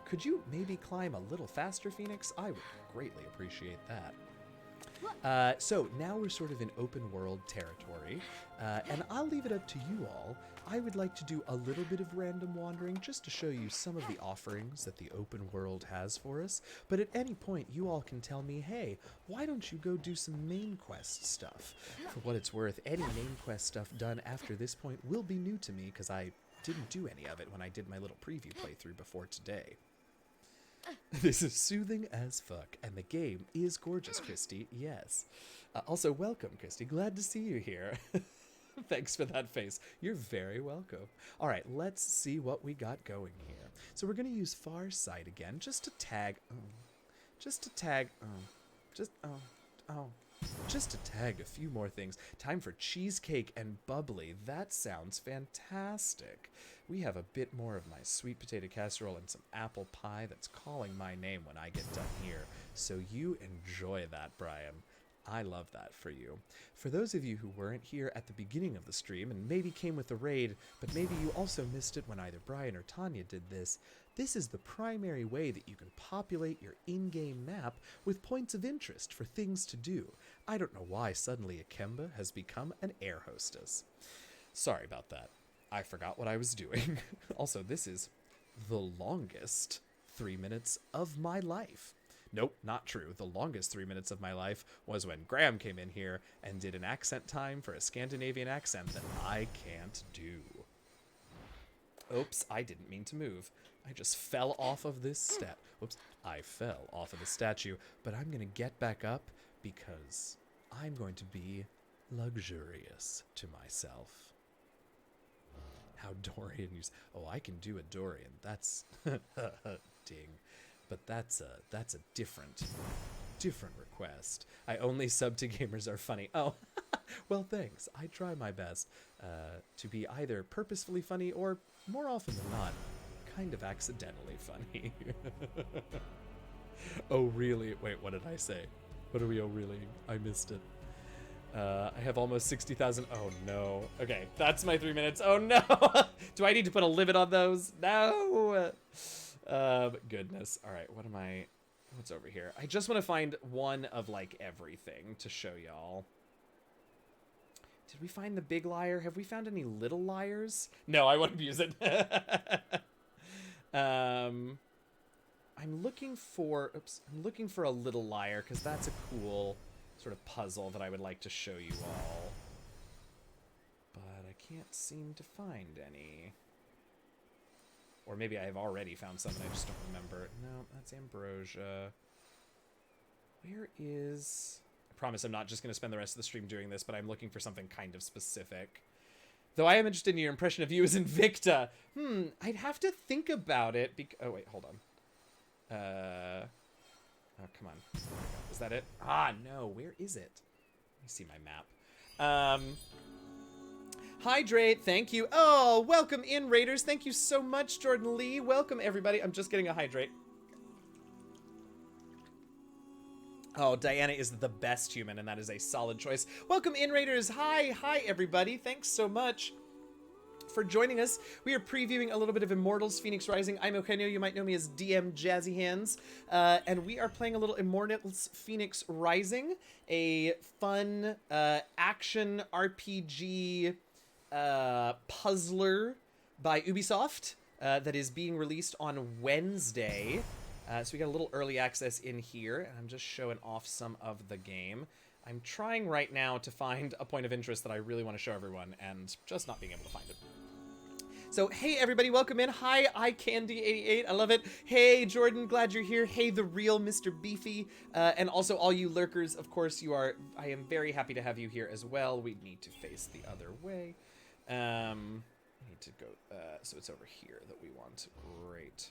Could you maybe climb a little faster, Fenyx? I would greatly appreciate that. So now we're sort of in open world territory, and I'll leave it up to you all. I would like to do a little bit of random wandering just to show you some of the offerings that the open world has for us, but at any point you all can tell me, hey, why don't you go do some main quest stuff? For what it's worth, any main quest stuff done after this point will be new to me, because I didn't do any of it when I did my little preview playthrough before today. This is soothing as fuck, and the game is gorgeous, Christy, yes. Also, welcome, Christy. Glad to see you here. Thanks for that face. You're very welcome. All right, let's see what we got going here. So we're going to use Far Sight again, just to tag a few more things. Time for cheesecake and bubbly. That sounds fantastic. We have a bit more of my sweet potato casserole and some apple pie that's calling my name when I get done here. So you enjoy that, Brian. I love that for you. For those of you who weren't here at the beginning of the stream and maybe came with the raid, but maybe you also missed it when either Brian or Tanya did this, this is the primary way that you can populate your in-game map with points of interest for things to do. I don't know why suddenly Ikemba has become an air hostess. Sorry about that. I forgot what I was doing. Also, this is the longest 3 minutes of my life. Nope, not true. The longest 3 minutes of my life was when Graham came in here and did an accent time for a Scandinavian accent that I can't do. Oops, I didn't mean to move. I just fell off of this step. Oops, I fell off of the statue, but I'm going to get back up because I'm going to be luxurious to myself. How Dorian used... Oh, I can do a Dorian. That's... ding. But that's a different request. I only sub to gamers are funny. Oh, well, thanks. I try my best to be either purposefully funny or, more often than not, kind of accidentally funny. Oh, really? Wait, what did I say? What are we oh, really? I missed it. I have almost 60,000. Oh, no. Okay, that's my 3 minutes. Oh, no. Do I need to put a limit on those? No. Goodness. All right, what's over here? I just want to find one of, like, everything to show y'all. Did we find the big liar? Have we found any little liars? No, I wouldn't use it. I'm looking for a little liar, because that's a cool sort of puzzle that I would like to show you all. But I can't seem to find any. Or maybe I have already found some and I just don't remember. No, that's ambrosia. Where is... I promise I'm not just going to spend the rest of the stream doing this, but I'm looking for something kind of specific. Though I am interested in your impression of you as Invicta. I'd have to think about it. Oh, wait, hold on. Oh, come on. Is that it? Ah, no. Where is it? Let me see my map. Hydrate, thank you. Oh, welcome in, Raiders. Thank you so much, Jordan Lee. Welcome, everybody. I'm just getting a hydrate. Oh, Diana is the best human, and that is a solid choice. Welcome in, Raiders. Hi, everybody. Thanks so much for joining us. We are previewing a little bit of Immortals Fenyx Rising. I'm Eugenio. You might know me as DM Jazzy Hands. And we are playing a little Immortals Fenyx Rising, a fun action RPG puzzler by Ubisoft that is being released on Wednesday. So we got a little early access in here, and I'm just showing off some of the game. I'm trying right now to find a point of interest that I really want to show everyone, and just not being able to find it. So, hey everybody, welcome in. Hi, iCandy88, I love it. Hey Jordan, glad you're here. Hey, the real Mr. Beefy, and also all you lurkers, of course you are. I am very happy to have you here as well. We need to face the other way. I need to go, so it's over here that we want. Great.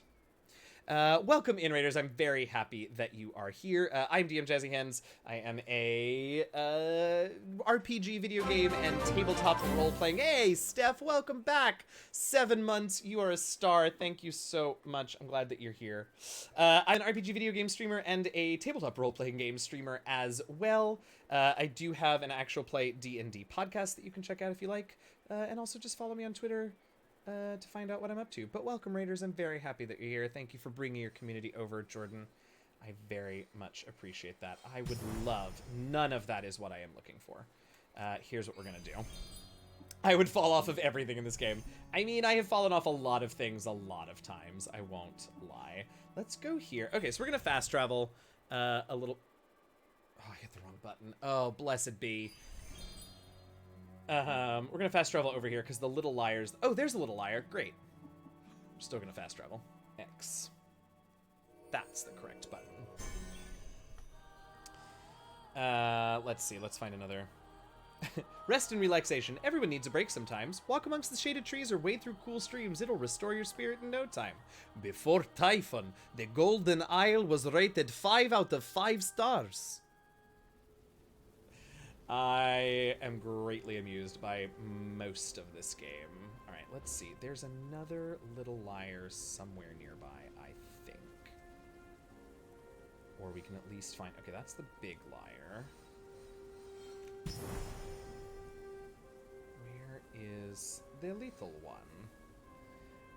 Welcome in, Raiders. I'm very happy that you are here. I'm DM Jazzy Hands. I am a RPG video game and tabletop role-playing. Hey, Steph, welcome back. 7 months. You are a star. Thank you so much. I'm glad that you're here. I'm an RPG video game streamer and a tabletop role-playing game streamer as well. I do have an actual play D&D podcast that you can check out if you like. And also just follow me on Twitter to find out what I'm up to. But welcome, Raiders. I'm very happy that you're here. Thank you for bringing your community over, Jordan. I very much appreciate that. I would love... None of that is what I am looking for. Here's what we're going to do. I would fall off of everything in this game. I mean, I have fallen off a lot of things a lot of times. I won't lie. Let's go here. Okay, so we're going to fast travel a little... Oh, I hit the wrong button. Oh, blessed be. We're gonna fast travel over here because the little liars... Oh, there's a little liar. Great. We're still gonna fast travel. X. That's the correct button. Let's see. Let's find another. Rest and relaxation. Everyone needs a break sometimes. Walk amongst the shaded trees or wade through cool streams. It'll restore your spirit in no time. Before Typhon, the Golden Isle was rated 5 out of 5 stars. I am greatly amused by most of this game. All right, let's see. There's another little liar somewhere nearby, I think. Or we can at least find... Okay, that's the big liar. Where is the little one?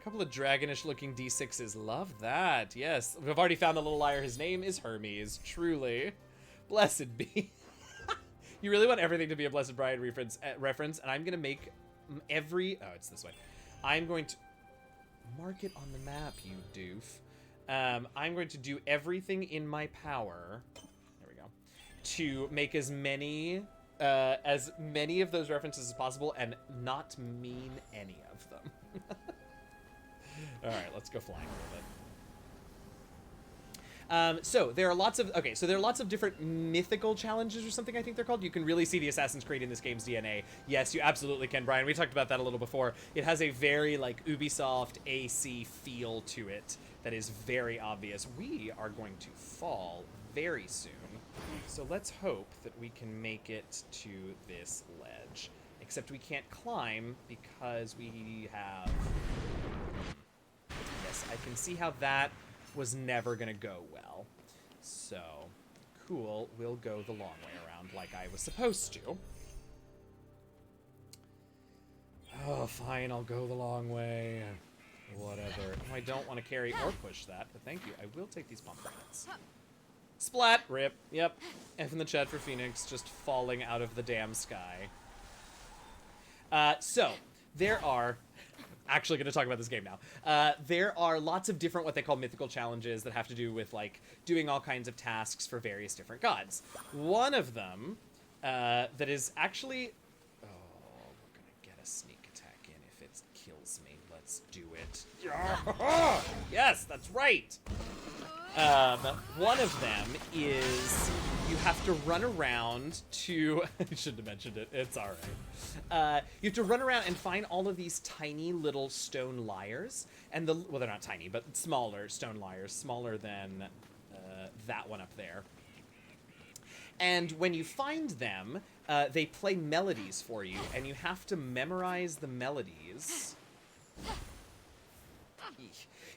A couple of dragonish-looking D6s. Love that. Yes, we've already found the little liar. His name is Hermes. Truly. Blessed be. You really want everything to be a Blessed Bride reference, and I'm going to make every... Oh, it's this way. I'm going to mark it on the map, you doof. I'm going to do everything in my power. There we go. To make as many of those references as possible and not mean any of them. All right, let's go flying a little bit. So there are lots of different mythical challenges or something, I think they're called. You can really see the Assassin's Creed in this game's DNA. Yes, you absolutely can, Brian. We talked about that a little before. It has a very like Ubisoft AC feel to it that is very obvious. We are going to fall very soon, so let's hope that we can make it to this ledge. Except we can't climb because we have... Yes, I can see how that was never gonna go well. So, cool, we'll go the long way around like I was supposed to. Oh, fine, I'll go the long way. Whatever. Oh, I don't want to carry or push that, but thank you. I will take these pomegranates. Splat! Rip. Yep. F in the chat for Fenyx, just falling out of the damn sky. So, there are... Actually going to talk about this game now. There are lots of different what they call mythical challenges that have to do with like doing all kinds of tasks for various different gods. One of them that is actually... Oh, we're going to get a sneak attack in if it kills me. Let's do it. Yes, that's right. One of them is you have to run around to... I shouldn't have mentioned it. It's all right. You have to run around and find all of these tiny little stone lyres. And well, they're not tiny, but smaller stone lyres. Smaller than that one up there. And when you find them, they play melodies for you. And you have to memorize the melodies. You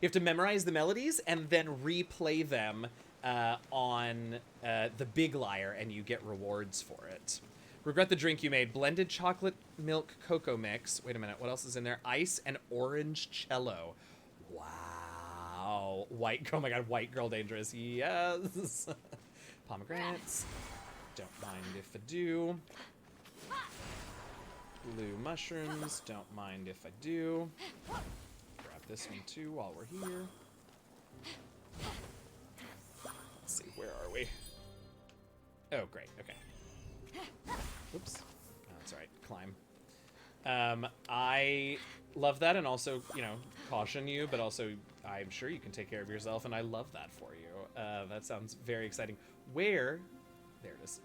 have to memorize the melodies and then replay them on the big lyre, and you get rewards for it. Regret the drink you made. Blended chocolate milk cocoa mix. Wait a minute. What else is in there? Ice and orange cello. Wow. White. Oh my god. White girl dangerous. Yes. Pomegranates. Don't mind if I do. Blue mushrooms. Don't mind if I do. This one too while we're here. Let's see, where are we? Oh, great, okay. Oops. Oh, that's alright, climb. I love that, and also, you know, caution you, but also I'm sure you can take care of yourself, and I love that for you. That sounds very exciting. Where? There it is.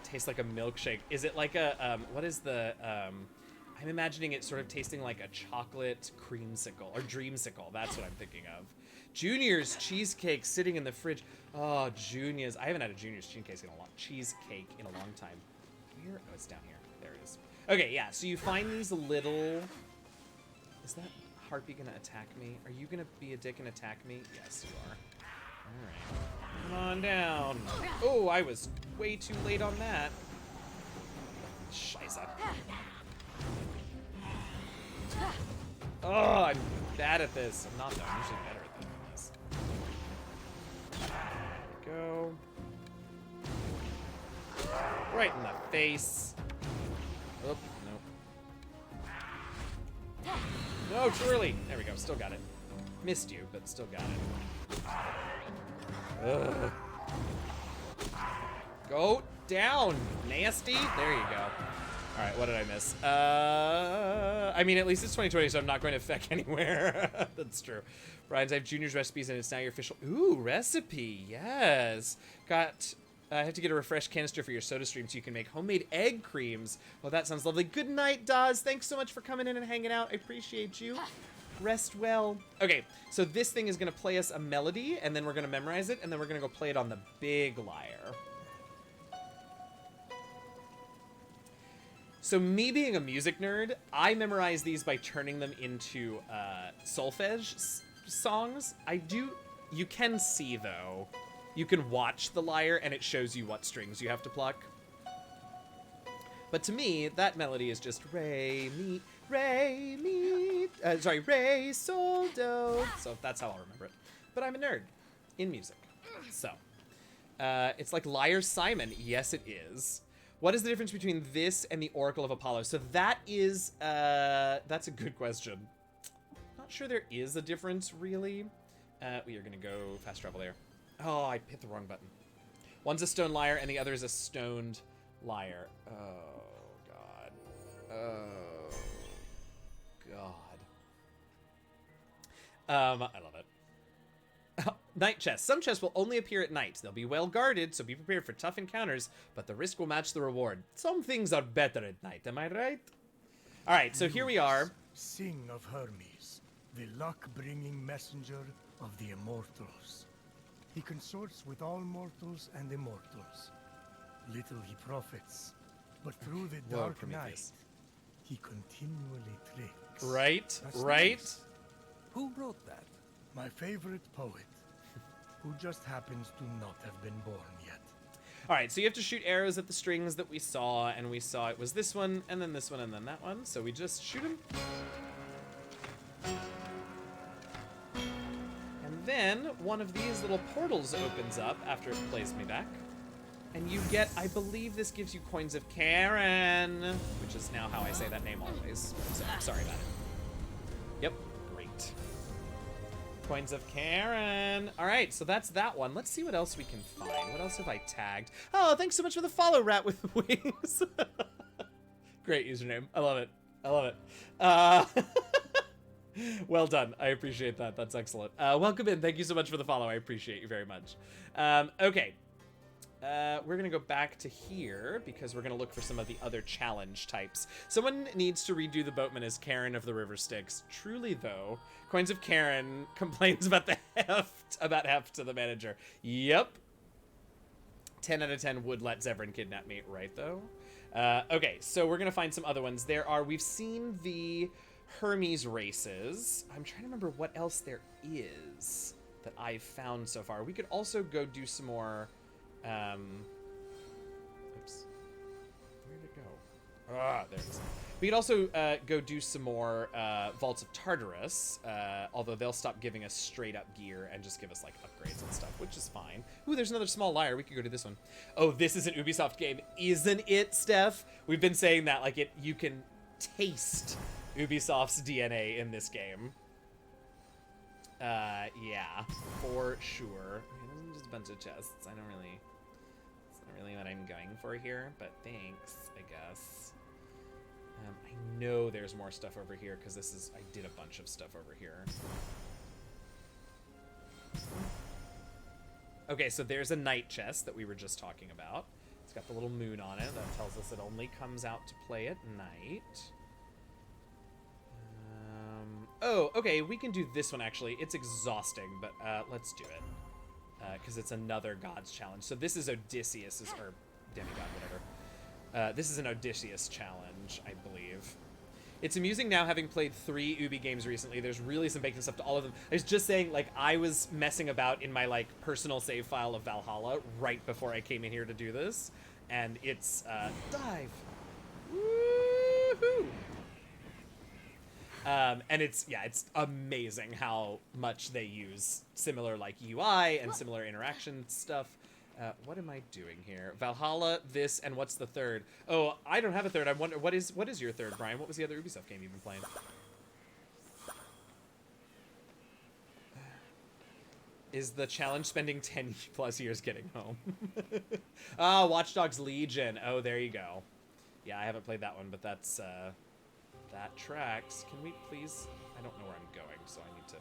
Tastes like a milkshake. Is it like a, what is the, I'm imagining it sort of tasting like a chocolate creamsicle, or dreamsicle. That's what I'm thinking of. Junior's cheesecake sitting in the fridge. Oh, Junior's. I haven't had a Junior's cheesecake in a long time. Where? Oh, it's down here. There it is. Okay, yeah, so you find these little... Is that harpy gonna attack me? Are you gonna be a dick and attack me? Yes, you are. Alright. Come on down. Oh, I was way too late on that. Scheisse. Oh, I'm bad at this. I'm not, though. I'm usually better at this. There we go. Right in the face. Oh, nope. No, too early. There we go. Still got it. Missed you, but still got it. Ugh. Go down, nasty. There you go. All right, what did I miss? I mean, at least it's 2020, so I'm not going to feck anywhere. That's true. Brian's, I have Junior's recipes, and it's now your official... Ooh, recipe, yes. I have to get a refresh canister for your soda stream so you can make homemade egg creams. Oh, that sounds lovely. Good night, Daz. Thanks so much for coming in and hanging out. I appreciate you. Rest well. Okay, so this thing is going to play us a melody, and then we're going to memorize it, and then we're going to go play it on the big lyre. So me being a music nerd, I memorize these by turning them into solfege songs. You can see, though. You can watch the lyre, and it shows you what strings you have to pluck. But to me, that melody is just re, mi, re, sol, do. So that's how I'll remember it. But I'm a nerd in music. So, it's like Lyre Simon. Yes, it is. What is the difference between this and the Oracle of Apollo? So that is, that's a good question. Not not sure there is a difference, really. We are going to go fast travel there. Oh, I hit the wrong button. One's a stone liar, and the other is a stoned liar. Oh, God. Oh, God. I love it. Night chests. Some chests will only appear at night. They'll be well guarded, so be prepared for tough encounters, but the risk will match the reward. Some things are better at night, am I right? All right, so here we are. Sing of Hermes, the luck-bringing messenger of the Immortals. He consorts with all mortals and immortals. Little he profits, but through the Whoa, dark Prometheus. night, he continually tricks. Right, That's right. nice. Who wrote that? My favorite poet, who just happens to not have been born yet. All right, so you have to shoot arrows at the strings that we saw, and we saw it was this one, and then this one, and then that one. So we just shoot them. And then one of these little portals opens up after it plays me back. And you get, I believe this gives you coins of Karen, which is now how I say that name always. So I'm sorry about it. Yep, great. Coins of Karen. All right, so that's that one. Let's see what else we can find. What else have I tagged? Oh, thanks so much for the follow, Rat with Wings. Great username. I love it. I love it. Well done. I appreciate that. That's excellent. Welcome in. Thank you so much for the follow. I appreciate you very much. Okay. We're going to go back to here because we're going to look for some of the other challenge types. Someone needs to redo the boatman as Karen of the River Styx. Truly, though, Coins of Karen complains about the heft to the manager. Yep. 10 out of 10 would let Zevran kidnap me, right, though? Okay, so we're going to find some other ones. We've seen the Hermes races. I'm trying to remember what else there is that I've found so far. We could also go do some more... oops. Where'd it go? Ah, there it is. We could also go do some more Vaults of Tartarus, although they'll stop giving us straight up gear and just give us like upgrades and stuff, which is fine. Ooh, there's another small liar. We could go to this one. Oh, this is an Ubisoft game, isn't it, Steph? We've been saying that, like you can taste Ubisoft's DNA in this game. Yeah, for sure. Okay, just a bunch of chests. It's not really what I'm going for here, but thanks, I guess. I know there's more stuff over here because I did a bunch of stuff over here. Okay, so there's a night chest that we were just talking about. It's got the little moon on it. That tells us it only comes out to play at night. Oh, okay, we can do this one, actually. It's exhausting, but let's do it. Because it's another God's challenge. So this is Odysseus's, or demigod, whatever. This is an Odysseus challenge, I believe. It's amusing now, having played 3 Ubi games recently. There's really some bacon stuff to all of them. I was just saying, like, I was messing about in my, like, personal save file of Valhalla right before I came in here to do this. And it's, dive. Woohoo! And it's amazing how much they use similar, like, UI and similar interaction stuff. What am I doing here? Valhalla, this, and what's the third? Oh, I don't have a third. I wonder, what is your third, Brian? What was the other Ubisoft game you've been playing? Is the challenge spending 10 plus years getting home? Ah, Watch Dogs Legion. Oh, there you go. Yeah, I haven't played that one, but that's, that tracks. Can we please? I don't know where I'm going, so I need to...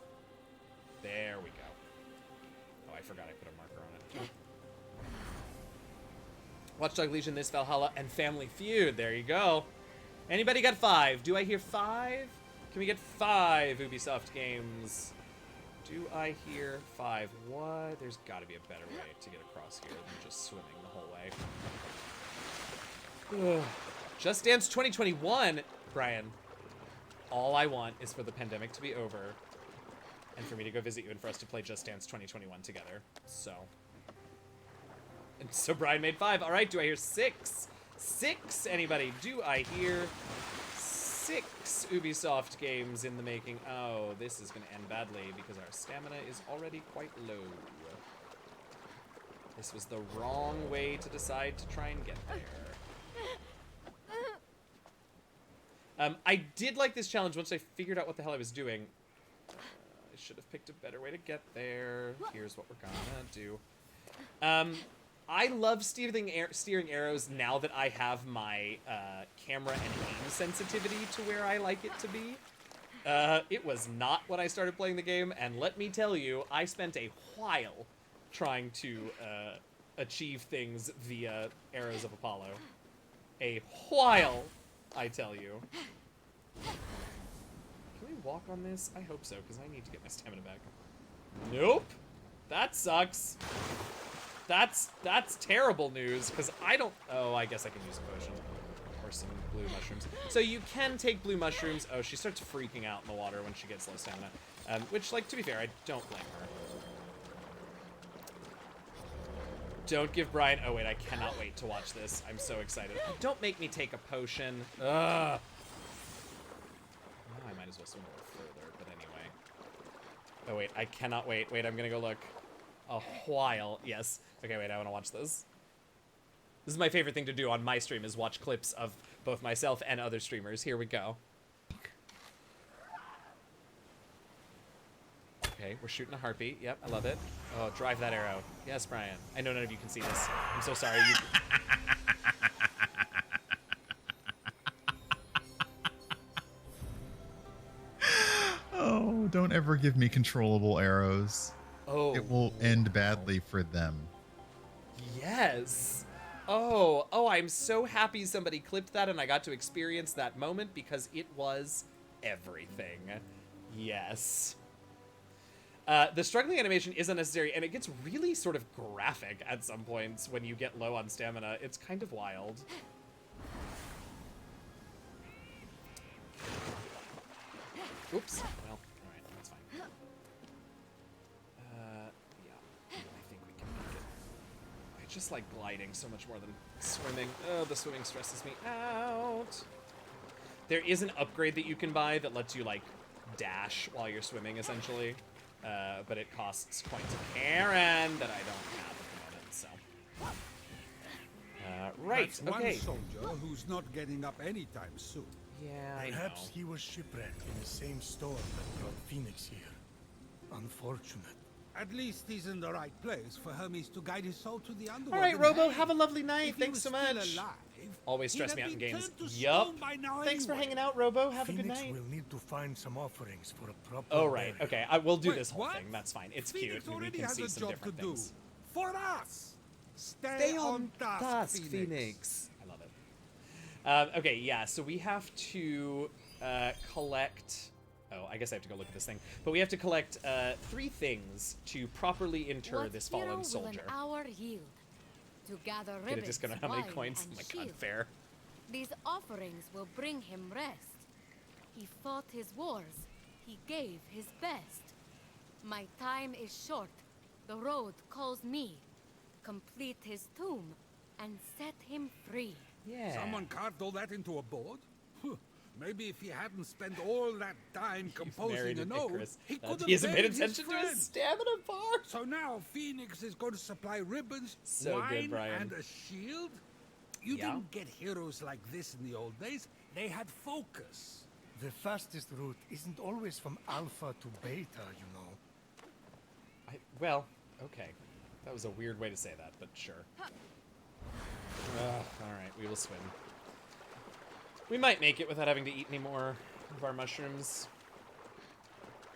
There we go. Oh, I forgot I put a marker on it. Watchdog Legion, this, Valhalla, and Family Feud. There you go. Anybody got 5? Do I hear 5? Can we get 5 Ubisoft games? Do I hear 5? What? There's got to be a better way to get across here than just swimming the whole way. Just Dance 2021, Brian. All I want is for the pandemic to be over and for me to go visit you and for us to play Just Dance 2021 together. So Brian made 5. All right, do I hear 6? 6, anybody? Do I hear 6 Ubisoft games in the making? Oh, this is going to end badly because our stamina is already quite low. This was the wrong way to decide to try and get there. I did like this challenge once I figured out what the hell I was doing. I should have picked a better way to get there. Here's what we're gonna do. I love steering arrows now that I have my camera and aim sensitivity to where I like it to be. It was not when I started playing the game, and let me tell you, I spent a while trying to achieve things via Arrows of Apollo. A while, I tell you. Can we walk on this? I hope so, because I need to get my stamina back. Nope. That sucks. That's terrible news, because I don't... Oh, I guess I can use a potion. Or some blue mushrooms. So you can take blue mushrooms. Oh, she starts freaking out in the water when she gets low stamina. Which, like, to be fair, I don't blame her. Don't give Brian... Oh, wait, I cannot wait to watch this. I'm so excited. Don't make me take a potion. Ugh. Well, I might as well swim a little further, but anyway. Oh, wait, I cannot wait. Wait, I'm gonna go look. A while. Yes. Okay, wait, I want to watch this. This is my favorite thing to do on my stream, is watch clips of both myself and other streamers. Here we go. Okay, we're shooting a heartbeat. Yep, I love it. Oh, drive that arrow. Yes, Brian. I know none of you can see this. I'm so sorry. Oh, don't ever give me controllable arrows. Oh. It will end badly for them. Yes. Oh, I'm so happy somebody clipped that and I got to experience that moment, because it was everything. Yes. The struggling animation is unnecessary, and it gets really sort of graphic at some points when you get low on stamina. It's kind of wild. Oops. Well, alright, that's fine. Yeah, I think we can make it. I just like gliding so much more than swimming. Oh, the swimming stresses me out. There is an upgrade that you can buy that lets you, like, dash while you're swimming, essentially. But it costs points of Karen that I don't have at the moment, so. Right, That's okay. one soldier who's not getting up anytime soon. Yeah, I know. Perhaps he was shipwrecked in the same storm that brought Fenyx here. Unfortunate. At least he's in the right place for Hermes to guide his soul to the underworld. All right, and Robo, hey, have a lovely night. if he Thanks was so still much. alive, Always he'd stress have me out in been games. turned to Yup. stone by now Thanks for anyway. hanging out, Robo. Have a good Phoenix night. will need to find some offerings for a proper Oh, right. burial. Okay, I will do Wait, this whole what? thing. That's fine. It's Phoenix cute, and we already can has see a some job different to do. things. For us. Stay on task, Phoenix. I love it. Okay, yeah, so we have to collect... Oh, I guess I have to go look at this thing. But we have to collect 3 things to properly inter What this hero fallen will soldier. an hour yield? To gather Get a ribbons, discount on how many wine, coins? and Oh my god, shield. fair. These offerings will bring him rest. He fought his wars. He gave his best. My time is short. The road calls me. Complete his tomb and set him free. Yeah. Someone carved all that into a board? Maybe if he hadn't spent all that time composing an ode, he could have He hasn't paid buried his attention to friend. his stamina bar. So now Phoenix is going to supply ribbons, So good, wine, Brian. and a shield? You Yeah. didn't get heroes like this in the old days. They had focus. The fastest route isn't always from Alpha to Beta, you know. Well, okay. That was a weird way to say that, but sure. Alright, we will swim. We might make it without having to eat any more of our mushrooms.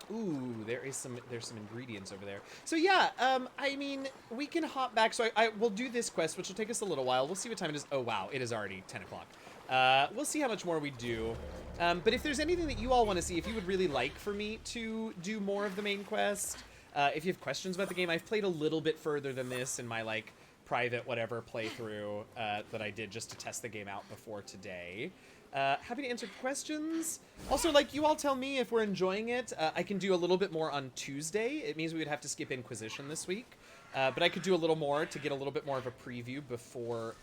Ooh, there's some ingredients over there. So yeah, I mean, we can hop back. So I will do this quest, which will take us a little while. We'll see what time it is. Oh wow, it is already 10 o'clock. We'll see how much more we do. But if there's anything that you all want to see, if you would really like for me to do more of the main quest, if you have questions about the game, I've played a little bit further than this in my like private whatever playthrough that I did just to test the game out before today. Happy to answer questions. Also, like, you all tell me if we're enjoying it. I can do a little bit more on Tuesday. It means we would have to skip Inquisition this week. But I could do a little more to get a little bit more of a preview before...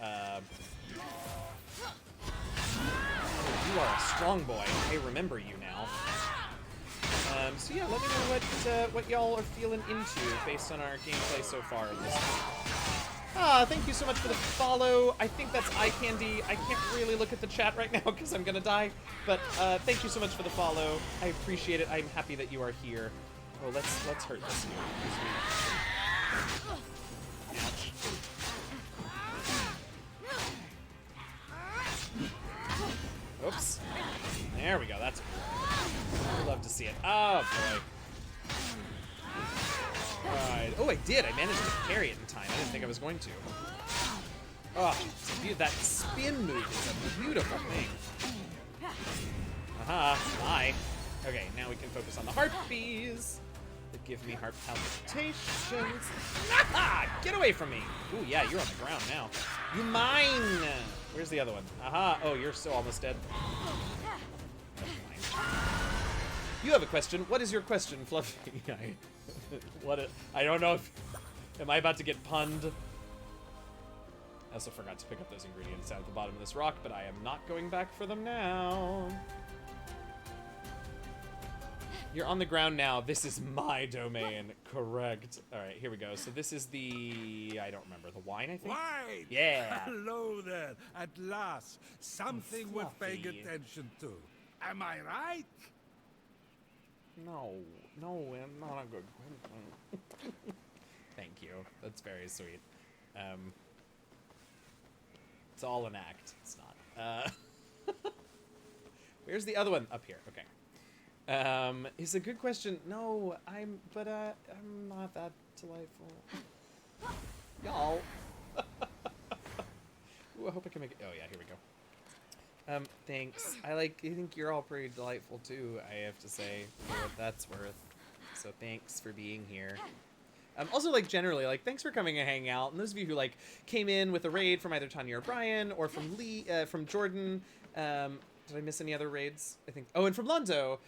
You are a strong boy. I remember you now. So yeah, let me know what y'all are feeling into based on our gameplay so far this week. Thank you so much for the follow. I think that's eye candy. I can't really look at the chat right now because I'm gonna die. But thank you so much for the follow. I appreciate it. I'm happy that you are here. Oh, let's hurt this here. Ouch. Oops. There we go. That's cool. I'd love to see it. Oh boy. Alright. Oh, I did. I managed to parry it in time. I didn't think I was going to. Oh, that spin move is a beautiful thing. Aha. Bye. Okay, now we can focus on the harpies that give me heart palpitations. Ah! Get away from me. Ooh, yeah, you're on the ground now. You mine. Where's the other one? Aha. Oh, you're so almost dead. Never mind. You have a question. What is your question, Fluffy? I don't know if... Am I about to get punned? I also forgot to pick up those ingredients out at the bottom of this rock, but I am not going back for them now. You're on the ground now. This is my domain. Correct. All right, here we go. So this is the... I don't remember. The wine, I think? Wine! Yeah. Hello there. At last. Something worth paying attention to. Am I right? No, I'm not a good question. Thank you. That's very sweet. It's all an act. It's not. Where's the other one? Up here. Okay. It's a good question. No, I'm not that delightful. Y'all. Ooh, I hope I can make it. Oh yeah, here we go. Thanks. I think you're all pretty delightful too, I have to say, for what that's worth. So thanks for being here. Also, like, generally, like, thanks for coming and hanging out. And those of you who, like, came in with a raid from either Tanya or Brian, or from from Jordan. Did I miss any other raids? I think. Oh, and from Londo.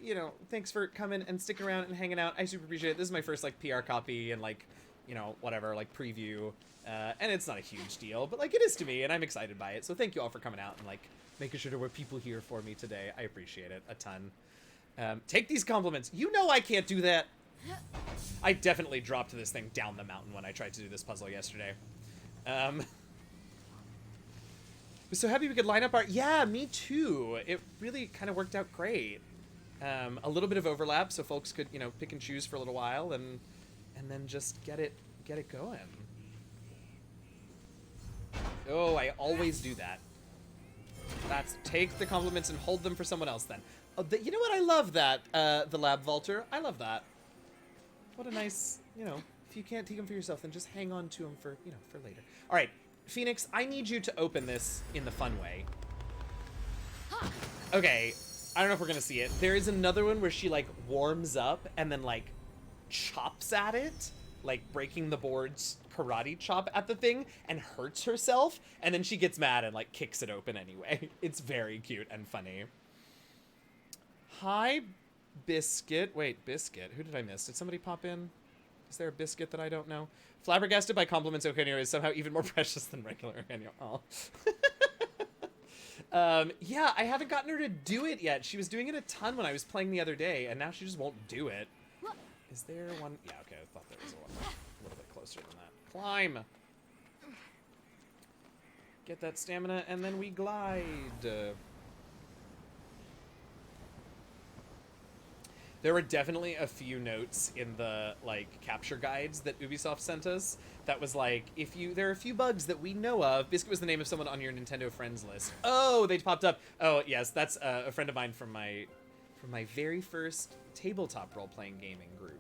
You know, thanks for coming and sticking around and hanging out. I super appreciate it. This is my first, like, PR copy and, like, you know, whatever, like, preview. And it's not a huge deal, but, like, it is to me, and I'm excited by it. So thank you all for coming out and, like, making sure there were people here for me today. I appreciate it a ton. Take these compliments. You know I can't do that. I definitely dropped this thing down the mountain when I tried to do this puzzle yesterday. Was so happy we could line up our... Yeah, me too. It really kind of worked out great. A little bit of overlap, so folks could, you know, pick and choose for a little while, and then just get it going. Oh, I always do that. That's take the compliments and hold them for someone else. Then, you know what? I love that. The lab vaulter. I love that. What a nice, you know. If you can't take them for yourself, then just hang on to them for, you know, for later. All right, Fenyx, I need you to open this in the fun way. Okay, I don't know if we're gonna see it. There is another one where she, like, warms up and then, like, chops at it, like breaking the board's karate chop at the thing, and hurts herself, and then she gets mad and, like, kicks it open anyway. It's very cute and funny. Hi, Biscuit. Wait, Biscuit. Who did I miss? Did somebody pop in? Is there a Biscuit that I don't know? Flabbergasted by compliments, Eugenio is somehow even more precious than regular Eugenio. Oh. Yeah, I haven't gotten her to do it yet. She was doing it a ton when I was playing the other day, and now she just won't do it. Is there one? Yeah, okay, I thought there was one a little bit closer than that. Climb! Get that stamina, and then we glide. There were definitely a few notes in the, like, capture guides that Ubisoft sent us that was like, there are a few bugs that we know of. Biscuit was the name of someone on your Nintendo friends list. Oh, they popped up. Oh, yes, that's a friend of mine from my very first tabletop role-playing gaming group.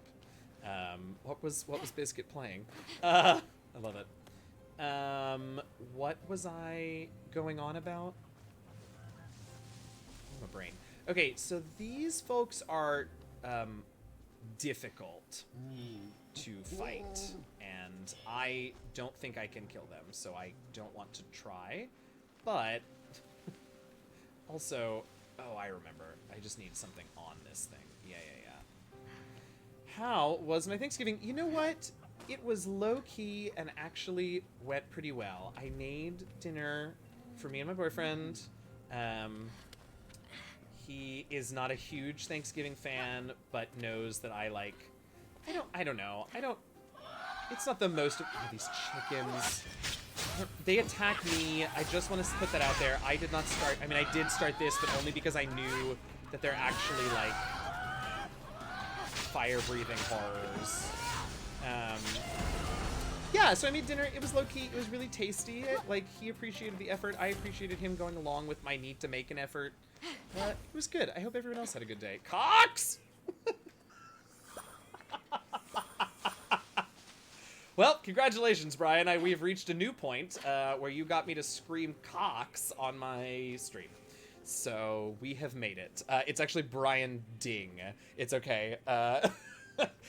What was Biscuit playing? I love it. What was I going on about? My brain. Okay, so these folks are difficult to fight, and I don't think I can kill them, so I don't want to try. But also, oh, I remember. I just need something on this thing. Yeah. How was my Thanksgiving? You know what? It was low-key and actually went pretty well. I made dinner for me and my boyfriend. He is not a huge Thanksgiving fan, but knows that I don't know. It's not the most... Oh, these chickens. They attack me. I just want to put that out there. I did not start... I mean, I did start this, but only because I knew that they're actually, like, fire-breathing horrors. Yeah, so I made dinner. It was low-key. It was really tasty. Like, he appreciated the effort. I appreciated him going along with my need to make an effort. It was good. I hope everyone else had a good day. Cox! Well, congratulations, Brian. We've reached a new point where you got me to scream Cox on my stream. So we have made it. It's actually Brian Ding. It's okay.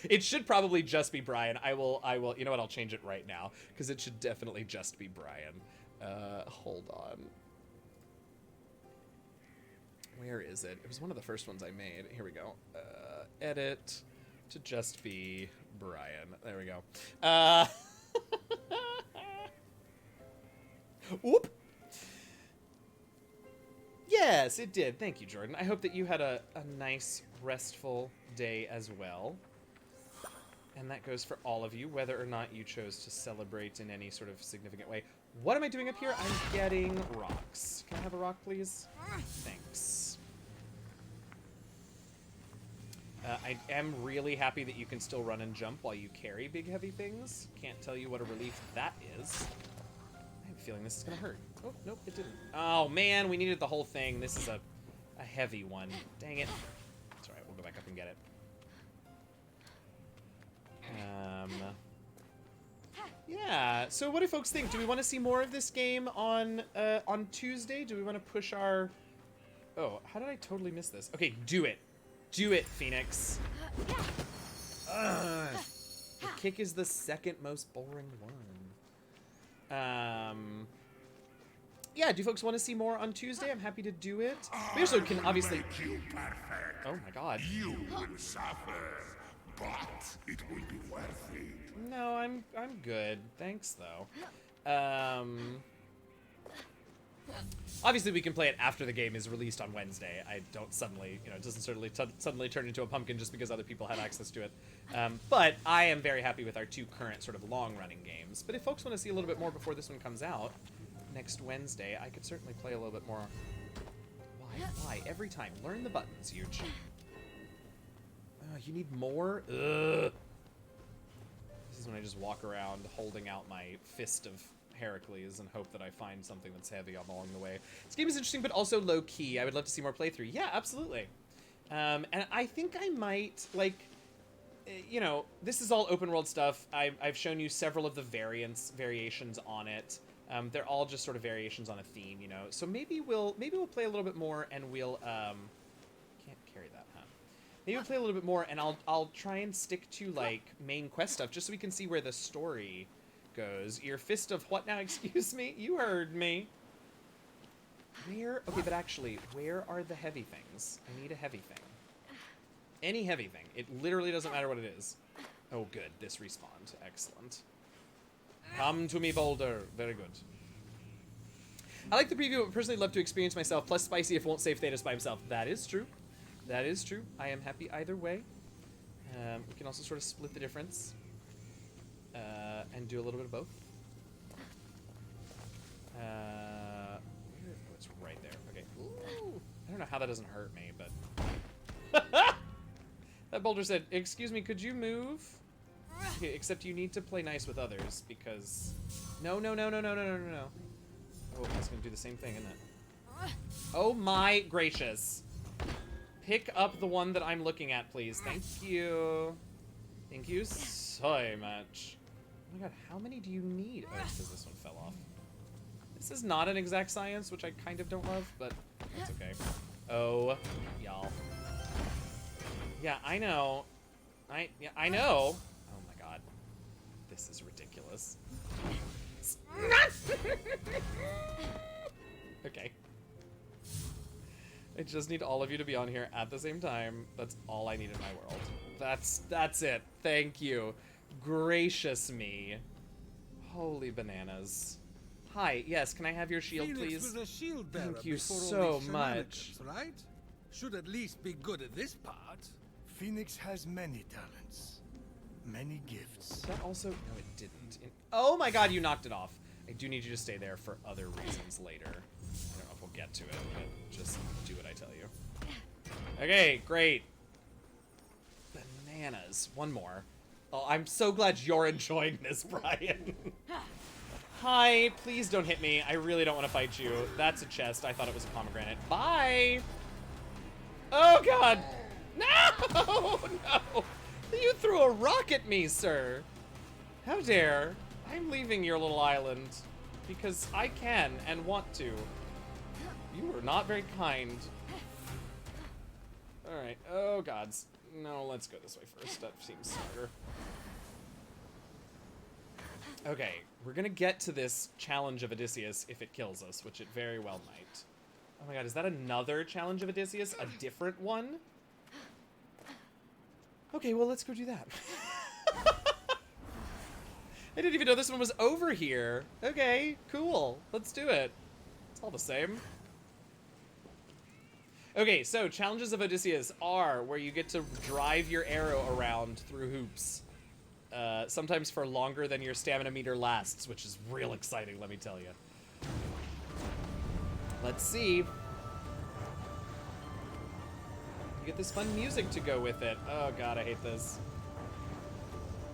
It should probably just be Brian. I will, you know what, I'll change it right now, because it should definitely just be Brian. Hold on. Where is it? It was one of the first ones I made. Here we go. Edit to just be Brian. There we go. Whoop. Yes, it did. Thank you, Jordan. I hope that you had a nice, restful day as well. And that goes for all of you, whether or not you chose to celebrate in any sort of significant way. What am I doing up here? I'm getting rocks. Can I have a rock, please? Thanks. I am really happy that you can still run and jump while you carry big, heavy things. Can't tell you what a relief that is. I have a feeling this is going to hurt. Oh, nope, it didn't. Oh, man, we needed the whole thing. This is a heavy one. Dang it. It's all right, we'll go back up and get it. Yeah, so what do folks think? Do we want to see more of this game on Tuesday? Do we want to push our... Oh, how did I totally miss this? Okay, do it. Do it, Fenyx. The kick is the second most boring one. Yeah, do folks want to see more on Tuesday? I'm happy to do it. We also can obviously... Oh my god. You will suffer, but it will be worth it. No, I'm good. Thanks, though. Obviously, we can play it after the game is released on Wednesday. I don't suddenly, it doesn't suddenly turn into a pumpkin just because other people have access to it. But I am very happy with our two current sort of long-running games. But if folks want to see a little bit more before this one comes out next Wednesday, I could certainly play a little bit more. Why? Every time. Learn the buttons, huge. You need more? Ugh. This is when I just walk around holding out my fist of Heracles and hope that I find something that's heavy along the way. This game is interesting, but also low-key. I would love to see more playthrough. Yeah, absolutely. And I think I might, this is all open-world stuff. I've shown you several of the variations on it. They're all just sort of variations on a theme, So maybe we'll play a little bit more, and we'll can't carry that, huh? Maybe we'll play a little bit more, and I'll try and stick to main quest stuff, just so we can see where the story goes. Your fist of what now? Excuse me. You heard me. Where? Okay, but actually, where are the heavy things? I need a heavy thing. Any heavy thing. It literally doesn't matter what it is. Oh, good. This respawned. Excellent. Come to me, boulder. Very good. I like the preview, but personally love to experience myself. Plus spicy if won't save Thetis by himself. That is true. That is true. I am happy either way. We can also sort of split the difference. And do a little bit of both. It's right there. Okay. Ooh. I don't know how that doesn't hurt me, but... That boulder said, "Excuse me, could you move?" Okay, except you need to play nice with others, because... No. Oh, that's gonna do the same thing, isn't it? Oh my gracious. Pick up the one that I'm looking at, please. Thank you. Thank you so much. Oh my god, how many do you need? Oh, because this one fell off. This is not an exact science, which I kind of don't love, but that's okay. Oh, y'all. Yeah, I know. I know. Oh my god. This is ridiculous. Okay. I just need all of you to be on here at the same time. That's all I need in my world. That's it. Thank you. Gracious me. Holy bananas. Hi, yes, can I have your shield, Fenyx please? was a shield bearer Thank you before all so these much. shenanigans, right? Should at least be good at this part. Fenyx has many talents. many gifts. That also... No, it didn't. Oh my god, you knocked it off. I do need you to stay there for other reasons later. I don't know if we'll get to it, but just do what I tell you. Okay, great. Bananas. One more. Oh, I'm so glad you're enjoying this, Brian. Hi, please don't hit me. I really don't want to fight you. That's a chest. I thought it was a pomegranate. Bye! Oh god! No! No! You threw a rock at me, sir! How dare! I'm leaving your little island. Because I can and want to. You were not very kind. Alright, oh gods. No, let's go this way first. That seems smarter. Okay, we're gonna get to this challenge of Odysseus if it kills us, which it very well might. Oh my god, is that another challenge of Odysseus? A different one? Okay, well, let's go do that. I didn't even know this one was over here. Okay, cool. Let's do it. It's all the same. Okay, so challenges of Odysseus are where you get to drive your arrow around through hoops. Sometimes for longer than your stamina meter lasts, which is real exciting, let me tell you. Let's see. You get this fun music to go with it. Oh god, I hate this.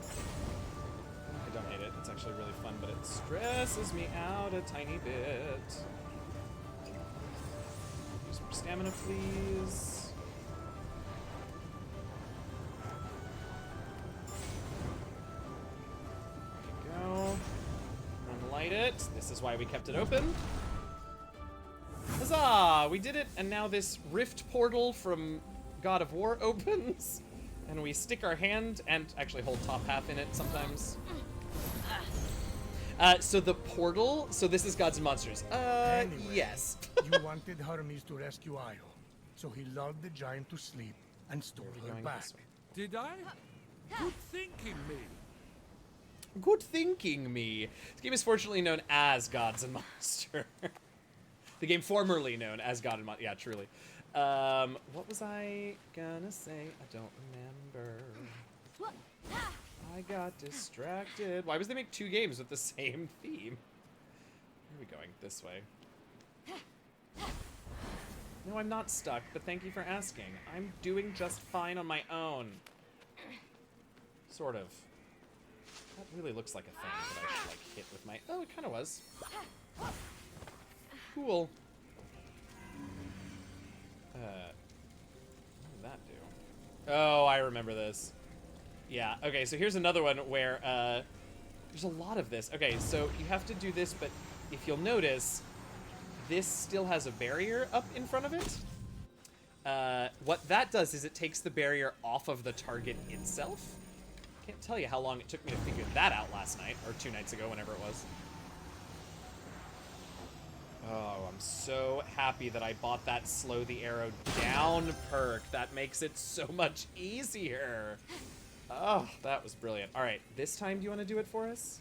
I don't hate it. It's actually really fun, but it stresses me out a tiny bit. Use more stamina, please. Unlight it. This is why we kept it open. Huzzah! We did it, and now this rift portal from God of War opens, and we stick our hand and actually hold top half in it sometimes. So the portal. So this is Gods and Monsters. Anyway, yes. You wanted Hermes to rescue Io, so he lulled the giant to sleep and stole her back. Did I? Good thinking, me. Good thinking, me. This game is fortunately known as Gods and Monsters. The game formerly known as God and Monsters. Yeah, truly. What was I gonna say? I don't remember. I got distracted. Why was they make two games with the same theme? Where are we going? This way. No, I'm not stuck, but thank you for asking. I'm doing just fine on my own. Sort of. That really looks like a thing that I should, like, hit with my... Oh, it kind of was. Cool. What did that do? Oh, I remember this. Yeah, okay, so here's another one where, there's a lot of this. Okay, so you have to do this, but if you'll notice, this still has a barrier up in front of it. What that does is it takes the barrier off of the target itself. Can't tell you how long it took me to figure that out last night, or 2 nights ago, whenever it was. Oh, I'm so happy that I bought that slow the arrow down perk. That makes it so much easier. Oh, that was brilliant. All right, this time, do you want to do it for us?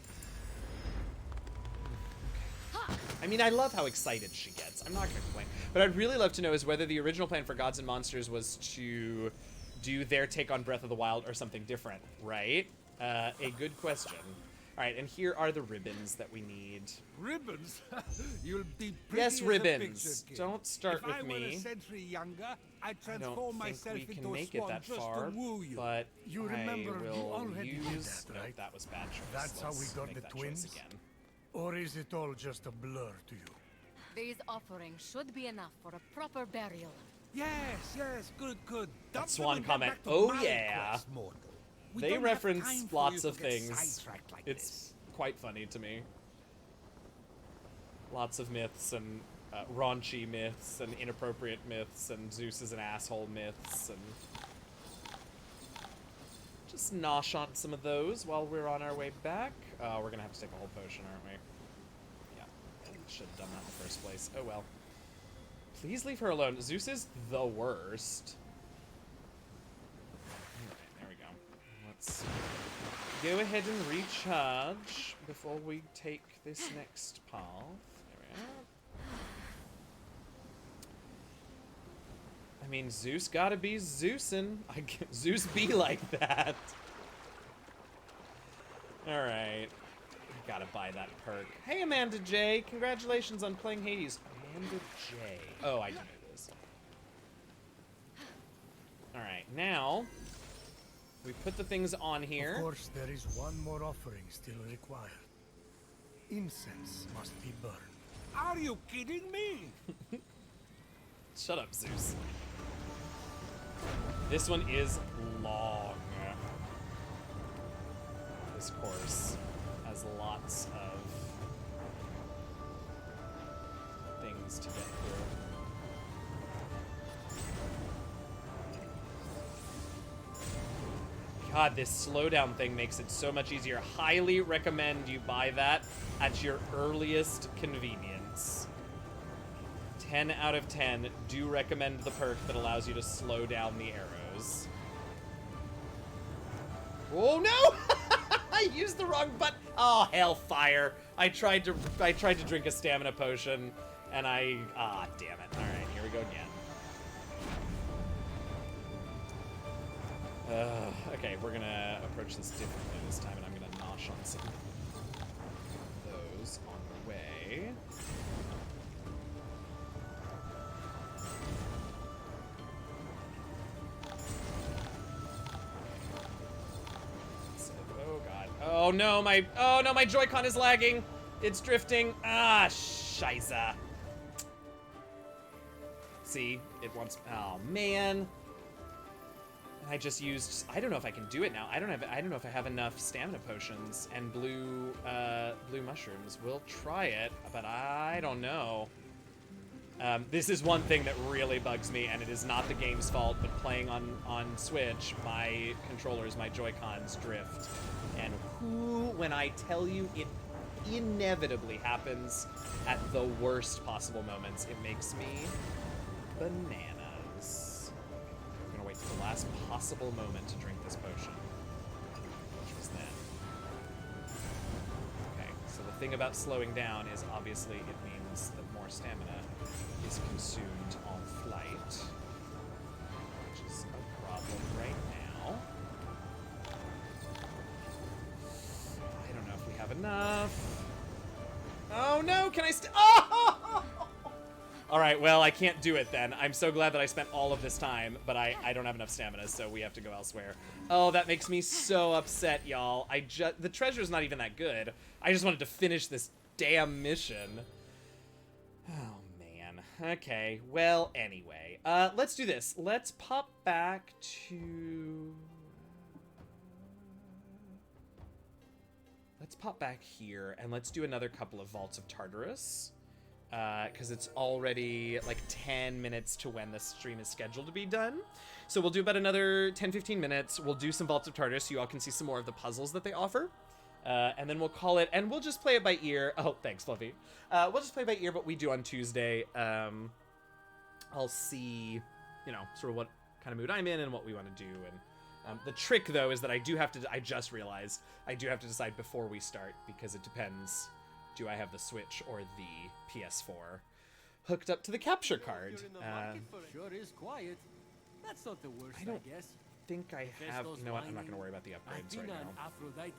I mean, I love how excited she gets. I'm not going to complain. But I'd really love to know is whether the original plan for Gods and Monsters was to do their take on Breath of the Wild or something different, right? A good question. All right, and here are the ribbons that we need. Ribbons? You'll be pretty Yes, as a ribbons. picture kid. Don't start with If I were a me. century younger, I'd I don't transform think myself we can into a make it swan that just far, to woo you. but You I remember you will already did use... that, No, right? that was bad choice. That's how we Let's got make the that twins? choice again. Or is it all just a blur to you? These offerings should be enough for a proper burial. Yes, yes, good, good. That Dump Swan them and get comment, back to oh my yeah. quest, mortal. We They don't have reference time for lots you of to get things. sidetracked like It's this. quite funny to me. Lots of myths and raunchy myths and inappropriate myths and Zeus is an asshole myths and just nosh on some of those while we're on our way back. We're gonna have to take a whole potion, aren't we? Yeah, should have done that in the first place. Oh well. Please leave her alone. Zeus is the worst. Alright, there we go. Let's go ahead and recharge before we take this next path. There we are. I mean, Zeus gotta be Zeusin. Zeus be like that. Alright. Gotta buy that perk. Hey, Amanda J. Congratulations on playing Hades. Amanda J. Oh, I do know this. Alright, now we put the things on here. Of course, there is one more offering still required. Incense must be burned. Are you kidding me? Shut up, Zeus. This one is long. This course has lots of things to get through. God, this slowdown thing makes it so much easier. Highly recommend you buy that at your earliest convenience. 10 out of 10 do recommend the perk that allows you to slow down the arrows. Oh no! I used the wrong button. Oh, hellfire. I tried to drink a stamina potion and damn it. All right, here we go again. Okay, we're gonna approach this differently this time, and I'm gonna nosh on some of those on the way. Oh god. Oh no, my Joy-Con is lagging. It's drifting. Ah, scheisse. See, it wants. Oh man. I just used. I don't know if I can do it now. I don't know if I have enough stamina potions and blue mushrooms. We'll try it, but I don't know. This is one thing that really bugs me, and it is not the game's fault, but playing on Switch, my controllers, my Joy-Cons drift. And when I tell you it inevitably happens at the worst possible moments, it makes me bananas. I'm gonna wait till the last possible moment to drink this potion, which was then. Okay, so the thing about slowing down is obviously it means that more stamina is consumed on flight, which is a problem right now. I don't know if we have enough. Oh no, can I oh! All right, well, I can't do it then. I'm so glad that I spent all of this time, but I don't have enough stamina, so we have to go elsewhere. Oh, that makes me so upset, y'all. The treasure's not even that good. I just wanted to finish this damn mission. Oh, man. Okay, well, anyway. Let's do this. Let's pop back to... Let's pop back here, and let's do another couple of Vaults of Tartarus. Because it's already like 10 minutes to when the stream is scheduled to be done. So we'll do about another 10-15 minutes. We'll do some Vaults of Tartarus so you all can see some more of the puzzles that they offer. And then we'll call it, and we'll just play it by ear. Oh, thanks, Fluffy. We'll just play by ear what we do on Tuesday. I'll see, sort of what kind of mood I'm in and what we want to do. And the trick, though, is that I just realized, I do have to decide before we start, because it depends. Do I have the Switch or the PS4 hooked up to the capture card? Sure is quiet. That's not the worst, I guess. Think I have. You know what? I'm not going to worry about the upgrades right now. Aphrodite.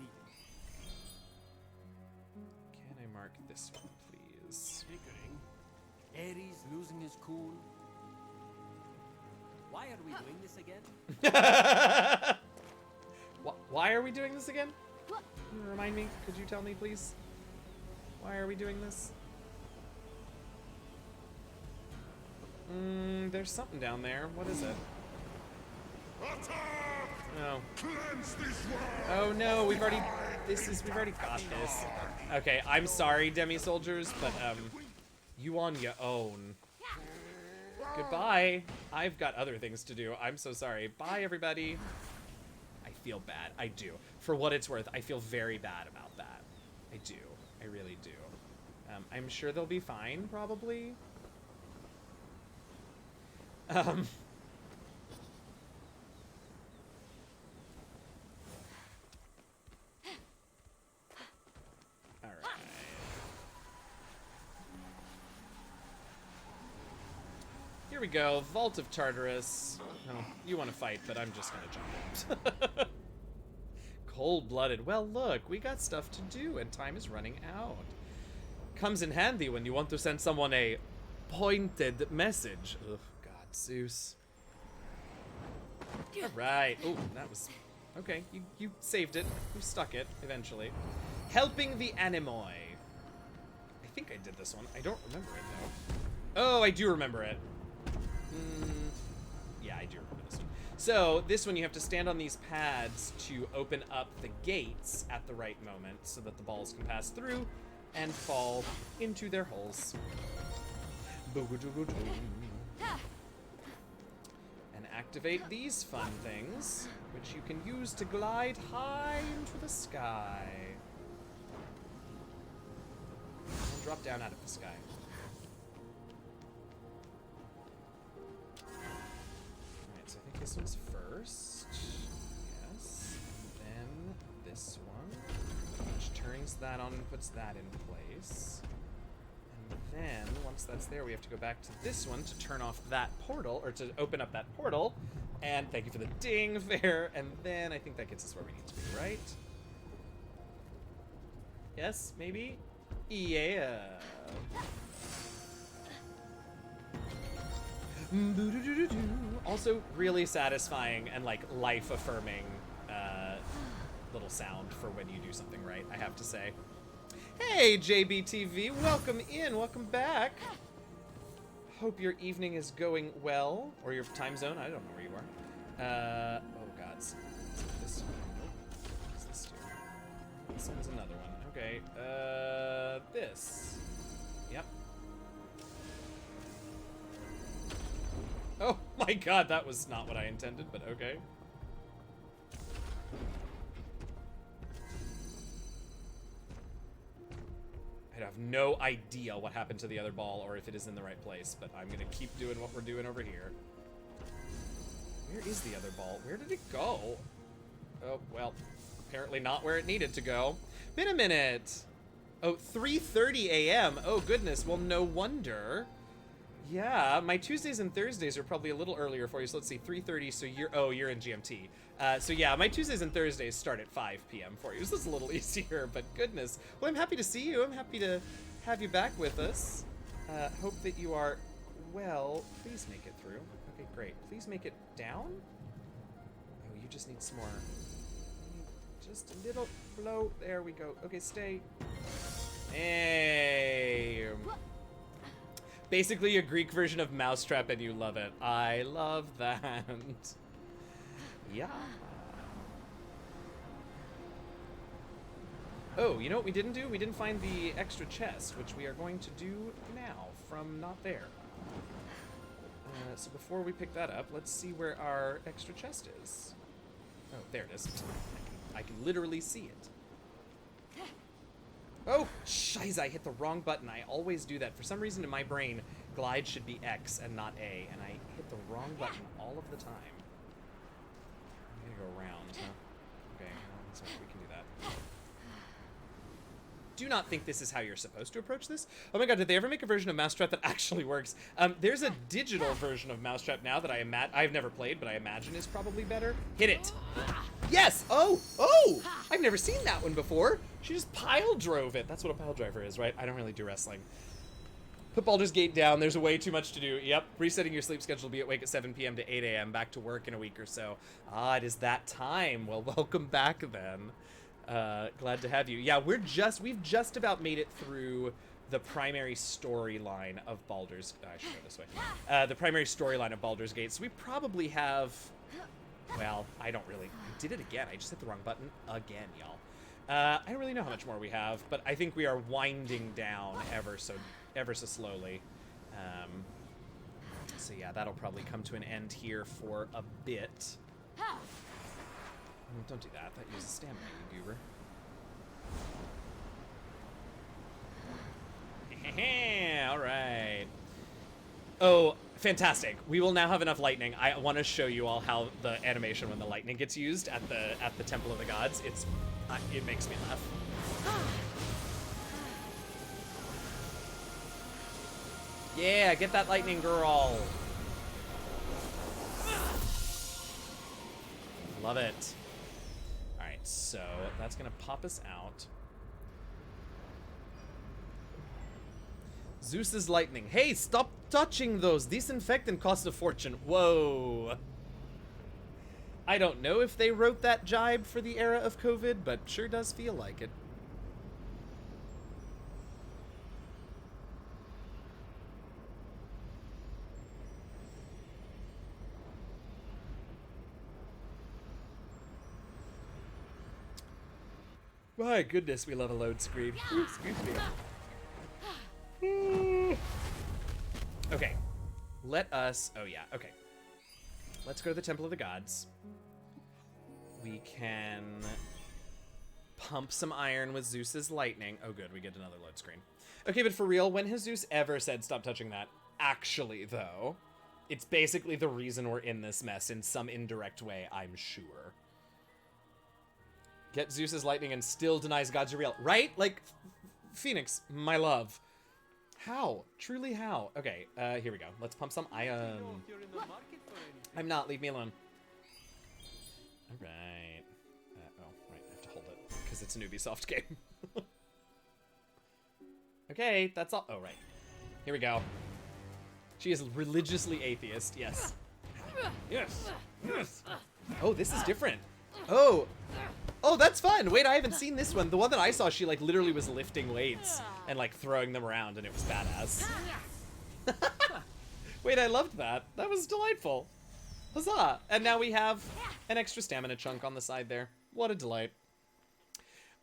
Can I mark this one, please? Bickering. Ares losing his cool. Why are we doing this again? Why are we doing this again? Can you remind me? Could you tell me, please? Why are we doing this? There's something down there. What is it? No. Oh no, we've already got this. Okay, I'm sorry, demi-soldiers, but you on your own. Goodbye. I've got other things to do. I'm so sorry. Bye, everybody. I feel bad. I do. For what it's worth, I feel very bad about that. I do. I really do. I'm sure they'll be fine, probably. Alright. Here we go. Vault of Tartarus. No, you want to fight, but I'm just gonna jump in. Cold-blooded. Well, look, we got stuff to do, and time is running out. Comes in handy when you want to send someone a pointed message. Ugh, God, Zeus. All right. Oh, that was... Okay, you saved it. You stuck it, eventually. Helping the Anemoi. I think I did this one. I don't remember it, though. Oh, I do remember it. Yeah, I do remember this one. So, this one you have to stand on these pads to open up the gates at the right moment so that the balls can pass through and fall into their holes. And activate these fun things, which you can use to glide high into the sky. And drop down out of the sky. Alright, so I think this one's first. Yes. Then this one, which turns that on and puts that in place. And then, once that's there, we have to go back to this one to turn off that portal, or to open up that portal. And thank you for the ding there. And then I think that gets us where we need to be, right? Yes, maybe? Yeah. Also, really satisfying and like life-affirming little sound for when you do something right, I have to say. Hey, JBTV, welcome in, welcome back. Hope your evening is going well, or your time zone. I don't know where you are. Oh God, is it this one? Nope. What does this do? This one's another one. Okay. This. Yep. Oh my God, that was not what I intended, but okay. I have no idea what happened to the other ball or if it is in the right place, but I'm gonna keep doing what we're doing over here. Where is the other ball? Where did it go? Oh, well, apparently not where it needed to go. Been a minute. Oh, 3:30 a.m. Oh, goodness. Well, no wonder. Yeah, my Tuesdays and Thursdays are probably a little earlier for you. So let's see, 3:30. So you're in GMT. So yeah, my Tuesdays and Thursdays start at 5 p.m. for you. So this is a little easier, but goodness. Well, I'm happy to see you. I'm happy to have you back with us. Hope that you are well. Please make it through. Okay, great. Please make it down. Oh, you just need some more. Just a little blow. There we go. Okay, stay. Hey. Basically a Greek version of Mousetrap, and you love it. I love that. Yeah. Oh, you know what we didn't do? We didn't find the extra chest, which we are going to do now from not there. So before we pick that up, let's see where our extra chest is. Oh, there it is. I can literally see it. Oh, shiz, I hit the wrong button. I always do that. For some reason in my brain, glide should be X and not A, and I hit the wrong button all of the time. I'm gonna go around, huh? Okay, well, so we can do that. Do not think this is how you're supposed to approach this. Oh my God, did they ever make a version of Mousetrap that actually works? There's a digital version of Mousetrap now that I've never played, but I imagine is probably better. Hit it. Yes! Oh! Oh! I've never seen that one before. She just pile drove it. That's what a pile driver is, right? I don't really do wrestling. Put Baldur's Gate down. There's way too much to do. Yep. Resetting your sleep schedule to be awake at 7 p.m. to 8 a.m. Back to work in a week or so. Ah, it is that time. Well, welcome back then. Glad to have you. Yeah, we've just about made it through the primary storyline of Baldur's... I should go this way. The primary storyline of Baldur's Gate. So we probably have... Well, I don't really... I did it again. I just hit the wrong button again, y'all. I don't really know how much more we have, but I think we are winding down ever so slowly. So yeah, that'll probably come to an end here for a bit. Don't do that. That uses stamina, you goober. All right. Oh, fantastic. We will now have enough lightning. I want to show you all how the animation when the lightning gets used at the Temple of the Gods. It makes me laugh. Yeah, get that lightning, girl. Love it. All right, So that's going to pop us out. Zeus's lightning. Hey, stop touching those. Disinfectant costs a fortune. Whoa. I don't know if they wrote that jibe for the era of COVID, but sure does feel like it. My goodness, we love a load screen. Ooh, excuse me. Okay. Let us... Oh, yeah. Okay. Let's go to the Temple of the Gods. We can pump some iron with Zeus's lightning. Oh, good. We get another load screen. Okay, but for real, when has Zeus ever said stop touching that? Actually, though, it's basically the reason we're in this mess in some indirect way, I'm sure. Get Zeus's lightning and still denies gods are real. Right? Like, Fenyx, my love. How? Truly how? Okay, here we go. Let's pump some iron. I'm not. Leave me alone. All right. Oh, right. I have to hold it because it's an Ubisoft game. Okay, that's all. Oh, right. Here we go. She is religiously atheist. Yes. Yes. Yes. Oh, this is different. Oh. Oh, that's fun. Wait, I haven't seen this one. The one that I saw, she like literally was lifting weights and like throwing them around, and it was badass. Wait, I loved that. That was delightful. Huzzah. And now we have an extra stamina chunk on the side there. What a delight.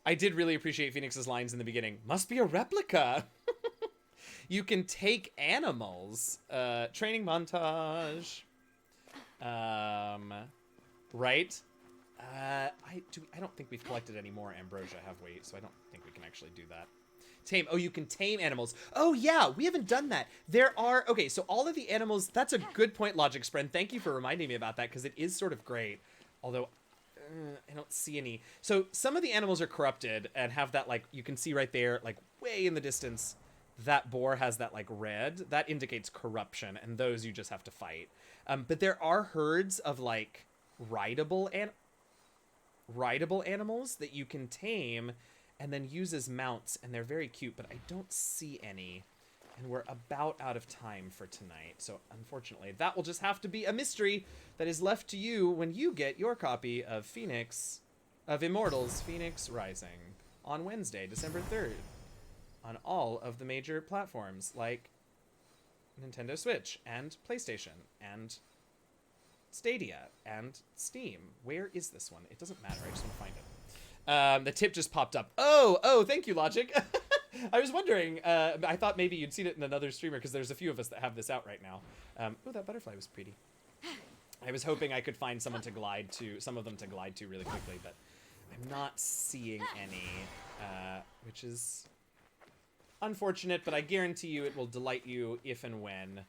I did really appreciate Fenyx's lines in the beginning. Must be a replica. You can take animals. Training montage. Right? I don't think we've collected any more ambrosia, have we? So I don't think we can actually do that. Tame. Oh, you can tame animals. Oh, yeah. We haven't done that. There are... Okay, so all of the animals... That's a good point, Logic Spren. Thank you for reminding me about that, because it is sort of great. Although, I don't see any. So some of the animals are corrupted and have that, like... You can see right there, like, way in the distance, that boar has that, like, red. That indicates corruption, and those you just have to fight. But there are herds of, like, rideable animals that you can tame and then use as mounts, and they're very cute, but I don't see any, and we're about out of time for tonight, so unfortunately that will just have to be a mystery that is left to you when you get your copy of Immortals Fenyx Rising on Wednesday, December 3rd, on all of the major platforms like Nintendo Switch and PlayStation and Stadia and Steam. Where is this one? It doesn't matter. I just want to find it. The tip just popped up. Oh, thank you, Logic. I was wondering. I thought maybe you'd seen it in another streamer because there's a few of us that have this out right now. Oh, that butterfly was pretty. I was hoping I could find some of them to glide to really quickly, but I'm not seeing any, which is unfortunate, but I guarantee you it will delight you if and when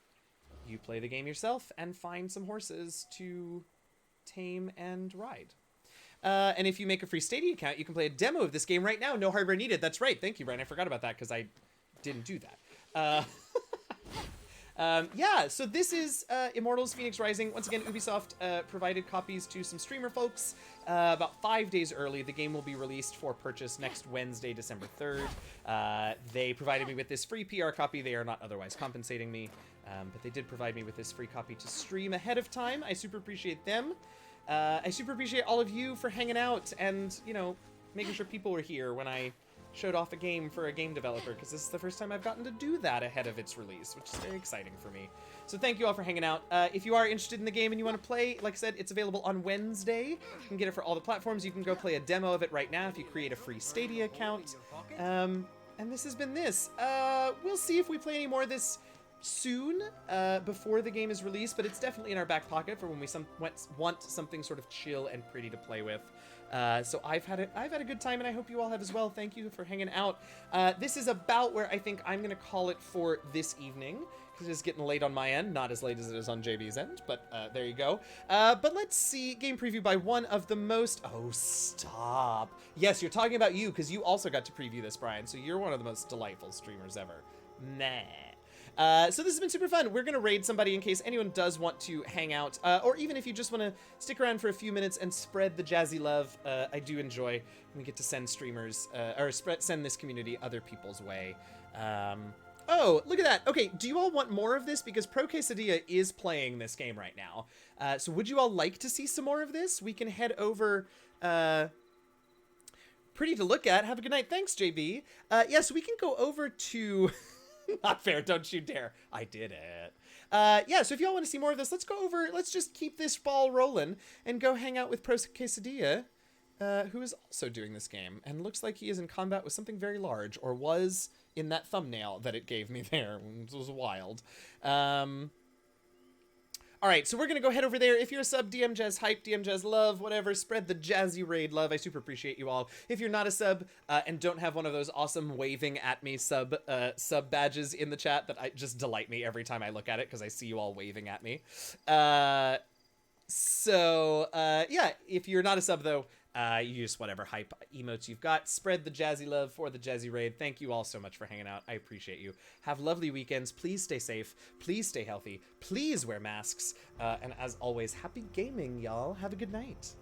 you play the game yourself and find some horses to tame and ride. And if you make a free Stadia account, you can play a demo of this game right now. No hardware needed. That's right. Thank you, Brian. I forgot about that because I didn't do that. Yeah, so this is Immortals Fenyx Rising. Once again, Ubisoft provided copies to some streamer folks about 5 days early. The game will be released for purchase next Wednesday, December 3rd. They provided me with this free PR copy. They are not otherwise compensating me, but they did provide me with this free copy to stream ahead of time. I super appreciate them. I super appreciate all of you for hanging out and, you know, making sure people were here when I showed off a game for a game developer, because this is the first time I've gotten to do that ahead of its release, which is very exciting for me. So thank you all for hanging out. If you are interested in the game and you want to play, like I said, it's available on Wednesday. You can get it for all the platforms. You can go play a demo of it right now if you create a free Stadia account. And this has been this. We'll see if we play any more of this soon, before the game is released, but it's definitely in our back pocket for when we want something sort of chill and pretty to play with. So I've had a good time, and I hope you all have as well. Thank you for hanging out. This is about where I think I'm gonna call it for this evening, because it is getting late on my end, not as late as it is on JB's end, but there you go. But let's see, game preview by one of the most... Oh, stop. Yes, you're talking about you, because you also got to preview this, Brian, so you're one of the most delightful streamers ever. Nah. So this has been super fun. We're going to raid somebody in case anyone does want to hang out, or even if you just want to stick around for a few minutes and spread the jazzy love. I do enjoy when we get to send streamers, or send this community other people's way. Oh, look at that. Okay, do you all want more of this? Because Pro Quesadilla is playing this game right now. So would you all like to see some more of this? We can head over... pretty to look at. Have a good night. Thanks, JB. Yes, we can go over to... Not fair, don't you dare. I did it. Yeah, so if y'all want to see more of this, let's go over... Let's just keep this ball rolling and go hang out with Pro Quesadilla, who is also doing this game. And looks like he is in combat with something very large, or was... in that thumbnail that it gave me there. It was wild. All right, so we're going to go head over there. If you're a sub, DM Jazz Hype, DM Jazz Love, whatever, spread the Jazzy Raid love. I super appreciate you all. If you're not a sub and don't have one of those awesome waving at me sub badges in the chat that just delight me every time I look at it because I see you all waving at me. Yeah, if you're not a sub, though, you use whatever hype emotes you've got. Spread the jazzy love for the Jazzy Raid. Thank you all so much for hanging out. I appreciate you. Have lovely weekends. Please stay safe. Please stay healthy. Please wear masks. And as always, happy gaming, y'all. Have a good night.